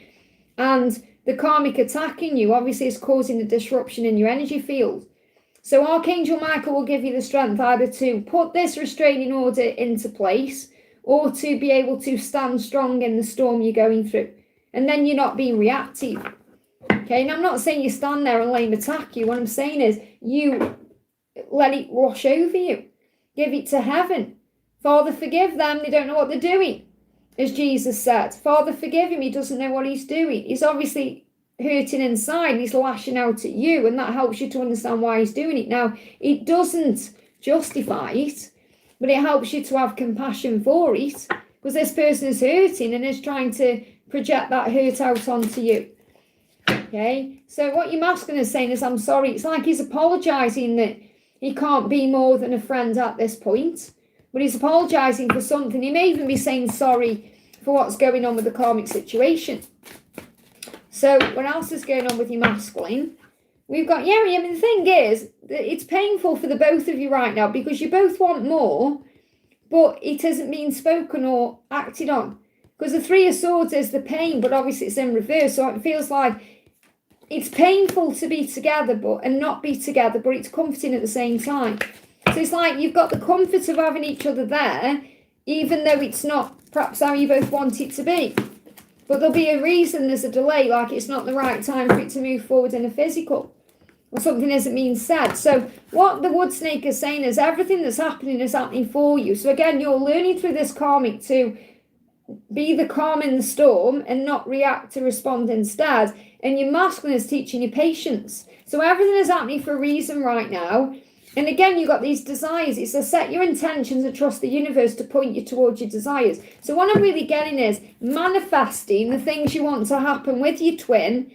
and the karmic attacking you obviously is causing a disruption in your energy field. So Archangel Michael will give you the strength either to put this restraining order into place or to be able to stand strong in the storm you're going through. And then you're not being reactive. Okay, and I'm not saying you stand there and let him attack you. What I'm saying is you let it wash over you. Give it to heaven. Father, forgive them. They don't know what they're doing. As Jesus said, Father, forgive him. He doesn't know what he's doing. He's obviously hurting inside. He's lashing out at you, and that helps you to understand why he's doing it. Now, it doesn't justify it, but it helps you to have compassion for it because this person is hurting and is trying to project that hurt out onto you. Okay, so what your masculine is saying is, I'm sorry. It's like he's apologising that he can't be more than a friend at this point. But he's apologising for something. He may even be saying sorry for what's going on with the karmic situation. So what else is going on with your masculine? We've got, I mean, the thing is, it's painful for the both of you right now because you both want more, but it isn't being spoken or acted on. Because the Three of Swords is the pain, but obviously it's in reverse. So it feels like it's painful to be together and not be together, but it's comforting at the same time. So it's like you've got the comfort of having each other there, even though it's not perhaps how you both want it to be. But there'll be a reason there's a delay, like it's not the right time for it to move forward in a physical, or something isn't being said. So what the wood snake is saying is everything that's happening is happening for you. So again, you're learning through this karmic to be the calm in the storm and not react to respond instead. And your masculine is teaching you patience. So everything is happening for a reason right now. And again, you've got these desires. It's to set your intentions and trust the universe to point you towards your desires. So what I'm really getting is manifesting the things you want to happen with your twin,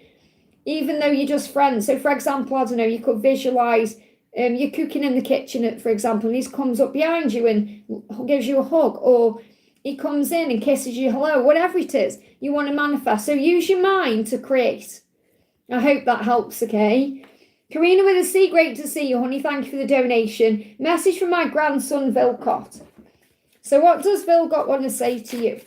even though you're just friends. So for example, I don't know, you could visualize you're cooking in the kitchen, for example, and he comes up behind you and gives you a hug, or he comes in and kisses you hello, whatever it is you want to manifest. So use your mind to create. I hope that helps, okay? Karina with a C, great to see you, honey. Thank you for the donation. Message from my grandson, Vilcott. So what does Vilcott want to say to you?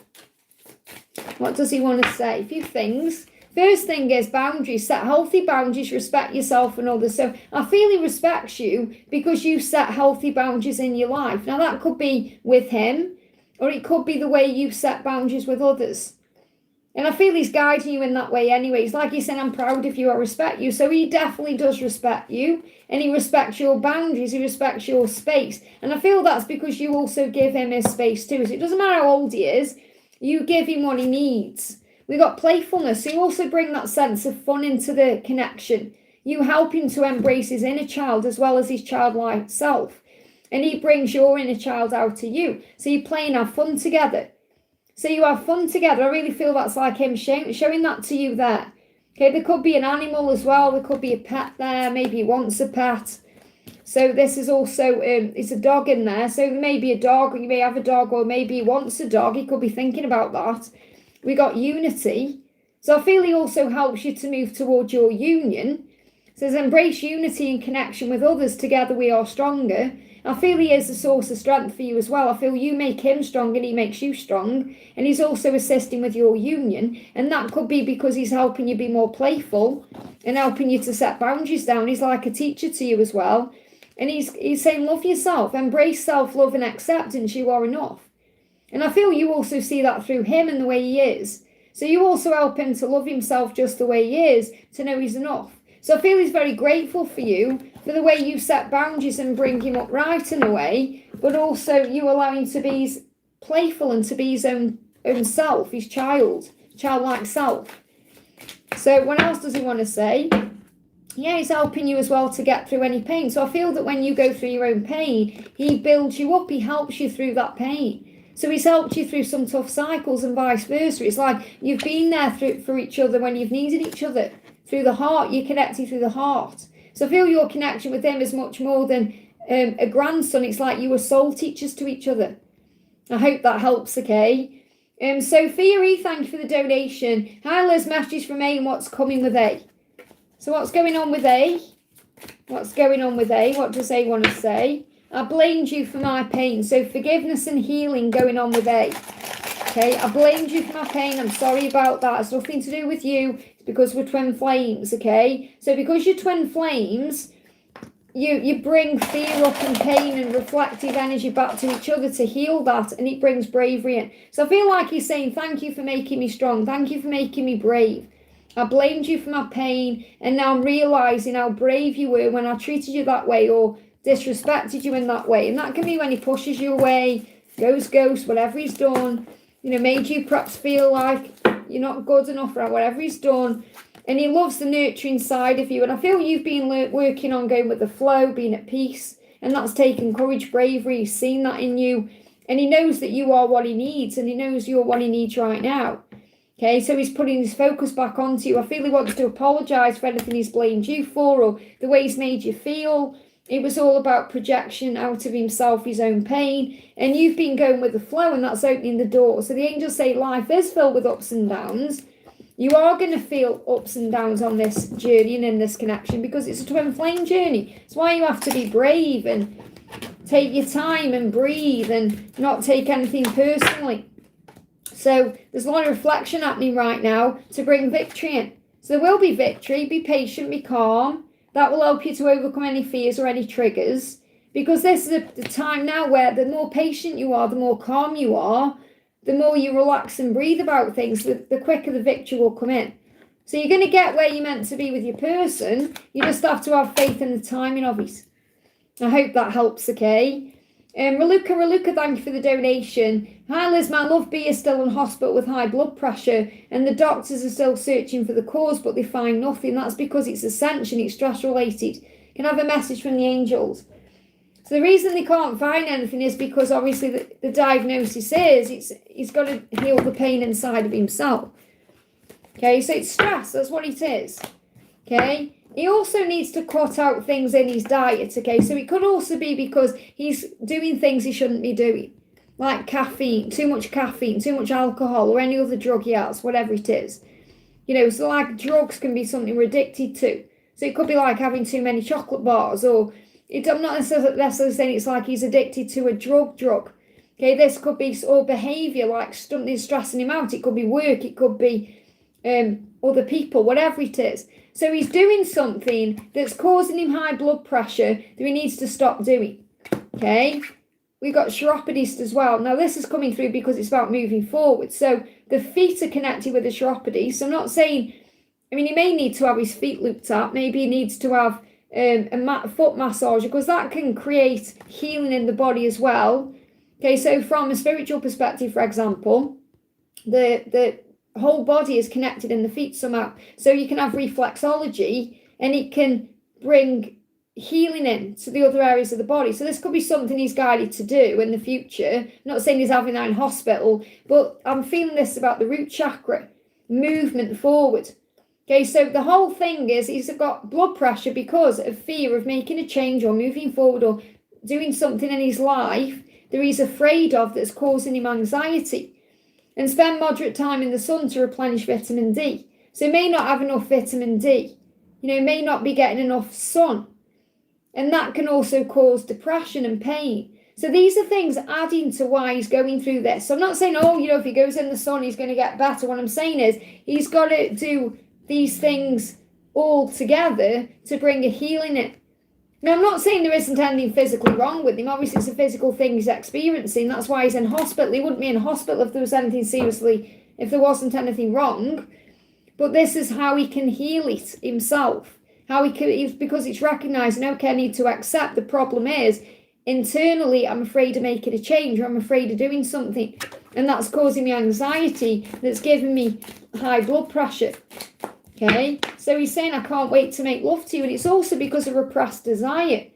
What does he want to say? A few things. First thing is boundaries. Set healthy boundaries. Respect yourself and others. So I feel he respects you because you set healthy boundaries in your life. Now that could be with him, or it could be the way you set boundaries with others. And I feel he's guiding you in that way anyway. It's like he's saying, I'm proud of you, I respect you. So he definitely does respect you. And he respects your boundaries. He respects your space. And I feel that's because you also give him his space too. So it doesn't matter how old he is. You give him what he needs. We got playfulness. So you also bring that sense of fun into the connection. You help him to embrace his inner child as well as his childlike self. And he brings your inner child out to you. So you play and have fun together. So you have fun together. I really feel that's like him showing that to you there. Okay, there could be an animal as well. There could be a pet there. Maybe he wants a pet. So this is also, it's a dog in there. So there may be a dog, or you may have a dog, or maybe he wants a dog. He could be thinking about that. We got unity. So I feel he also helps you to move towards your union. So embrace unity and connection with others. Together we are stronger. I feel he is a source of strength for you as well. I feel you make him strong and he makes you strong. And he's also assisting with your union. And that could be because he's helping you be more playful and helping you to set boundaries down. He's like a teacher to you as well. And he's saying, love yourself, embrace self-love and acceptance. You are enough. And I feel you also see that through him and the way he is. So you also help him to love himself just the way he is, to know he's enough. So I feel he's very grateful for you, for the way you set boundaries and bring him up right in a way, but also you allow him to be playful and to be his own self, his childlike self. So what else does he want to say? Yeah, he's helping you as well to get through any pain. So I feel that when you go through your own pain, he builds you up, he helps you through that pain. So he's helped you through some tough cycles and vice versa. It's like you've been there for each other when you've needed each other. Through the heart, you're connected through the heart. So I feel your connection with him is much more than a grandson. It's like you were soul teachers to each other. I hope that helps, okay? Sophia E, thank you for the donation. Hi Liz, message from A and what's coming with A? So what's going on with A? What's going on with A? What does A want to say? I blamed you for my pain. So forgiveness and healing going on with A. Okay, I blamed you for my pain. I'm sorry about that. It's nothing to do with you. It's because we're twin flames, okay? So because you're twin flames, you bring fear up and pain and reflective energy back to each other to heal that, and it brings bravery in. So I feel like he's saying, thank you for making me strong. Thank you for making me brave. I blamed you for my pain, and now I'm realising how brave you were when I treated you that way or disrespected you in that way. And that can be when he pushes you away, goes ghost, whatever he's done, made you perhaps feel like you're not good enough or whatever he's done. And he loves the nurturing side of you. And I feel you've been working on going with the flow, being at peace. And that's taken courage, bravery. He's seen that in you. And he knows that you are what he needs. And he knows you're what he needs right now. Okay, so he's putting his focus back onto you. I feel he wants to apologise for anything he's blamed you for or the way he's made you feel. It was all about projection out of himself, his own pain. And you've been going with the flow, and that's opening the door. So the angels say life is filled with ups and downs. You are going to feel ups and downs on this journey and in this connection because it's a twin flame journey. It's why you have to be brave and take your time and breathe and not take anything personally. So there's a lot of reflection happening right now to bring victory in. So there will be victory. Be patient, be calm. That will help you to overcome any fears or any triggers, because this is the time now where the more patient you are, the more calm you are, the more you relax and breathe about things, the quicker the victory will come in. So you're going to get where you're meant to be with your person. You just have to have faith in the timing of it. I hope that helps, okay? Raluca, thank you for the donation. Hi Liz, my love B is still in hospital with high blood pressure and the doctors are still searching for the cause, but they find nothing. That's because it's ascension, it's stress related. Can I have a message from the angels? So the reason they can't find anything is because obviously the diagnosis is he's got to heal the pain inside of himself. Okay, so it's stress, that's what it is. Okay. He also needs to cut out things in his diet, okay? So it could also be because he's doing things he shouldn't be doing, like caffeine, too much alcohol, or any other drug he has, whatever it is. So like drugs can be something we're addicted to. So it could be like having too many chocolate bars, or I'm not necessarily saying it's like he's addicted to a drug. Okay, this could be or behaviour, like something stressing him out. It could be work, it could be other people, whatever it is. So he's doing something that's causing him high blood pressure that he needs to stop doing. Okay, we've got chiropodist as well. Now this is coming through because it's about moving forward. So the feet are connected with the chiropody. So I'm not saying, he may need to have his feet looked at. Maybe he needs to have a foot massage, because that can create healing in the body as well. Okay, so from a spiritual perspective, for example, the whole body is connected in the feet somehow. So you can have reflexology and it can bring healing in to the other areas of the body. So this could be something he's guided to do in the future. I'm not saying he's having that in hospital, but I'm feeling this about the root chakra, movement forward. Okay, so the whole thing is he's got blood pressure because of fear of making a change or moving forward or doing something in his life that he's afraid of that's causing him anxiety. And spend moderate time in the sun to replenish vitamin D. So he may not have enough vitamin D. He may not be getting enough sun. And that can also cause depression and pain. So these are things adding to why he's going through this. So I'm not saying, oh, if he goes in the sun, he's going to get better. What I'm saying is he's got to do these things all together to bring a healing in. Now, I'm not saying there isn't anything physically wrong with him. Obviously, it's a physical thing he's experiencing. That's why he's in hospital. He wouldn't be in hospital if there was anything if there wasn't anything wrong. But this is how he can heal it himself. Because it's recognising, okay, I need to accept the problem is, internally, I'm afraid of making a change, or I'm afraid of doing something. And that's causing me anxiety, that's giving me high blood pressure. Okay, so he's saying, I can't wait to make love to you. And it's also because of repressed desire,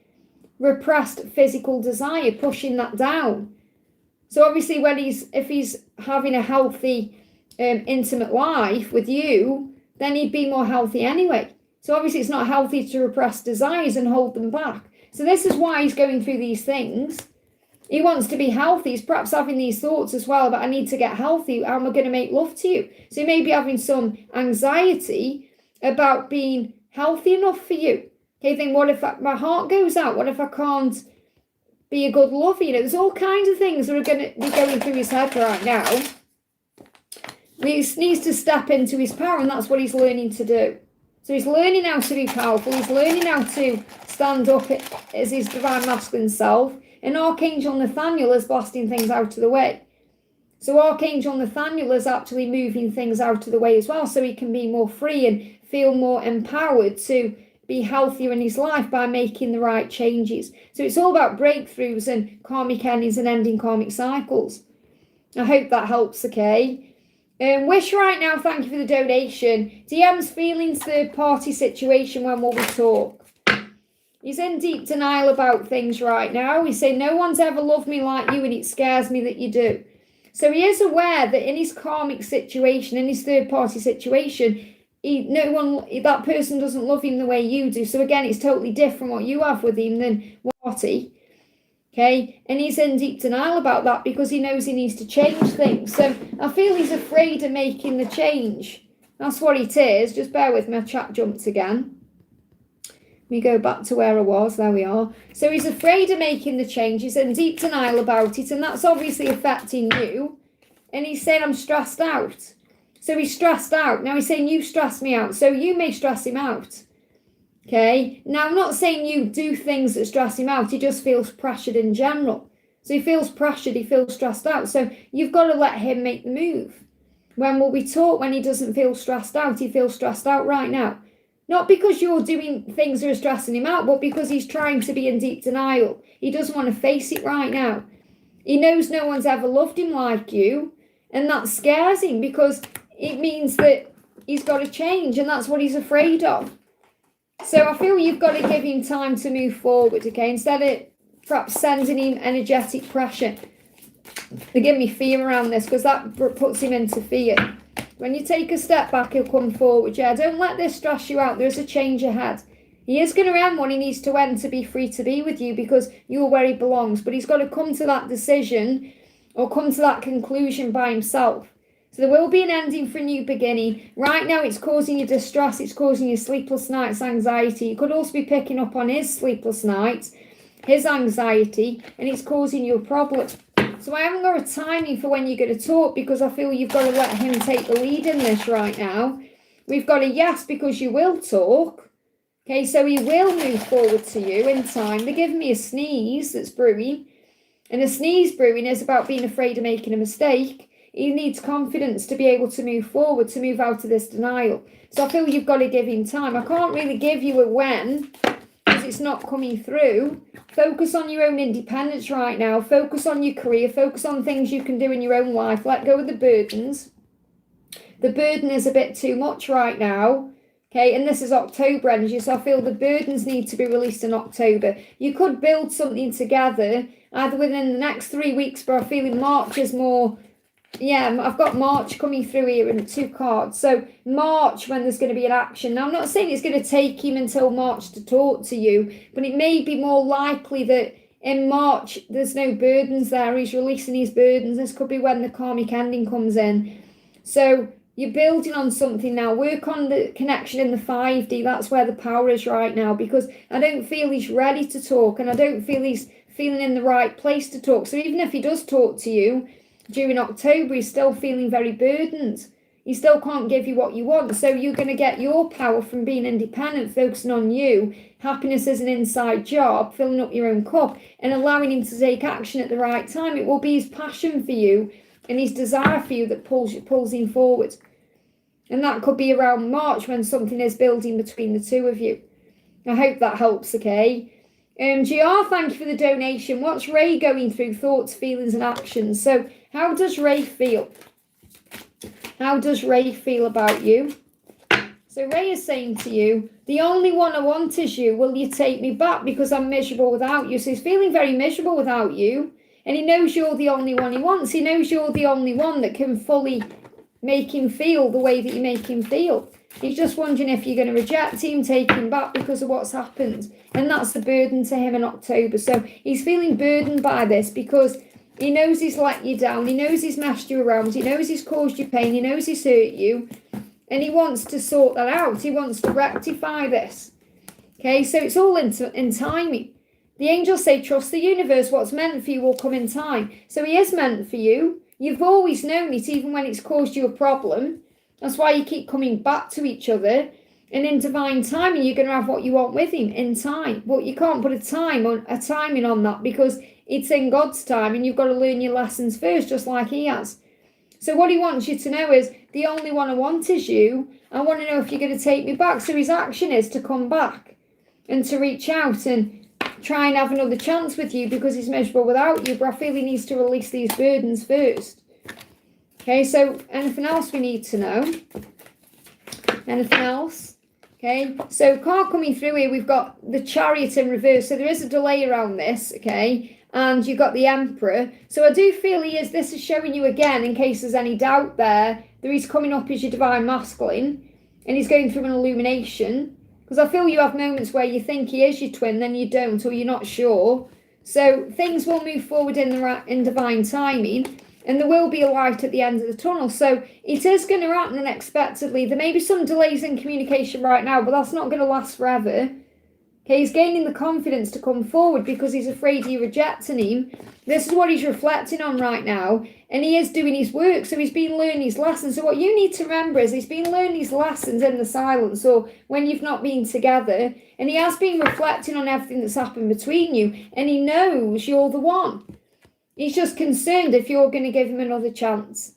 repressed physical desire, pushing that down. So obviously, if he's having a healthy, intimate life with you, then he'd be more healthy anyway. So obviously, it's not healthy to repress desires and hold them back. So this is why he's going through these things. He wants to be healthy. He's perhaps having these thoughts as well, but I need to get healthy. How am I going to make love to you? So he may be having some anxiety about being healthy enough for you. Okay, think, what if my heart goes out? What if I can't be a good lover? There's all kinds of things that are going to be going through his head right now. He needs to step into his power, and that's what he's learning to do. So he's learning how to be powerful. He's learning how to stand up as his divine masculine self. And Archangel Nathaniel is blasting things out of the way. So Archangel Nathaniel is actually moving things out of the way as well, so he can be more free and feel more empowered to be healthier in his life by making the right changes. So it's all about breakthroughs and karmic endings and ending karmic cycles. I hope that helps, okay? Wish right now, thank you for the donation. DM's feelings, third party situation, when will we talk? He's in deep denial about things right now. He's saying, no one's ever loved me like you, and it scares me that you do. So he is aware that in his karmic situation, in his third party situation, that person doesn't love him the way you do. So again, it's totally different what you have with him than what he. Okay, and he's in deep denial about that because he knows he needs to change things. So I feel he's afraid of making the change. That's what it is. Just bear with me, my chat jumped again. We go back to where I was. There we are. So he's afraid of making the change. He's in deep denial about it, and that's obviously affecting you. And he's saying, I'm stressed out. So he's stressed out. Now he's saying, you stress me out. So you may stress him out. Okay. Now I'm not saying you do things that stress him out. He just feels pressured in general. So he feels pressured. He feels stressed out. So you've got to let him make the move. When will we talk? When he doesn't feel stressed out? He feels stressed out right now. Not because you're doing things that are stressing him out, but because he's trying to be in deep denial. He doesn't want to face it right now. He knows no one's ever loved him like you, and that scares him because it means that he's got to change, and that's what he's afraid of. So I feel you've got to give him time to move forward, okay? Instead of perhaps sending him energetic pressure. They give me fear around this because that puts him into fear. When you take a step back, he'll come forward. Yeah, don't let this stress you out. There's a change ahead. He is going to end what he needs to end to be free to be with you because you're where he belongs. But he's got to come to that decision or come to that conclusion by himself. So there will be an ending for a new beginning. Right now, it's causing you distress. It's causing you sleepless nights, anxiety. You could also be picking up on his sleepless nights, his anxiety, and it's causing you a problem. So I haven't got a timing for when you're going to talk because I feel you've got to let him take the lead in this right now. We've got a yes because you will talk. Okay, so he will move forward to you in time. They're giving me a sneeze that's brewing. And a sneeze brewing is about being afraid of making a mistake. He needs confidence to be able to move forward, to move out of this denial. So I feel you've got to give him time. I can't really give you a when because it's not coming through. Focus on your own independence right now. Focus on your career. Focus on things you can do in your own life. Let go of the burdens. The burden is a bit too much right now. Okay, and this is October energy, so I feel the burdens need to be released in October. You could build something together either within the next 3 weeks, but I feel in March is more... Yeah, I've got March coming through here in 2 cards. So March when there's going to be an action. Now, I'm not saying it's going to take him until March to talk to you, but it may be more likely that in March there's no burdens there. He's releasing his burdens. This could be when the karmic ending comes in. So You're building on something now. Work on the connection in the 5D. That's where the power is right now, because I don't feel he's ready to talk, and I don't feel he's feeling in the right place to talk. So even if he does talk to you during October, he's still feeling very burdened. He still can't give you what you want. So you're going to get your power from being independent, focusing on you. Happiness is an inside job, filling up your own cup and allowing him to take action at the right time. It will be his passion for you and his desire for you that pulls him forward. And that could be around March when something is building between the two of you. I hope that helps, okay? GR, thank you for the donation. What's Ray going through? Thoughts, feelings and actions. So how does Ray feel? How does Ray feel about you? So Ray is saying to you, the only one I want is you. Will you take me back because I'm miserable without you? So he's feeling very miserable without you. And he knows you're the only one he wants. He knows you're the only one that can fully make him feel the way that you make him feel. He's just wondering if you're going to reject him, take him back because of what's happened. And that's the burden to him in October. So he's feeling burdened by this because he knows he's let you down. He knows he's messed you around. He knows he's caused you pain. He knows he's hurt you. And he wants to sort that out. He wants to rectify this. Okay, so it's all in timing. The angels say, trust the universe. What's meant for you will come in time. So he is meant for you. You've always known it, even when it's caused you a problem. That's why you keep coming back to each other. And in divine timing, you're going to have what you want with him in time. But you can't put a timing on that because it's in God's time and you've got to learn your lessons first, just like he has. So what he wants you to know is, the only one I want is you. I want to know if you're going to take me back. So his action is to come back and to reach out and try and have another chance with you because he's miserable without you. But I feel he needs to release these burdens first. Okay, so anything else we need to know? Anything else? Okay, so card coming through here, we've got the Chariot in reverse. So there is a delay around this, okay? And you've got the Emperor. So I do feel this is showing you again, in case there's any doubt there, that he's coming up as your divine masculine and he's going through an illumination. Because I feel you have moments where you think he is your twin, then you don't, or you're not sure. So things will move forward in divine timing, and there will be a light at the end of the tunnel. So it is going to happen unexpectedly. There may be some delays in communication right now, but that's not going to last forever. Okay, he's gaining the confidence to come forward because he's afraid you're rejecting him. This is what he's reflecting on right now. And he is doing his work, so he's been learning his lessons. So what you need to remember is he's been learning his lessons in the silence or when you've not been together. And he has been reflecting on everything that's happened between you. And he knows you're the one. He's just concerned if you're going to give him another chance.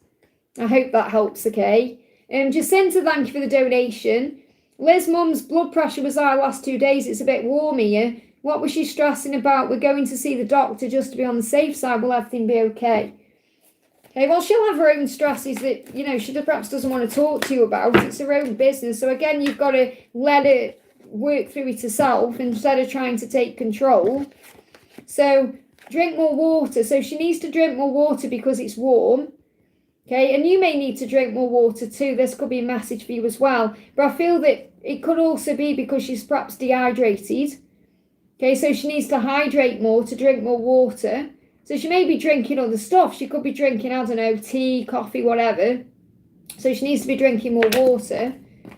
I hope that helps, okay? Jacinta, thank you for the donation. Liz, mum's blood pressure was high last 2 days. It's a bit warm here. What was she stressing about? We're going to see the doctor just to be on the safe side. Will everything be okay? Okay, well, she'll have her own stresses that, she perhaps doesn't want to talk to you about. It's her own business. So, again, you've got to let her work through it herself instead of trying to take control. So, drink more water. So, she needs to drink more water because it's warm. Okay, and you may need to drink more water too. This could be a message for you as well. But I feel that it could also be because she's perhaps dehydrated. Okay, so she needs to hydrate more, to drink more water. So she may be drinking other stuff. She could be drinking, I don't know, tea, coffee, whatever. So she needs to be drinking more water.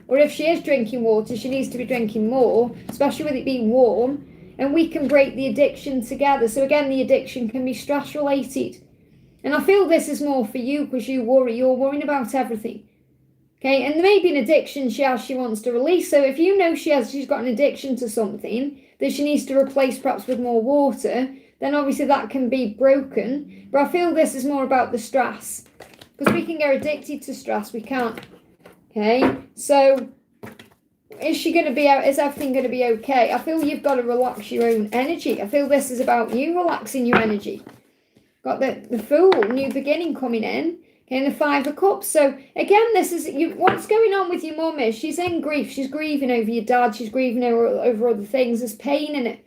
Or if she is drinking water, she needs to be drinking more, especially with it being warm. And we can break the addiction together. So again, the addiction can be stress related. And I feel this is more for you because you worry. You're worrying about everything. Okay, and there may be an addiction she wants to release. So if you know she's got an addiction to something that she needs to replace perhaps with more water, then obviously that can be broken. But I feel this is more about the stress. Because we can get addicted to stress. We can't. Okay, so is everything going to be okay? I feel you've got to relax your own energy. I feel this is about you relaxing your energy. Got the Fool, new beginning coming in. Okay, and the Five of Cups. So again, this is what's going on with your mum is she's in grief. She's grieving over your dad. She's grieving over other things. There's pain in it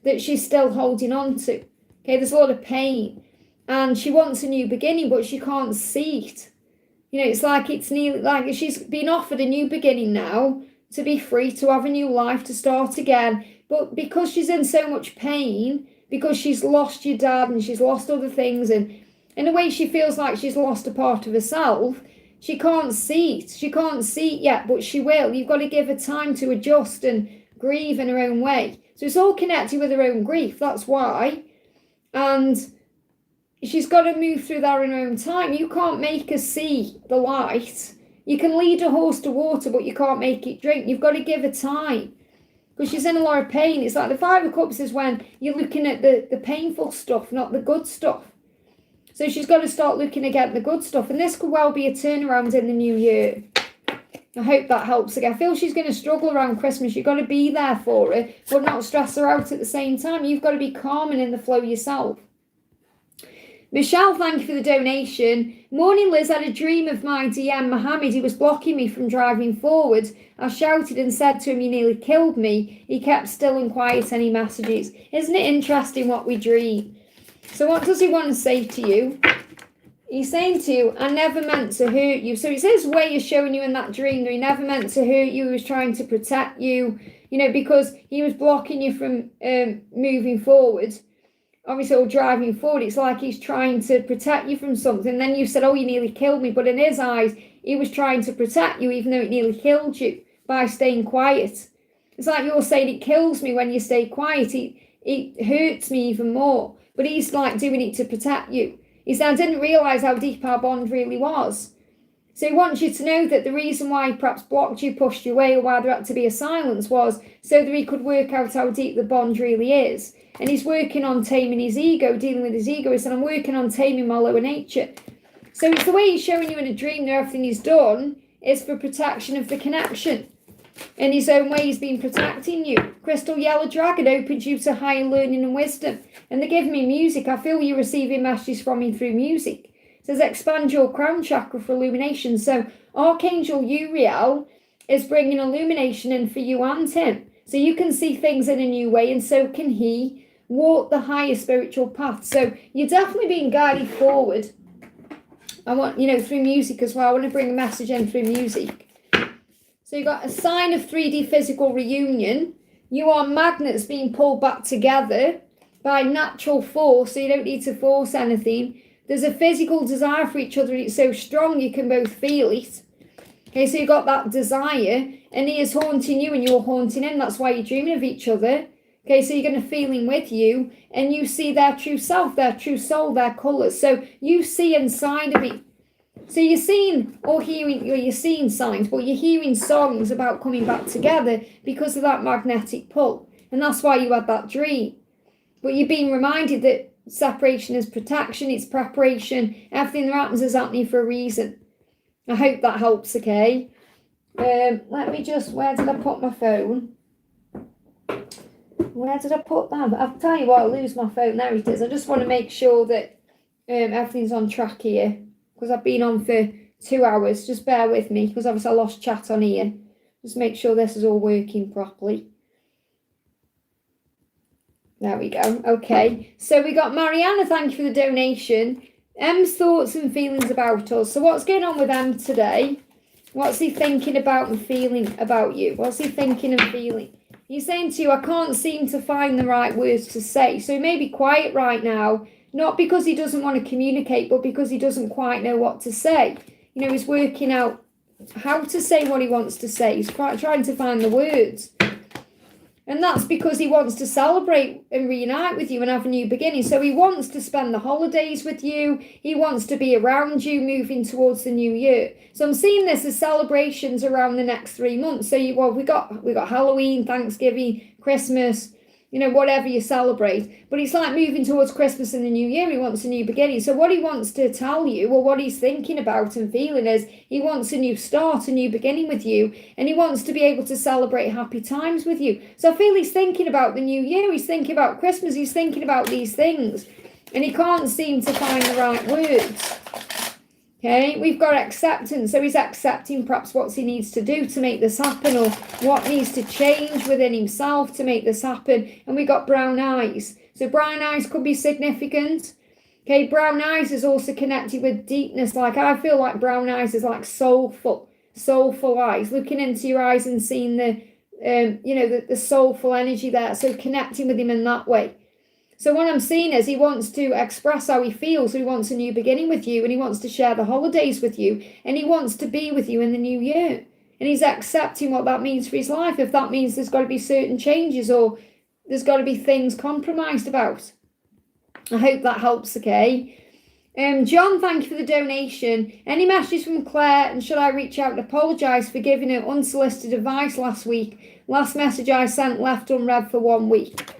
that she's still holding on to. Okay, there's a lot of pain. And she wants a new beginning, but she can't see it. It's like it's nearly like she's been offered a new beginning now to be free, to have a new life, to start again. But because she's in so much pain, because she's lost your dad and she's lost other things, and in a way she feels like she's lost a part of herself, She can't see it. She can't see it yet, but she will. You've got to give her time to adjust and grieve in her own way. So it's all connected with her own grief. That's why. And she's got to move through that in her own time. You can't make her see the light. You can lead a horse to water, but you can't make it drink. You've got to give her time. Because she's in a lot of pain. It's like the Five of Cups is when you're looking at the painful stuff, not the good stuff. So she's got to start looking again at the good stuff. And this could well be a turnaround in the new year. I hope that helps. Again, I feel she's going to struggle around Christmas. You've got to be there for her, but not stress her out at the same time. You've got to be calm and in the flow yourself. Michelle, thank you for the donation. Morning, Liz. I had a dream of my DM, Mohammed. He was blocking me from driving forward. I shouted and said to him, you nearly killed me. He kept still and quiet any messages. Isn't it interesting what we dream? So what does he want to say to you? He's saying to you, I never meant to hurt you. So it's his way of showing you in that dream that he never meant to hurt you. He was trying to protect you, because he was blocking you from moving forward. Obviously, or driving forward, it's like he's trying to protect you from something. Then you said, oh, you nearly killed me. But in his eyes, he was trying to protect you, even though it nearly killed you by staying quiet. It's like you're saying it kills me when you stay quiet. It hurts me even more. But he's like doing it to protect you. He said, I didn't realise how deep our bond really was. So he wants you to know that the reason why he perhaps blocked you, pushed you away, or why there had to be a silence was so that he could work out how deep the bond really is. And he's working on taming his ego, dealing with his ego. He said, I'm working on taming my lower nature. So it's the way he's showing you in a dream that everything he's done is for protection of the connection. In his own way, he's been protecting you. Crystal Yellow Dragon opens you to higher learning and wisdom. And they're giving me music. I feel you're receiving messages from me through music. It says, expand your crown chakra for illumination. So Archangel Uriel is bringing illumination in for you and him. So you can see things in a new way, and so can he walk the higher spiritual path. So you're definitely being guided forward. I want, through music as well. I want to bring a message in through music. So you've got a sign of 3D physical reunion. You are magnets being pulled back together by natural force, so you don't need to force anything. There's a physical desire for each other. It's so strong you can both feel it. Okay, so you've got that desire, and he is haunting you and you're haunting him. That's why you're dreaming of each other. Okay, so you're going to feel him with you, and you see their true self, their true soul, their colours. So you see inside of it. So you're seeing you're seeing signs, but you're hearing songs about coming back together because of that magnetic pull. And that's why you had that dream. But you're being reminded that separation is protection, it's preparation. Everything that happens is happening for a reason. I hope that helps, okay? Let me just, where did I put my phone? Where did I put that? I'll tell you what, I'll lose my phone. There it is. I just want to make sure that everything's on track here, because I've been on for 2 hours. Just bear with me, because obviously I lost chat on here. Just make sure this is all working properly. There we go. Okay. So we got Mariana, thank you for the donation. M's thoughts and feelings about us. So what's going on with M today? What's he thinking about and feeling about you? What's he thinking and feeling? He's saying to you, I can't seem to find the right words to say. So he may be quiet right now, not because he doesn't want to communicate, but because he doesn't quite know what to say. He's working out how to say what he wants to say. He's trying to find the words. And that's because he wants to celebrate and reunite with you and have a new beginning. So he wants to spend the holidays with you. He wants to be around you moving towards the new year. So I'm seeing this as celebrations around the next 3 months. So we got Halloween, Thanksgiving, Christmas, whatever you celebrate. But it's like moving towards Christmas and the new year. He wants a new beginning. So what he wants to tell you, or what he's thinking about and feeling, is he wants a new start, a new beginning with you. And he wants to be able to celebrate happy times with you. So I feel he's thinking about the new year. He's thinking about Christmas. He's thinking about these things. And he can't seem to find the right words. Okay, we've got acceptance. So he's accepting perhaps what he needs to do to make this happen, or what needs to change within himself to make this happen. And we got brown eyes. So brown eyes could be significant. Okay, brown eyes is also connected with deepness. Like, I feel like brown eyes is like soulful eyes. Looking into your eyes and seeing the soulful energy there. So connecting with him in that way. So what I'm seeing is he wants to express how he feels. So he wants a new beginning with you, and he wants to share the holidays with you, and he wants to be with you in the new year. And he's accepting what that means for his life. If that means there's got to be certain changes or there's got to be things compromised about. I hope that helps, okay? John, thank you for the donation. Any messages from Claire, and should I reach out and apologise for giving her unsolicited advice last week? Last message I sent left unread for 1 week.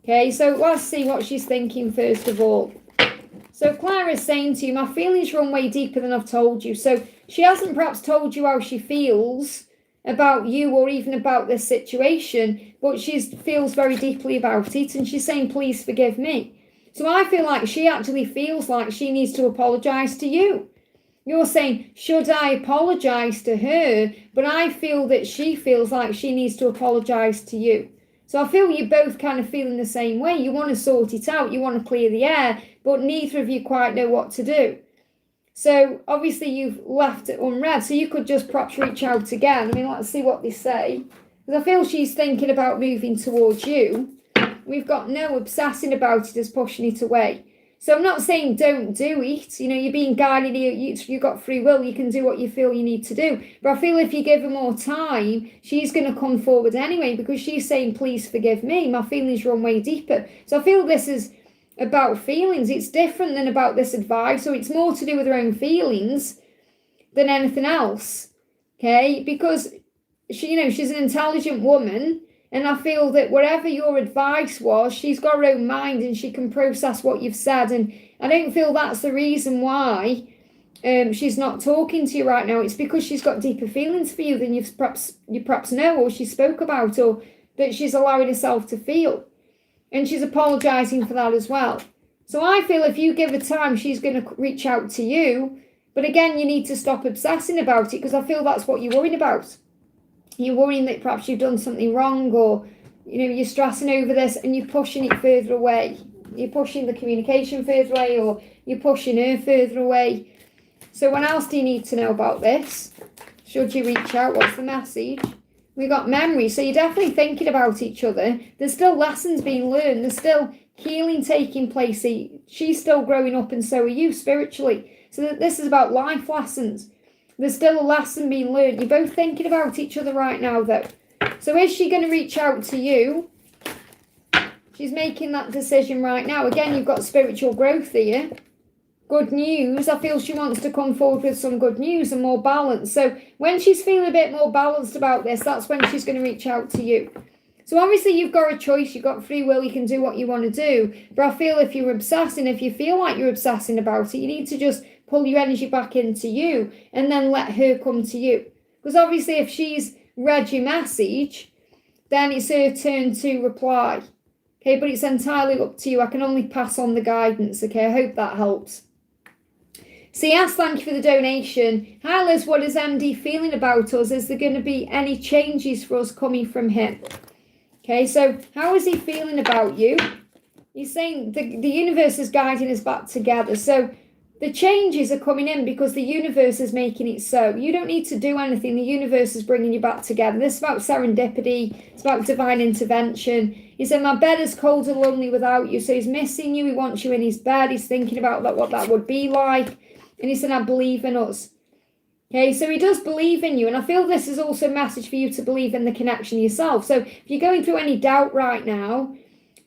Okay, so let's see what she's thinking first of all. So Claire is saying to you, my feelings run way deeper than I've told you. So she hasn't perhaps told you how she feels about you or even about this situation, but she feels very deeply about it, and she's saying, please forgive me. So I feel like she actually feels like she needs to apologise to you. You're saying, should I apologise to her? But I feel that she feels like she needs to apologise to you. So I feel you're both kind of feeling the same way. You want to sort it out. You want to clear the air, but neither of you quite know what to do. So obviously you've left it unread. So you could just perhaps reach out again. I mean, let's see what they say. Because I feel she's thinking about moving towards you. We've got no obsessing about it as pushing it away. So I'm not saying don't do it. You know, you're being guided. You've got free will. You can do what you feel you need to do. But I feel if you give her more time, she's going to come forward anyway, because she's saying, please forgive me. My feelings run way deeper. So I feel this is about feelings. It's different than about this advice. So it's more to do with her own feelings than anything else. Okay? Because she's an intelligent woman. And I feel that whatever your advice was, she's got her own mind and she can process what you've said. And I don't feel that's the reason why she's not talking to you right now. It's because she's got deeper feelings for you than you perhaps know, or she spoke about, or that she's allowing herself to feel. And she's apologising for that as well. So I feel if you give her time, she's going to reach out to you. But again, you need to stop obsessing about it, because I feel that's what you're worrying about. You're worrying that perhaps you've done something wrong, or you're stressing over this and you're pushing it further away. You're pushing the communication further away, or you're pushing her further away. So what else do you need to know about this? Should you reach out? What's the message? We got memory. So you're definitely thinking about each other. There's still lessons being learned. There's still healing taking place. She's still growing up, and so are you spiritually. So this is about life lessons. There's still a lesson being learned. You're both thinking about each other right now, though. So is she going to reach out to you? She's making that decision right now. Again, you've got spiritual growth here. Good news. I feel she wants to come forward with some good news and more balance. So when she's feeling a bit more balanced about this, that's when she's going to reach out to you. So obviously you've got a choice. You've got free will. You can do what you want to do. But I feel if you're obsessing, if you feel like you're obsessing about it, you need to just pull your energy back into you and then let her come to you. Because obviously if she's read your message, then it's her turn to reply. Okay, but it's entirely up to you. I can only pass on the guidance. Okay, I hope that helps. CS, thank you for the donation. Hi Liz, what is MD feeling about us? Is there going to be any changes for us coming from him? Okay, so how is he feeling about you? He's saying the universe is guiding us back together. So the changes are coming in because the universe is making it so. You don't need to do anything. The universe is bringing you back together. This is about serendipity. It's about divine intervention. He said, my bed is cold and lonely without you. So he's missing you. He wants you in his bed. He's thinking about what that would be like. And he said, I believe in us. Okay, so he does believe in you. And I feel this is also a message for you to believe in the connection yourself. So if you're going through any doubt right now,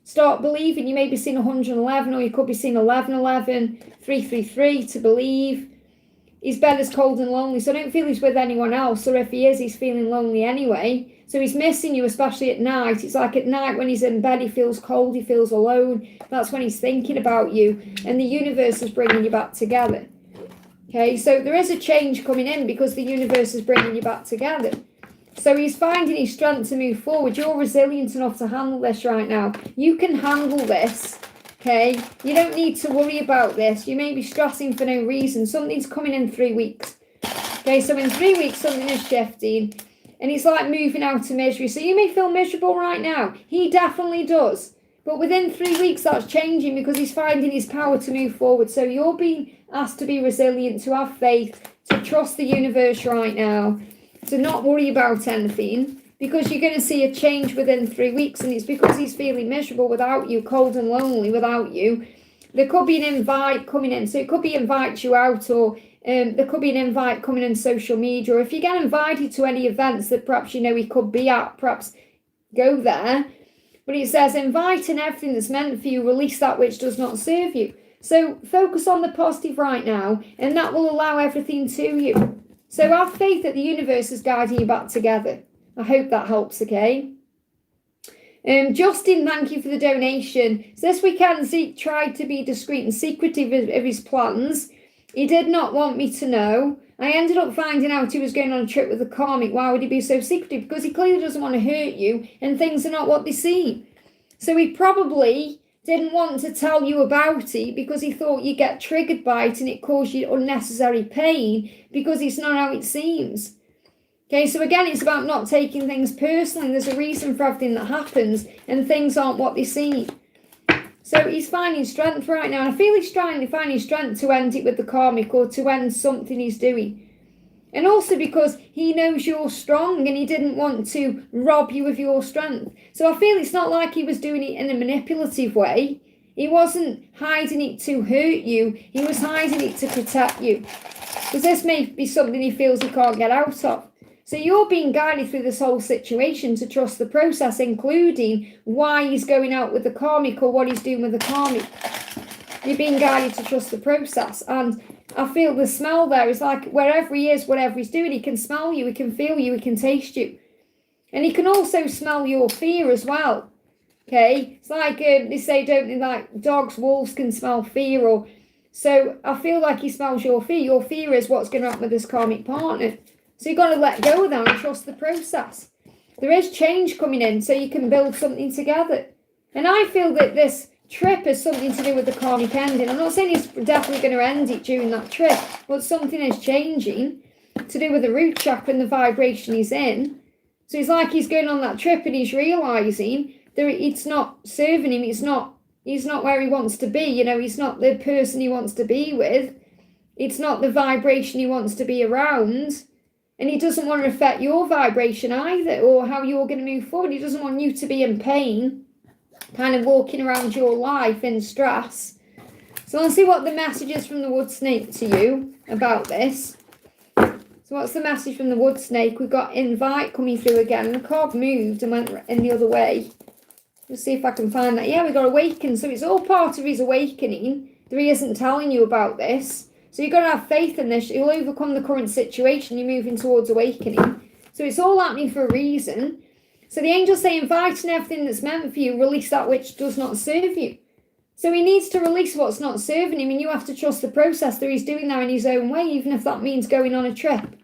start believing. You may be seeing 111, or you could be seeing 1111, 333 to believe. His bed is cold and lonely, so I don't feel he's with anyone else, or if he is, he's feeling lonely anyway. So he's missing you, especially at night. It's like at night when he's in bed, he feels cold, he feels alone. That's when he's thinking about you, and the universe is bringing you back together. Okay, so there is a change coming in because the universe is bringing you back together. So he's finding his strength to move forward. You're resilient enough to handle this right now. You can handle this, okay? You don't need to worry about this. You may be stressing for no reason. Something's coming in 3 weeks. Okay, so in 3 weeks, something is shifting. And it's like moving out of misery. So you may feel miserable right now. He definitely does. But within 3 weeks, that's changing because he's finding his power to move forward. So you're being asked to be resilient, to have faith, to trust the universe right now, to not worry about anything, because you're going to see a change within 3 weeks, and it's because he's feeling miserable without you, cold and lonely without you. There could be an invite coming in, so it could be invite you out, or there could be an invite coming in social media, or if you get invited to any events that perhaps you know he could be at, perhaps go there. But it says, inviting everything that's meant for you, release that which does not serve you. So focus on the positive right now, and that will allow everything to you. So have faith that the universe is guiding you back together. I hope that helps, okay? Justin, thank you for the donation. So this weekend, Zeke tried to be discreet and secretive of his plans. He did not want me to know. I ended up finding out he was going on a trip with the karmic. Why would he be so secretive? Because he clearly doesn't want to hurt you, and things are not what they seem. So he probably didn't want to tell you about it because he thought you'd get triggered by it and it caused you unnecessary pain, because it's not how it seems. Okay, so again, it's about not taking things personally. There's a reason for everything that happens, and things aren't what they seem. So he's finding strength right now. And I feel he's trying to find strength to end it with the karmic, or to end something he's doing. And also because he knows you're strong and he didn't want to rob you of your strength. So I feel it's not like he was doing it in a manipulative way. He wasn't hiding it to hurt you. He was hiding it to protect you. Because this may be something he feels he can't get out of. So you're being guided through this whole situation to trust the process, including why he's going out with the karmic, or what he's doing with the karmic. You're being guided to trust the process. And I feel the smell there is like wherever he is, whatever he's doing, he can smell you, he can feel you, he can taste you. And he can also smell your fear as well. Okay? It's like they say, don't they, like dogs, wolves can smell fear. Or so I feel like he smells your fear. Your fear is what's going to happen with this karmic partner. So you've got to let go of that and trust the process. There is change coming in, so you can build something together. And I feel that this trip has something to do with the karmic ending. I'm not saying he's definitely going to end it during that trip, but something is changing to do with the root chakra and the vibration he's in. So it's like he's going on that trip and he's realising that it's not serving him. He's not where he wants to be. You know, he's not the person he wants to be with. It's not the vibration he wants to be around. And he doesn't want to affect your vibration either, or how you're going to move forward. He doesn't want you to be in pain, kind of walking around your life in stress. So let's see what the message is from the wood snake to you about this. So what's the message from the wood snake? We've got invite coming through again. And the card moved and went in the other way. Let's see if I can find that. Yeah, we got awaken. So it's all part of his awakening that he isn't telling you about this. So you've got to have faith in this. You'll overcome the current situation. You're moving towards awakening. So it's all happening for a reason. So the angels say, inviting everything that's meant for you, release that which does not serve you. So he needs to release what's not serving him, and you have to trust the process that he's doing that in his own way, even if that means going on a trip.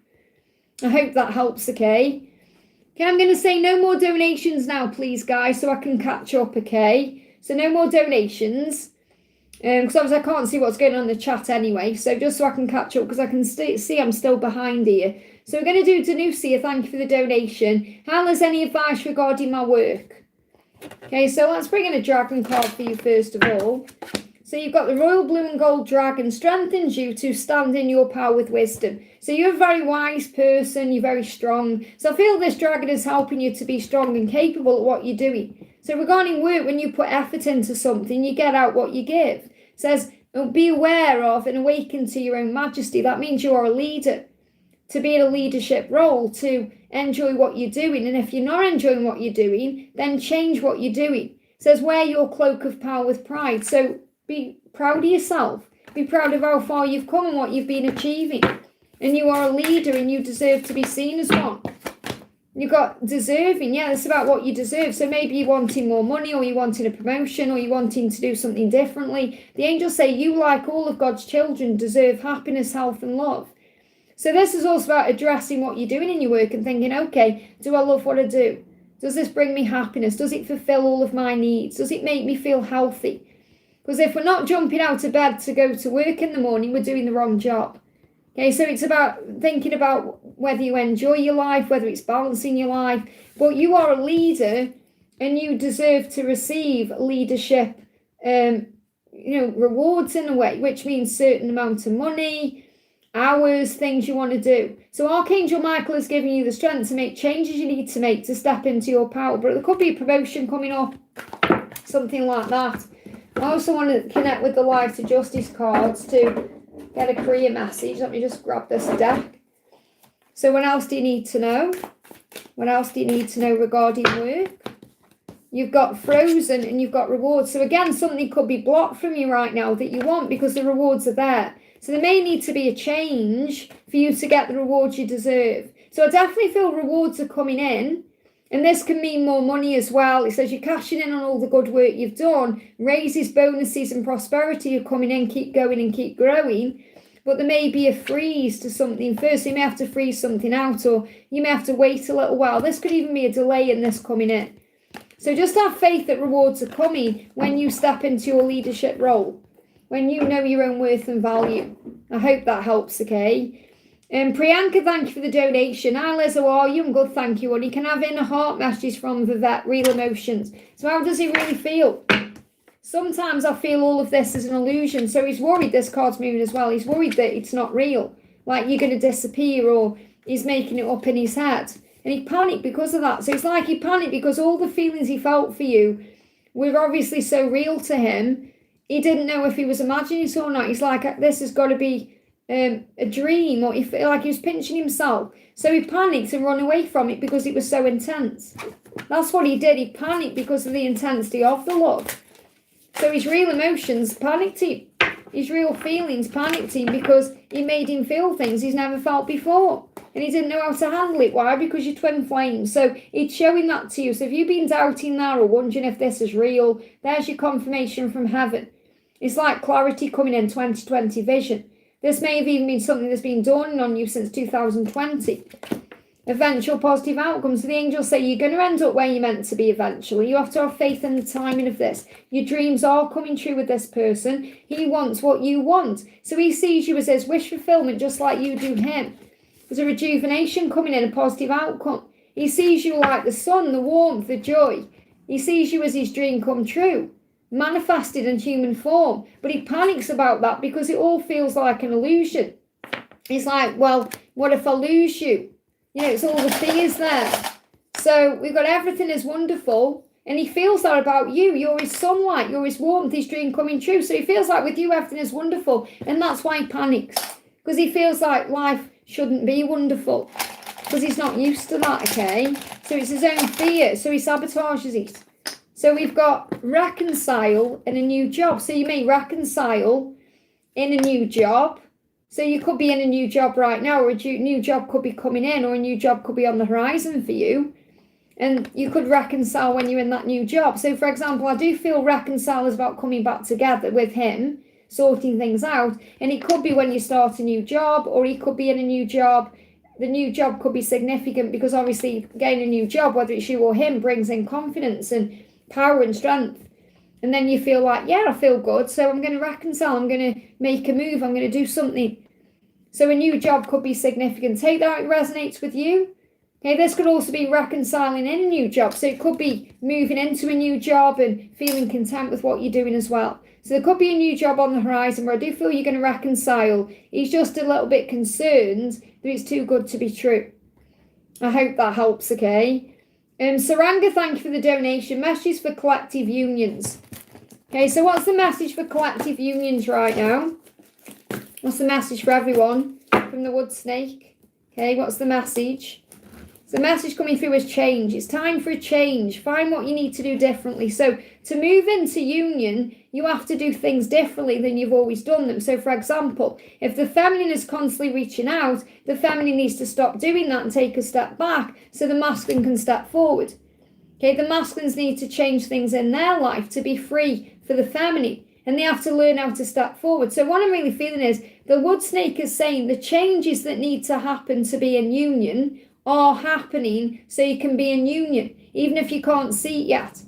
I hope that helps, okay? Okay, I'm going to say no more donations now, please, guys, so I can catch up, okay? So no more donations. Because obviously I can't see what's going on in the chat anyway, so just so I can catch up, because I can see I'm still behind here. So we're going to do Danusia, thank you for the donation. Hal, has any advice regarding my work? Okay, so let's bring in a dragon card for you first of all. So you've got the royal blue and gold dragon, strengthens you to stand in your power with wisdom. So you're a very wise person, you're very strong. So I feel this dragon is helping you to be strong and capable at what you're doing. So regarding work, when you put effort into something, you get out what you give. It says, be aware of and awaken to your own majesty. That means you are a leader. To be in a leadership role, to enjoy what you're doing. And if you're not enjoying what you're doing, then change what you're doing. It says, wear your cloak of power with pride. So be proud of yourself. Be proud of how far you've come and what you've been achieving. And you are a leader and you deserve to be seen as one. You've got deserving, yeah, it's about what you deserve. So maybe you're wanting more money, or you're wanting a promotion, or you're wanting to do something differently. The angels say you, like all of God's children, deserve happiness, health and love. So this is also about addressing what you're doing in your work and thinking, okay, do I love what I do? Does this bring me happiness? Does it fulfill all of my needs? Does it make me feel healthy? Because if we're not jumping out of bed to go to work in the morning, we're doing the wrong job. Okay, so it's about thinking about whether you enjoy your life, whether it's balancing your life. But you are a leader and you deserve to receive leadership, rewards in a way, which means certain amount of money, hours, things you want to do. So Archangel Michael is giving you the strength to make changes you need to make to step into your power. But there could be a promotion coming up, something like that. I also want to connect with the Life to Justice cards to get a career message. Let me just grab this deck. So what else do you need to know? What else do you need to know regarding work? You've got frozen and you've got rewards. So again, something could be blocked from you right now that you want because the rewards are there. So there may need to be a change for you to get the rewards you deserve. So I definitely feel rewards are coming in. And this can mean more money as well. It says you're cashing in on all the good work you've done. Raises, bonuses and prosperity are coming in. Keep going and keep growing. But there may be a freeze to something first. You may have to freeze something out, or you may have to wait a little while. This could even be a delay in this coming in. So just have faith that rewards are coming when you step into your leadership role, when you know your own worth and value. I hope that helps, okay? Priyanka, thank you for the donation. Hi Liz, how are you? I'm good, thank you. And you can have inner heart messages from Vivette, real emotions. So how does he really feel? Sometimes I feel all of this is an illusion. So he's worried, this card's moving as well. He's worried that it's not real, like you're going to disappear, or he's making it up in his head. And he panicked because of that. So it's like he panicked because all the feelings he felt for you were obviously so real to him. He didn't know if he was imagining it or not. He's like, this has got to be a dream, or he felt like he was pinching himself. So he panicked and ran away from it because it was so intense. That's what he did. He panicked because of the intensity of the love. So his real emotions panicked him. His real feelings panicked him because he made him feel things he's never felt before. And he didn't know how to handle it. Why? Because you're twin flames. So it's showing that to you. So if you've been doubting that or wondering if this is real, there's your confirmation from heaven. It's like clarity coming in, 2020 vision. This may have even been something that's been dawning on you since 2020. Eventual positive outcomes. So the angels say you're going to end up where you're meant to be eventually. You have to have faith in the timing of this. Your dreams are coming true with this person. He wants what you want. So he sees you as his wish fulfillment, just like you do him. There's a rejuvenation coming in, a positive outcome. He sees you like the sun, the warmth, the joy. He sees you as his dream come true, manifested in human form. But he panics about that because it all feels like an illusion. He's like, well, what if I lose you? You know, it's all the fears there. So we've got everything is wonderful. And he feels that about you. You're his sunlight, you're his warmth, his dream coming true. So he feels like with you, everything is wonderful. And that's why he panics. Because he feels like life shouldn't be wonderful. Because he's not used to that, okay? So it's his own fear. So he sabotages it. So we've got reconcile in a new job. So you may reconcile in a new job. So you could be in a new job right now, or a new job could be coming in, or a new job could be on the horizon for you. And you could reconcile when you're in that new job. So for example, I do feel reconcile is about coming back together with him, sorting things out. And it could be when you start a new job, or he could be in a new job. The new job could be significant because obviously getting a new job, whether it's you or him, brings in confidence and power and strength. And then you feel like, yeah, I feel good, so I'm going to reconcile, I'm going to make a move, I'm going to do something. So a new job could be significant. Take that, it resonates with you. Okay, this could also be reconciling in a new job. So it could be moving into a new job and feeling content with what you're doing as well. So there could be a new job on the horizon where I do feel you're going to reconcile. He's just a little bit concerned that it's too good to be true. I hope that helps, okay? Saranga, thank you for the donation. Messages for collective unions. Okay, so what's the message for collective unions right now? What's the message for everyone from the wood snake? Okay, what's the message? So the message coming through is change. It's time for a change. Find what you need to do differently. So to move into union, you have to do things differently than you've always done them. So for example, if the feminine is constantly reaching out, the feminine needs to stop doing that and take a step back so the masculine can step forward. Okay, the masculines need to change things in their life to be free for the feminine. And they have to learn how to step forward. So what I'm really feeling is the wood snake is saying the changes that need to happen to be in union are happening so you can be in union, even if you can't see it yet.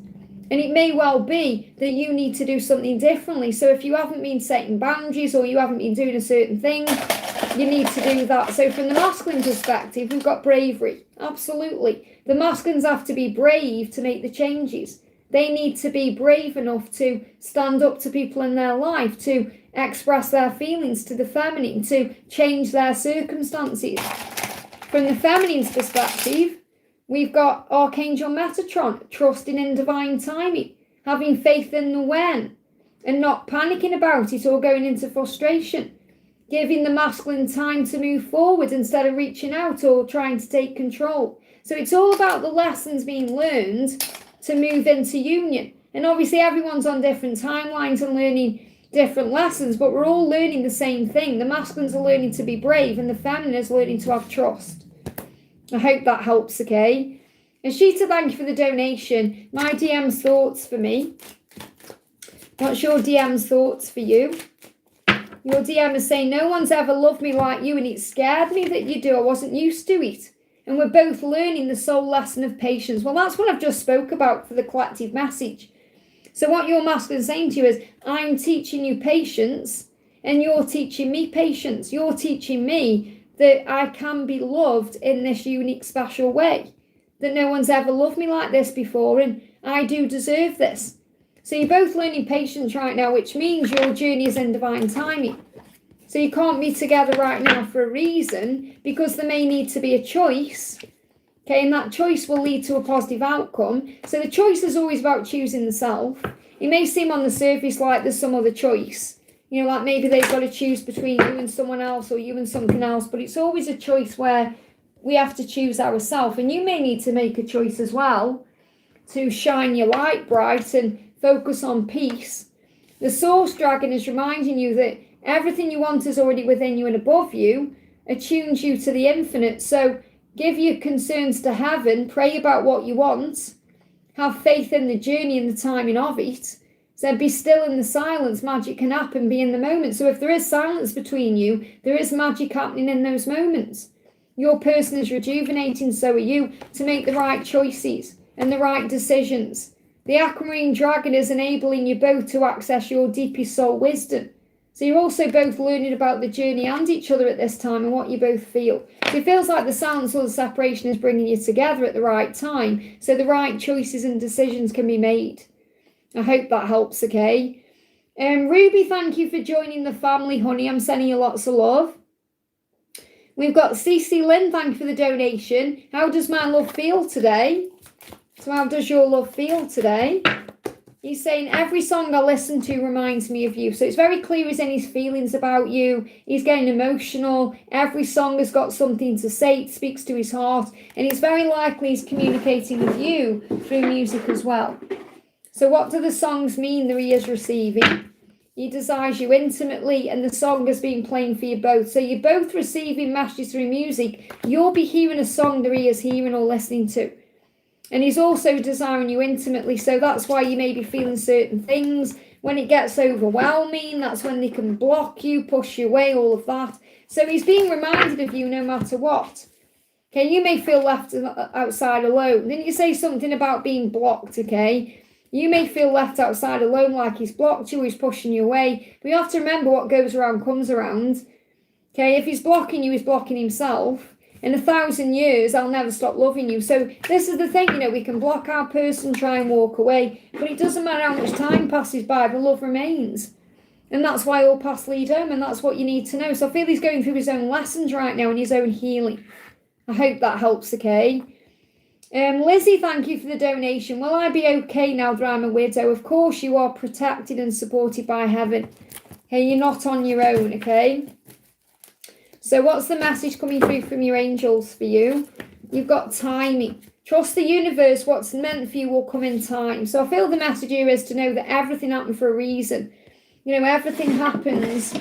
And it may well be that you need to do something differently. So if you haven't been setting boundaries or you haven't been doing a certain thing, you need to do that. So from the masculine perspective, we've got bravery. Absolutely. The masculines have to be brave to make the changes. They need to be brave enough to stand up to people in their life, to express their feelings to the feminine, to change their circumstances. From the feminine's perspective, we've got Archangel Metatron, trusting in divine timing, having faith in the when, and not panicking about it or going into frustration, giving the masculine time to move forward instead of reaching out or trying to take control. So it's all about the lessons being learned to move into union. And obviously everyone's on different timelines and learning different lessons, but we're all learning the same thing. The masculines are learning to be brave and the feminine is learning to have trust. I hope that helps, okay? And Sheeta, thank you for the donation. My DM's thoughts for me. What's your DM's thoughts for you? Your DM is saying, no one's ever loved me like you and it scared me that you do. I wasn't used to it. And we're both learning the soul lesson of patience. Well, that's what I've just spoke about for the collective message. So what your masculine is saying to you is, I'm teaching you patience and you're teaching me patience. You're teaching me that I can be loved in this unique, special way. That no one's ever loved me like this before and I do deserve this. So you're both learning patience right now, which means your journey is in divine timing. So you can't be together right now for a reason, because there may need to be a choice. Okay, and that choice will lead to a positive outcome. So the choice is always about choosing the self. It may seem on the surface like there's some other choice. You know, like maybe they've got to choose between you and someone else or you and something else. But it's always a choice where we have to choose ourselves. And you may need to make a choice as well to shine your light bright and focus on peace. The Source Dragon is reminding you that everything you want is already within you and above you, attunes you to the infinite. So give your concerns to heaven, pray about what you want, have faith in the journey and the timing of it. So be still in the silence, magic can happen, be in the moment. So if there is silence between you, there is magic happening in those moments. Your person is rejuvenating, so are you, to make the right choices and the right decisions. The Aquamarine Dragon is enabling you both to access your deepest soul wisdom. So you're also both learning about the journey and each other at this time and what you both feel. So it feels like the silence or the separation is bringing you together at the right time, so the right choices and decisions can be made. I hope that helps, okay? Ruby, thank you for joining the family, honey. I'm sending you lots of love. We've got Cece Lynn, thank you for the donation. How does my love feel today? So how does your love feel today? He's saying, every song I listen to reminds me of you. So it's very clear he's in his feelings about you. He's getting emotional. Every song has got something to say. It speaks to his heart. And it's very likely he's communicating with you through music as well. So what do the songs mean that he is receiving? He desires you intimately, and the song has been playing for you both. So you're both receiving messages through music. You'll be hearing a song that he is hearing or listening to. And he's also desiring you intimately, so that's why you may be feeling certain things. When it gets overwhelming, that's when they can block you, push you away, all of that. So he's being reminded of you no matter what. Okay, you may feel left outside alone. Didn't you say something about being blocked, okay? You may feel left outside alone, like he's blocked you, he's pushing you away. But you have to remember what goes around comes around. Okay, if he's blocking you, he's blocking himself. In 1,000 years, I'll never stop loving you. So this is the thing, you know, we can block our person, try and walk away, but it doesn't matter how much time passes by, the love remains. And that's why all paths lead home, and that's what you need to know. So I feel he's going through his own lessons right now and his own healing. I hope that helps, okay? Lizzie, thank you for the donation. Will I be okay now that I'm a widow? Of course you are protected and supported by heaven. Hey, you're not on your own, okay? So what's the message coming through from your angels for you? You've got timing. Trust the universe. What's meant for you will come in time. So I feel the message here is to know that everything happened for a reason. You know, everything happens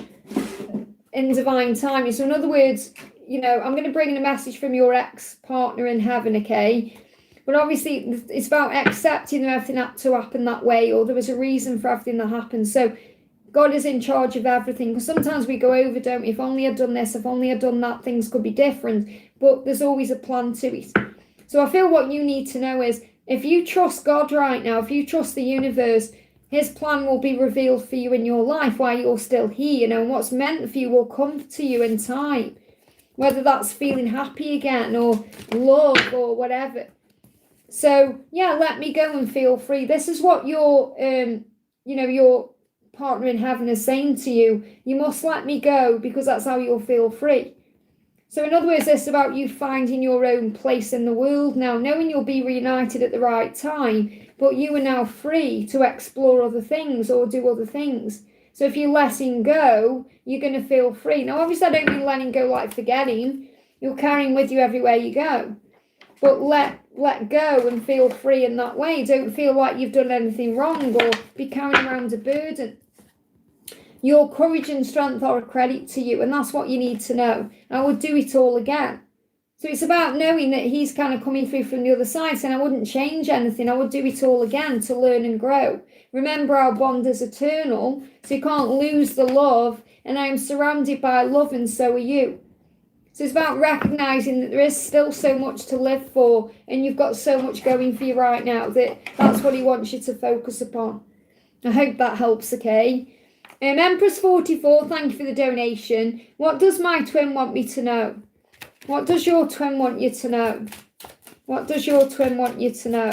in divine timing. So in other words, you know, I'm going to bring in a message from your ex-partner in heaven, okay? But obviously it's about accepting that everything had to happen that way, or there was a reason for everything that happened. So God is in charge of everything. Because sometimes we go over, don't we? If only I'd done this, if only I'd done that, things could be different. But there's always a plan to it. So I feel what you need to know is, if you trust God right now, if you trust the universe, his plan will be revealed for you in your life while you're still here, you know, and what's meant for you will come to you in time. Whether that's feeling happy again or love or whatever. So yeah, let me go and feel free. This is what your your partner in heaven is saying to you. You must let me go, because that's how you'll feel free. So in other words, this is about you finding your own place in the world now, knowing you'll be reunited at the right time, but you are now free to explore other things or do other things. So if you're letting go, you're going to feel free. Now, obviously, I don't mean letting go like forgetting. You'll carry him with you everywhere you go. But let go and feel free in that way. Don't feel like you've done anything wrong or be carrying around a burden. Your courage and strength are a credit to you, and that's what you need to know. I would do it all again. So it's about knowing that he's kind of coming through from the other side, saying I wouldn't change anything. I would do it all again to learn and grow. Remember, our bond is eternal, so you can't lose the love, and I am surrounded by love, and so are you. So it's about recognizing that there is still so much to live for, and you've got so much going for you right now that's what he wants you to focus upon. I hope that helps, okay? Empress 44, thank you for the donation. What does my twin want me to know? What does your twin want you to know? What does your twin want you to know?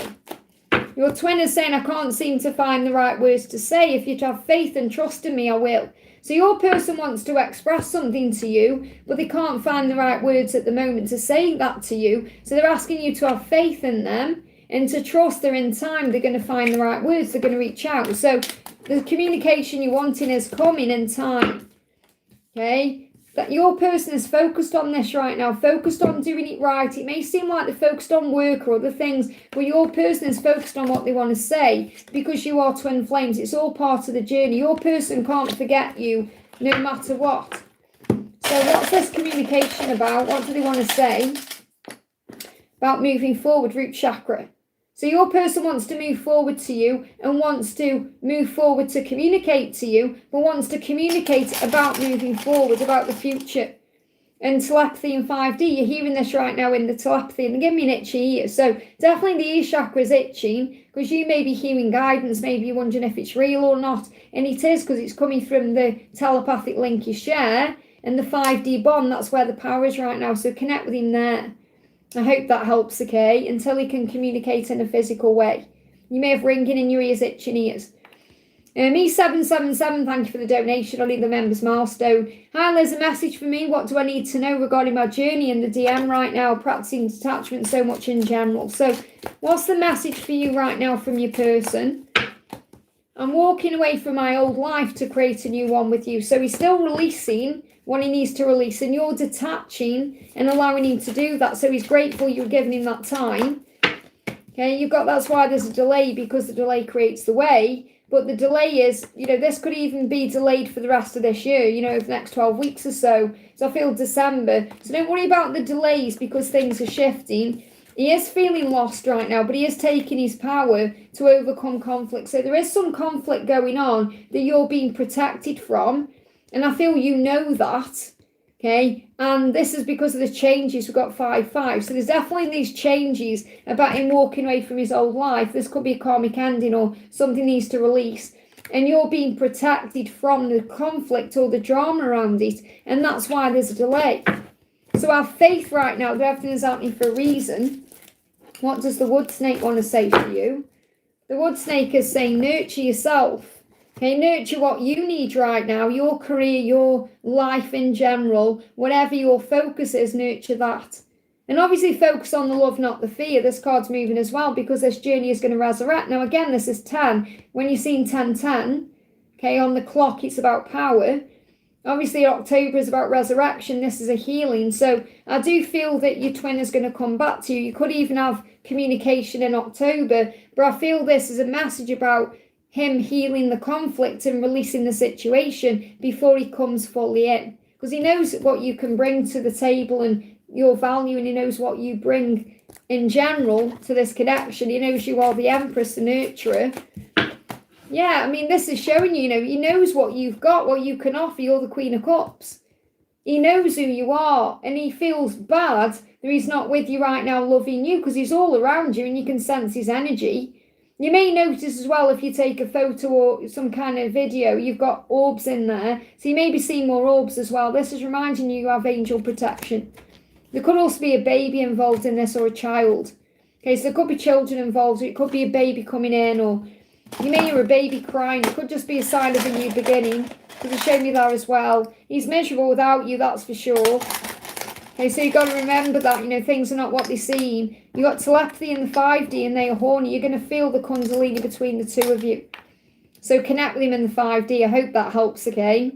Your twin is saying, I can't seem to find the right words to say. If you'd have faith and trust in me, I will. So your person wants to express something to you, but they can't find the right words at the moment to say that to you. So they're asking you to have faith in them and to trust that in time they're going to find the right words. They're going to reach out. So the communication you're wanting is coming in time. Okay? That your person is focused on this right now, focused on doing it right. It may seem like they're focused on work or other things, but your person is focused on what they want to say, because you are twin flames. It's all part of the journey. Your person can't forget you no matter what. So what's this communication about? What do they want to say about moving forward? Root chakra. So your person wants to move forward to you and wants to move forward to communicate to you, but wants to communicate about moving forward, about the future. And telepathy in 5D, you're hearing this right now in the telepathy, and give me an itchy ear. So definitely the ear chakra is itching, because you may be hearing guidance, maybe you're wondering if it's real or not. And it is, because it's coming from the telepathic link you share, and the 5D bond, that's where the power is right now. So connect with him there. I hope that helps, okay, until he can communicate in a physical way. You may have ringing in your ears, itching ears. E777, thank you for the donation. I'll leave the members milestone. Hi Liz, a message for me. What do I need to know regarding my journey in the DM right now, practicing detachment so much in general? So what's the message for you right now from your person? I'm walking away from my old life to create a new one with you. So he's still releasing what he needs to release, and you're detaching and allowing him to do that. So he's grateful you're giving him that time. Okay, that's why there's a delay, because the delay creates the way. But the delay is, this could even be delayed for the rest of this year, over the next 12 weeks or so. So I feel December. So don't worry about the delays, because things are shifting. He is feeling lost right now, but he is taking his power to overcome conflict. So there is some conflict going on that you're being protected from. And I feel you know that, okay? And this is because of the changes. We've got 5-5. So there's definitely these changes about him walking away from his old life. This could be a karmic ending, or something needs to release. And you're being protected from the conflict or the drama around it. And that's why there's a delay. So have faith right now that everything is happening for a reason. What does the wood snake want to say for you? The wood snake is saying nurture yourself. Okay, nurture what you need right now, your career, your life in general, whatever your focus is, nurture that. And obviously focus on the love, not the fear. This card's moving as well, because this journey is going to resurrect. Now, again, this is 10. When you're seeing 10-10, okay, on the clock, it's about power. Obviously, October is about resurrection. This is a healing. So I do feel that your twin is going to come back to you. You could even have communication in October, but I feel this is a message about him healing the conflict and releasing the situation before he comes fully in, because he knows what you can bring to the table and your value, and he knows what you bring in general to this connection. He knows you are the Empress, the nurturer. Yeah, I mean, this is showing he knows what you've got, what you can offer. You're the Queen of Cups. He knows who you are, and he feels bad that he's not with you right now loving you, because he's all around you and you can sense his energy. You may notice as well, if you take a photo or some kind of video, you've got orbs in there. So you may be seeing more orbs as well. This is reminding you have angel protection. There could also be a baby involved in this, or a child. Okay, so there could be children involved, it could be a baby coming in, or you may hear a baby crying. It could just be a sign of a new beginning, because it's showing me there as well. He's miserable without you, that's for sure. Okay, so you've got to remember that, you know, things are not what they seem. You've got telepathy in the 5D and they are horny. You're going to feel the kundalini between the two of you. So connect with him in the 5D. I hope that helps, okay?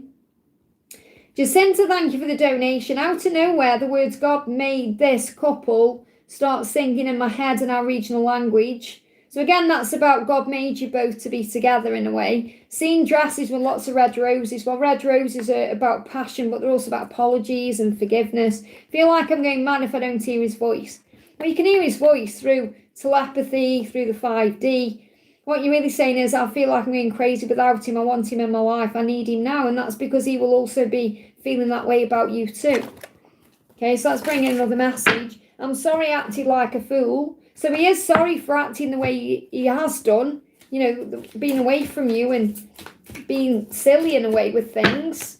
Jacinta, thank you for the donation. Out of nowhere, the words God made this couple start singing in my head in our regional language. So again, that's about God made you both to be together in a way. Seeing dresses with lots of red roses. Well, red roses are about passion, but they're also about apologies and forgiveness. I feel like I'm going mad if I don't hear his voice. Well, you can hear his voice through telepathy, through the 5D. What you're really saying is, I feel like I'm going crazy without him. I want him in my life. I need him now. And that's because he will also be feeling that way about you too. Okay, so that's bringing another message. I'm sorry I acted like a fool. So he is sorry for acting the way he has done. You know, being away from you and being silly in a way with things.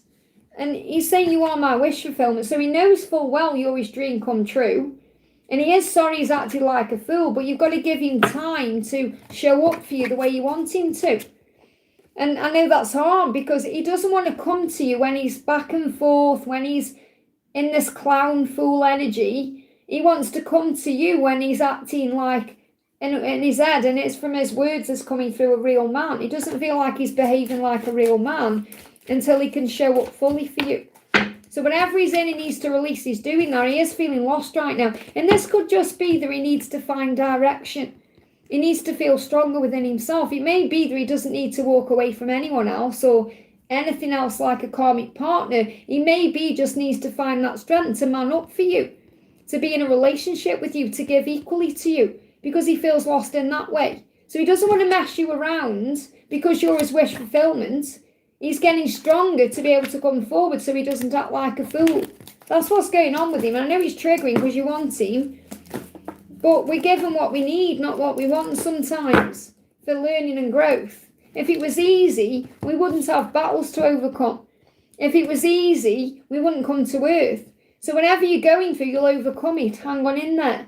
And he's saying you are my wish fulfillment. So he knows full well you're his dream come true. And he is sorry he's acted like a fool, but you've got to give him time to show up for you the way you want him to. And I know that's hard because he doesn't want to come to you when he's back and forth, when he's in this clown fool energy. He wants to come to you when he's acting like in his head, and it's from his words that's coming through a real man. He doesn't feel like he's behaving like a real man until he can show up fully for you. So whenever he's in, he needs to release. He's doing that. He is feeling lost right now. And this could just be that he needs to find direction. He needs to feel stronger within himself. It may be that he doesn't need to walk away from anyone else or anything else like a karmic partner. He maybe just needs to find that strength to man up for you, to be in a relationship with you, to give equally to you, because he feels lost in that way. So he doesn't want to mess you around because you're his wish fulfillment. He's getting stronger to be able to come forward so he doesn't act like a fool. That's what's going on with him. And I know he's triggering because you want him, but we give him what we need, not what we want sometimes, for learning and growth. If it was easy, we wouldn't have battles to overcome. If it was easy, we wouldn't come to earth. So whatever you're going through, you'll overcome it. Hang on in there.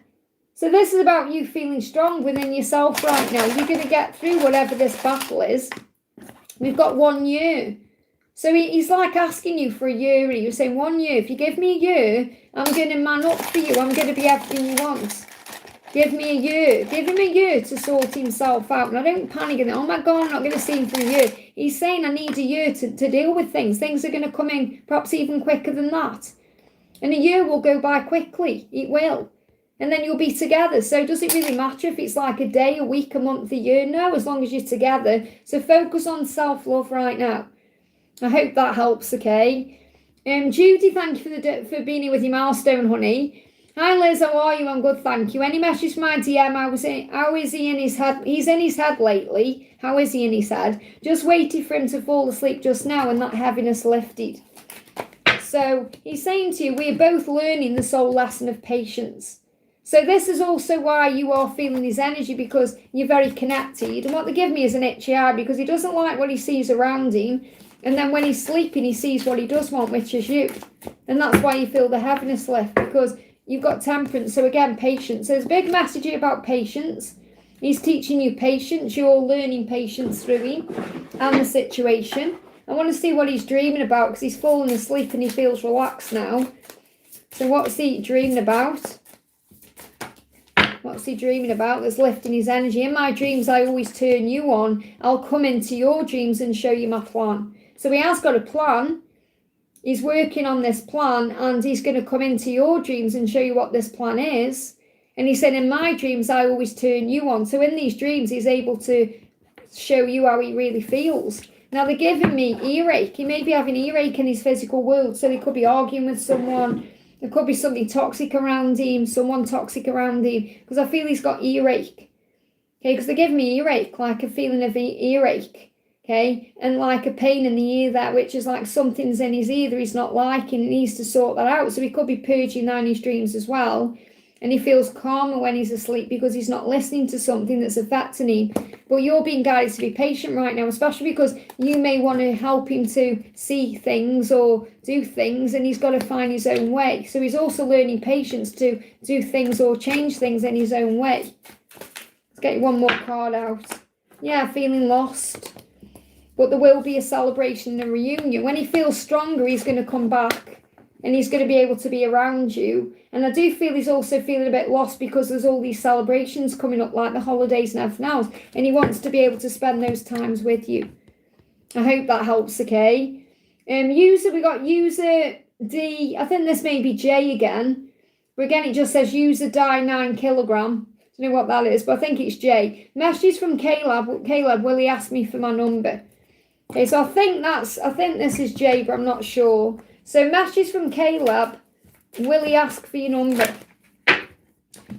So this is about you feeling strong within yourself right now. You're going to get through whatever this battle is. We've got 1 year. So he's like asking you for a year. You're saying 1 year. If you give me a year, I'm going to man up for you. I'm going to be everything you want. Give me a year. Give him a year to sort himself out. And I don't panic and oh my God, I'm not going to see him for a year. He's saying I need a year to deal with things. Things are going to come in perhaps even quicker than that. And a year will go by quickly. It will. And then you'll be together. So does it really matter if it's like a day, a week, a month, a year? No, as long as you're together. So focus on self-love right now. I hope that helps, okay? Judy, thank you for being here with your milestone, honey. Hi, Liz, how are you? I'm good, thank you. Any message from my DM? How is he in his head? He's in his head lately. How is he in his head? Just waited for him to fall asleep just now and that heaviness lifted. So he's saying to you, we're both learning the soul lesson of patience. So this is also why you are feeling his energy, because you're very connected. And what they give me is an itchy eye, because he doesn't like what he sees around him. And then when he's sleeping, he sees what he does want, which is you. And that's why you feel the heaviness lift, because you've got temperance. So again, patience. So there's a big message here about patience. He's teaching you patience. You're learning patience through him and the situation. I want to see what he's dreaming about, because he's fallen asleep and he feels relaxed now. So what's he dreaming about? What's he dreaming about that's lifting his energy? In my dreams, I always turn you on. I'll come into your dreams and show you my plan. So he has got a plan. He's working on this plan, and he's going to come into your dreams and show you what this plan is. And he said, in my dreams, I always turn you on. So in these dreams, he's able to show you how he really feels. Now, they're giving me earache. He may be having earache in his physical world. So he could be arguing with someone. There could be something toxic around him, someone toxic around him, because I feel he's got earache. Okay, because they're giving me earache, like a feeling of earache, okay, and like a pain in the ear there, which is like something's in his ear that he's not liking and he needs to sort that out. So he could be purging that in his dreams as well. and he feels calmer when he's asleep because he's not listening to something that's affecting him. But you're being guided to be patient right now, especially because you may want to help him to see things or do things, and he's got to find his own way. So he's also learning patience to do things or change things in his own way. Let's get you one more card out. Yeah, feeling lost. But there will be a celebration and a reunion. When he feels stronger, he's going to come back and he's going to be able to be around you. And I do feel he's also feeling a bit lost because there's all these celebrations coming up, like the holidays and everything else. And he wants to be able to spend those times with you. I hope that helps, okay? We got user D. I think this may be J again. But again, it just says user die 9 kilogram. I don't know what that is, but I think it's J. Messages from Caleb. Caleb, will he ask me for my number? Okay, so I think this is J, but I'm not sure. So messages from Caleb. Will he ask for your number?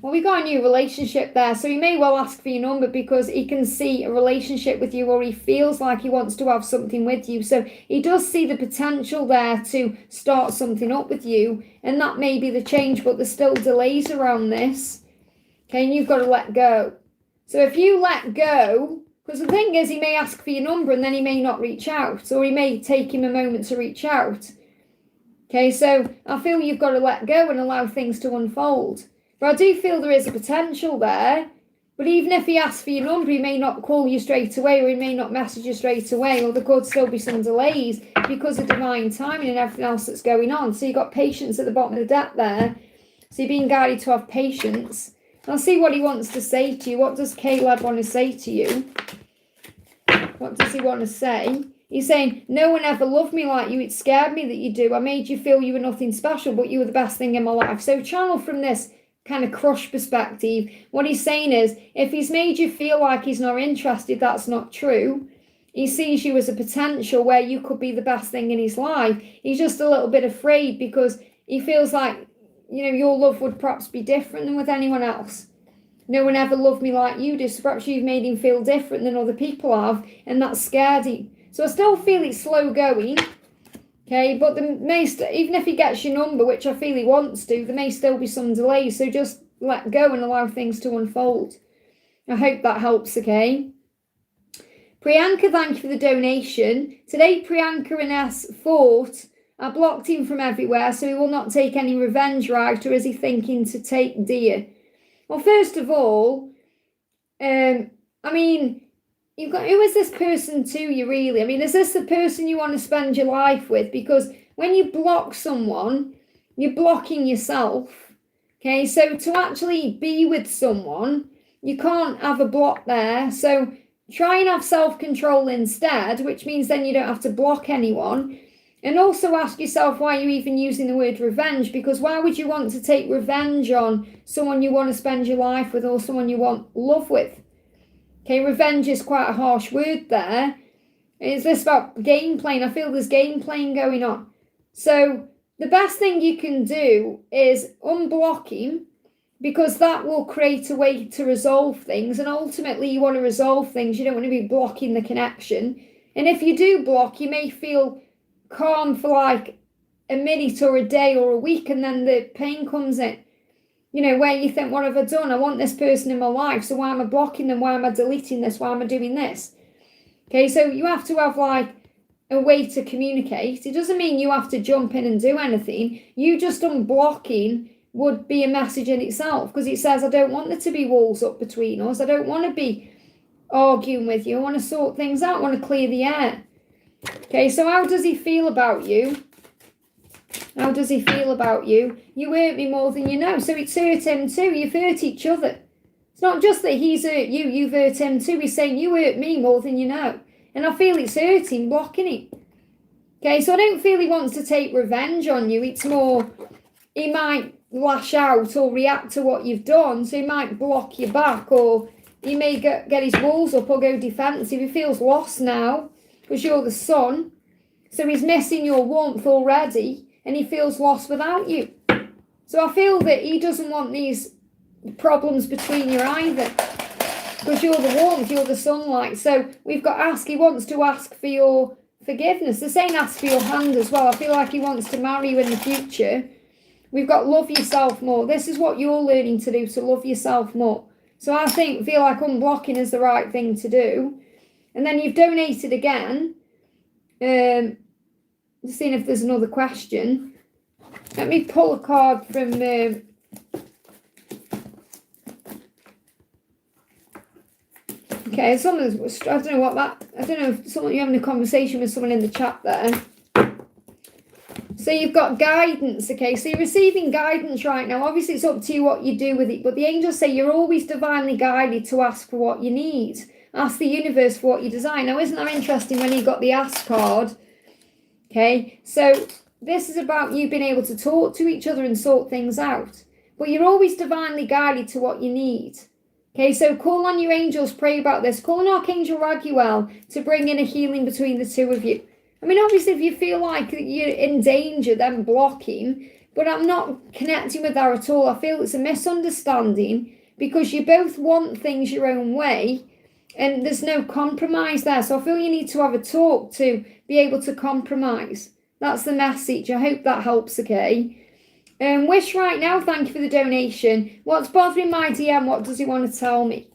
Well, we got a new relationship there, so he may well ask for your number because he can see a relationship with you, or he feels like he wants to have something with you. So he does see the potential there to start something up with you, and that may be the change, but there's still delays around this. Okay, and you've got to let go. So if you let go, because the thing is, he may ask for your number and then he may not reach out, or he may take him a moment to reach out. Okay, so I feel you've got to let go and allow things to unfold. But I do feel there is a potential there. But even if he asks for your number, he may not call you straight away, or he may not message you straight away, or there could still be some delays because of divine timing and everything else that's going on. So you've got patience at the bottom of the deck there. So you're being guided to have patience. I'll see what he wants to say to you. What does Caleb want to say to you? What does he want to say? He's saying, no one ever loved me like you. It scared me that you do. I made you feel you were nothing special, but you were the best thing in my life. So channel from this kind of crush perspective. What he's saying is, if he's made you feel like he's not interested, that's not true. He sees you as a potential where you could be the best thing in his life. He's just a little bit afraid because he feels like, your love would perhaps be different than with anyone else. No one ever loved me like you do, so perhaps you've made him feel different than other people have, and that scared him. So I still feel it's slow going, okay, but even if he gets your number, which I feel he wants to, there may still be some delays, so just let go and allow things to unfold. I hope that helps, okay? Priyanka, thank you for the donation. Today, Priyanka and S fought. I blocked him from everywhere, so he will not take any revenge, right? Or is he thinking to take dear? Well, first of all, who is this person to you, really? Is this the person you want to spend your life with? Because when you block someone, you're blocking yourself. Okay, so to actually be with someone, you can't have a block there. So try and have self-control instead, which means then you don't have to block anyone. And also ask yourself why you're even using the word revenge, because why would you want to take revenge on someone you want to spend your life with or someone you want love with? Okay, revenge is quite a harsh word there. Is this about game playing? I feel there's game playing going on. So the best thing you can do is unblock him, because that will create a way to resolve things. And ultimately you want to resolve things. You don't want to be blocking the connection. And if you do block, you may feel calm for like a minute or a day or a week, and then the pain comes in, where you think, what have I done? I want this person in my life, so why am I blocking them? Why am I deleting this? Why am I doing this? Okay, so you have to have like a way to communicate. It doesn't mean you have to jump in and do anything. You just unblocking would be a message in itself, because it says, I don't want there to be walls up between us. I don't want to be arguing with you. I want to sort things out. I want to clear the air. Okay, so how does he feel about you? How does he feel about you? You hurt me more than you know. So it's hurt him too. You've hurt each other. It's not just that he's hurt you, you've hurt him too. He's saying you hurt me more than you know. And I feel it's hurting, blocking him. Okay, so I don't feel he wants to take revenge on you. It's more, he might lash out or react to what you've done. So he might block you back, or he may get his walls up or go defensive. He feels lost now, because you're the sun. So he's missing your warmth already, and he feels lost without you. So I feel that he doesn't want these problems between you either, because you're the warmth, you're the sunlight. So we've got ask. He wants to ask for your forgiveness. They're saying ask for your hand as well. I feel like he wants to marry you in the future, We've got love yourself more. This is what you're learning to do, to love yourself more. So I feel like unblocking is the right thing to do. And then you've donated again. Just seeing if there's another question. Let me pull a card from... okay, someone's... I don't know what that... I don't know if you're having a conversation with someone in the chat there. So you've got guidance, okay? So you're receiving guidance right now. Obviously, it's up to you what you do with it. But the angels say you're always divinely guided to ask for what you need. Ask the universe for what you desire. Now, isn't that interesting when you got the ask card? Okay, so this is about you being able to talk to each other and sort things out. But you're always divinely guided to what you need. Okay, so call on your angels, pray about this. Call on Archangel Raguel to bring in a healing between the two of you. I mean, obviously, if you feel like you're in danger, then block him. But I'm not connecting with that at all. I feel it's a misunderstanding because you both want things your own way and there's no compromise there. So I feel you need to have a talk to be able to compromise. That's the message. I hope that helps, okay? Wish right now, thank you for the donation. What's bothering my DM? What does he want to tell me?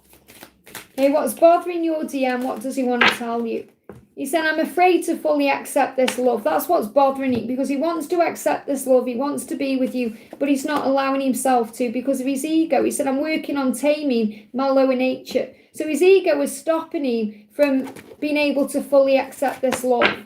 Okay, what's bothering your DM? What does he want to tell you? He said, I'm afraid to fully accept this love. That's what's bothering him because he wants to accept this love. He wants to be with you, but he's not allowing himself to because of his ego. He said, I'm working on taming my lower nature. So his ego is stopping him from being able to fully accept this love.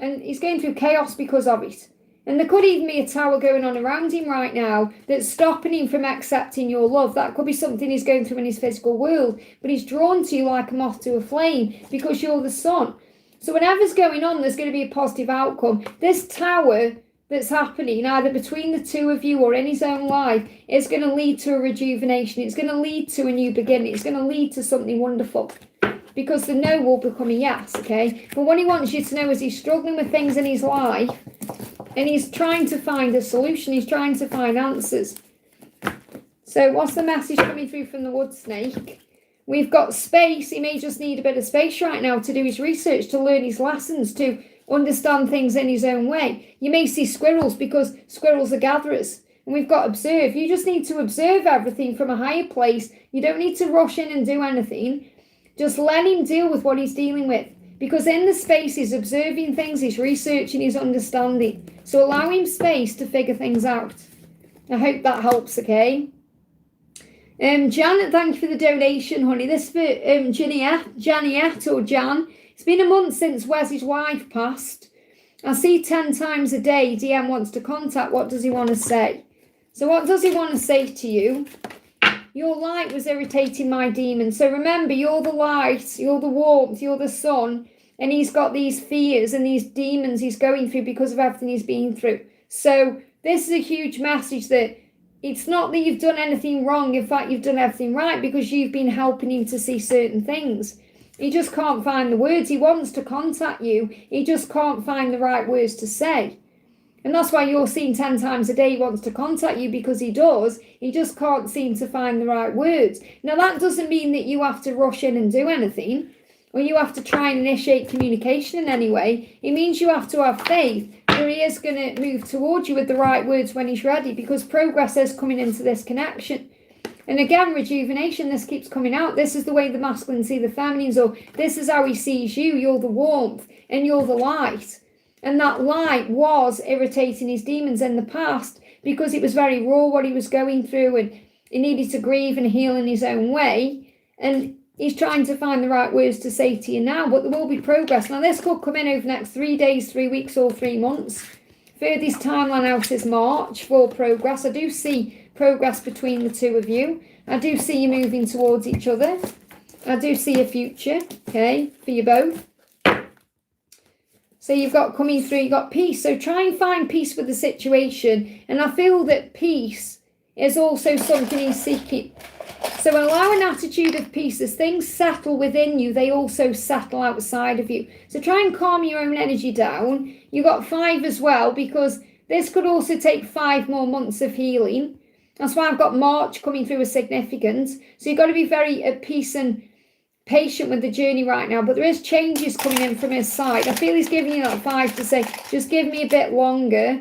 And he's going through chaos because of it. And there could even be a tower going on around him right now that's stopping him from accepting your love. That could be something he's going through in his physical world. But he's drawn to you like a moth to a flame because you're the sun. So whatever's going on, there's going to be a positive outcome. This tower that's happening, either between the two of you or in his own life, is going to lead to a rejuvenation. It's going to lead to a new beginning. It's going to lead to something wonderful. Because the no will become a yes, okay? But what he wants you to know is he's struggling with things in his life and he's trying to find a solution. He's trying to find answers. So what's the message coming through from the wood snake? We've got space. He may just need a bit of space right now to do his research, to learn his lessons, to understand things in his own way. You may see squirrels because squirrels are gatherers. And we've got observe. You just need to observe everything from a higher place. You don't need to rush in and do anything. Just let him deal with what he's dealing with. Because in the space, he's observing things, he's researching, he's understanding. So allow him space to figure things out. I hope that helps, okay? Janet, thank you for the donation, honey. This for Janiette or Jan. It's been a month since Wes's wife passed. I see 10 times a day DM wants to contact. What does he want to say? So what does he want to say to you? Your light was irritating my demon. So remember, you're the light, you're the warmth, you're the sun. And he's got these fears and these demons he's going through because of everything he's been through. So this is a huge message that it's not that you've done anything wrong. In fact, you've done everything right because you've been helping him to see certain things. He just can't find the words. He wants to contact you. He just can't find the right words to say. And that's why you're seeing 10 times a day he wants to contact you, because he does. He just can't seem to find the right words. Now, that doesn't mean that you have to rush in and do anything, or you have to try and initiate communication in any way. It means you have to have faith that he is going to move towards you with the right words when he's ready, because progress is coming into this connection. And again, rejuvenation, this keeps coming out. This is the way the masculine see the feminines, or this is how he sees you. You're the warmth and you're the light. And that light was irritating his demons in the past because it was very raw what he was going through, and he needed to grieve and heal in his own way. And he's trying to find the right words to say to you now, but there will be progress. Now, this could come in over the next 3 days, 3 weeks, or 3 months. Furthest timeline out is March for progress. I do see progress between the two of you. I do see you moving towards each other. I do see a future, okay, for you both. So you've got coming through, you've got peace. So try and find peace with the situation. And I feel that peace is also something he's seeking. So allow an attitude of peace. As things settle within you, they also settle outside of you. So try and calm your own energy down. You've got 5 as well, because this could also take 5 more months of healing. That's why I've got March coming through as significant. So you've got to be very at peace and patient with the journey right now. But there is changes coming in from his side. I feel he's giving you that 5 to say, just give me a bit longer.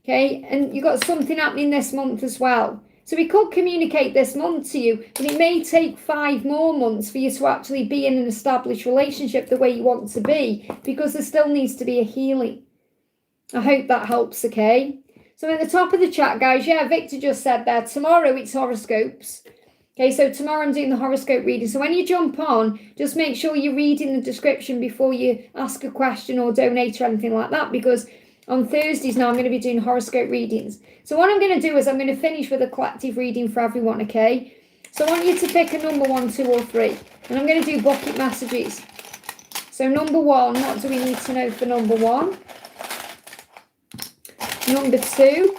Okay, and you've got something happening this month as well. So we could communicate this month to you, but it may take 5 more months for you to actually be in an established relationship the way you want to be, because there still needs to be a healing. I hope that helps, okay? So at the top of the chat, guys, yeah, Victor just said there, tomorrow it's horoscopes. Okay, so tomorrow I'm doing the horoscope reading. So when you jump on, just make sure you're reading the description before you ask a question or donate or anything like that, because on Thursdays now I'm going to be doing horoscope readings. So what I'm going to do is I'm going to finish with a collective reading for everyone, okay? So I want you to pick a number 1, 2 or 3. And I'm going to do bucket messages. So number 1, what do we need to know for number 1? Number 2.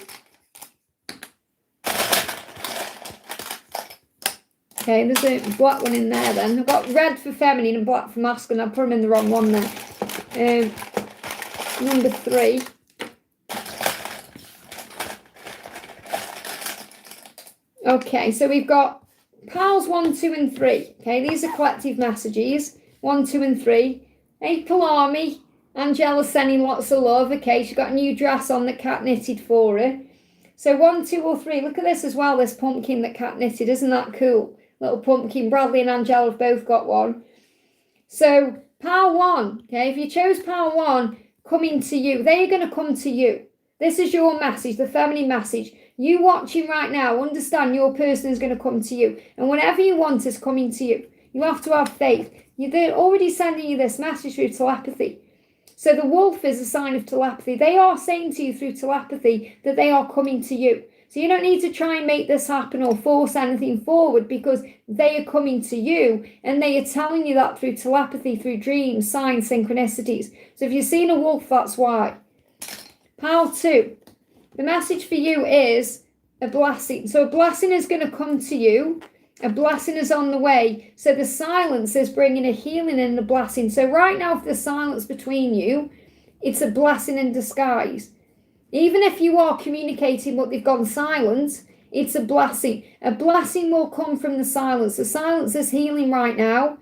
Okay, there's a black one in there then. I've got red for feminine and black for masculine. I put them in the wrong one there. Number 3. Okay, so we've got pals 1, 2 and 3. Okay, these are collective messages. 1, 2 and 3. Hey, Palami. Angela's sending lots of love. Okay, she's got a new dress on that Kat knitted for her. So 1, 2 or 3. Look at this as well, this pumpkin that Kat knitted. Isn't that cool? Little pumpkin. Bradley and Angela have both got one. So pile 1. Okay, if you chose pile 1, coming to you. They are going to come to you. This is your message, the feminine message. You watching right now, understand your person is going to come to you. And whatever you want is coming to you. You have to have faith. They're already sending you this message through telepathy. So the wolf is a sign of telepathy. They are saying to you through telepathy that they are coming to you. So you don't need to try and make this happen or force anything forward, because they are coming to you and they are telling you that through telepathy, through dreams, signs, synchronicities. So if you're seeing a wolf, that's why. Pile 2. The message for you is a blessing. So a blessing is going to come to you. A blessing is on the way. So the silence is bringing a healing and a blessing. So right now, if there's silence between you, it's a blessing in disguise. Even if you are communicating but they've gone silent, it's a blessing. A blessing will come from the silence. The silence is healing right now,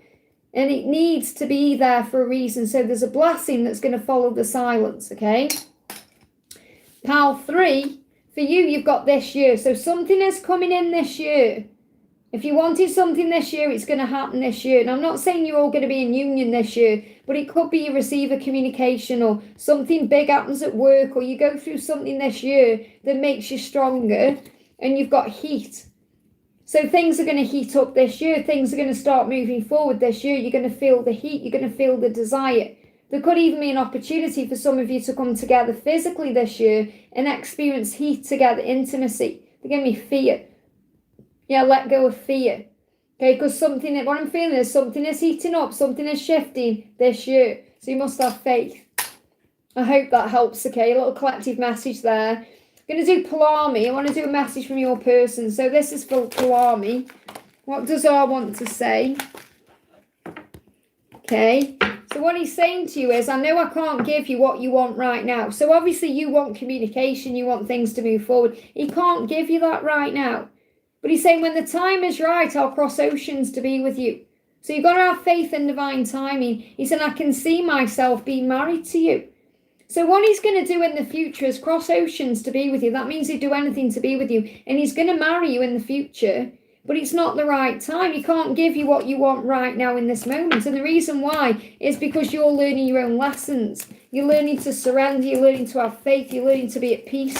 and it needs to be there for a reason. So there's a blessing that's going to follow the silence, okay? Pile 3, for you, you've got this year. So something is coming in this year. If you wanted something this year, it's going to happen this year. And I'm not saying you're all going to be in union this year, but it could be you receive a communication or something big happens at work, or you go through something this year that makes you stronger and you've got heat. So things are going to heat up this year. Things are going to start moving forward this year. You're going to feel the heat. You're going to feel the desire. There could even be an opportunity for some of you to come together physically this year and experience heat together, intimacy. They're going to be fear. Yeah, let go of fear. Okay, because what I'm feeling is something is heating up, something is shifting this year. So you must have faith. I hope that helps, okay? A little collective message there. I'm going to do Palami. I want to do a message from your person. So this is for Palami. What does I want to say? Okay. So what he's saying to you is, I know I can't give you what you want right now. So obviously you want communication. You want things to move forward. He can't give you that right now. But he's saying when the time is right, I'll cross oceans to be with you. So you've got to have faith in divine timing. He said, I can see myself being married to you. So what he's going to do in the future is cross oceans to be with you. That means he'd do anything to be with you. And he's going to marry you in the future. But it's not the right time. He can't give you what you want right now in this moment. And the reason why is because you're learning your own lessons. You're learning to surrender. You're learning to have faith. You're learning to be at peace.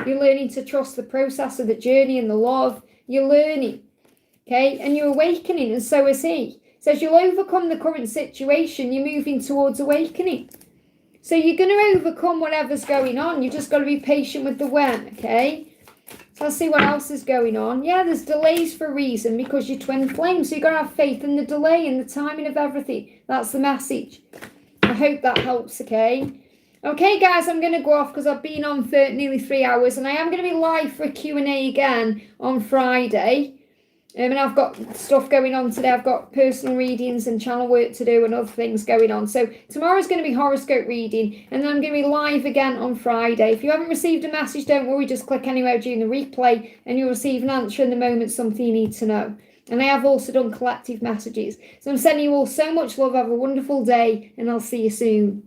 You're learning to trust the process of the journey and the love. You're learning, okay? And you're awakening, and so is he. So as you'll overcome the current situation, you're moving towards awakening. So you're going to overcome whatever's going on. You've just got to be patient with the when, okay? So let's see what else is going on. Yeah, there's delays for a reason, because you're twin flame. So you've got to have faith in the delay and the timing of everything. That's the message. I hope that helps, okay? Okay, guys, I'm going to go off because I've been on for nearly 3 hours, and I am going to be live for a Q&A again on Friday. And I've got stuff going on today. I've got personal readings and channel work to do and other things going on. So tomorrow's going to be horoscope reading, and then I'm going to be live again on Friday. If you haven't received a message, don't worry. Just click anywhere during the replay, and you'll receive an answer in the moment, something you need to know. And I have also done collective messages. So I'm sending you all so much love. Have a wonderful day, and I'll see you soon.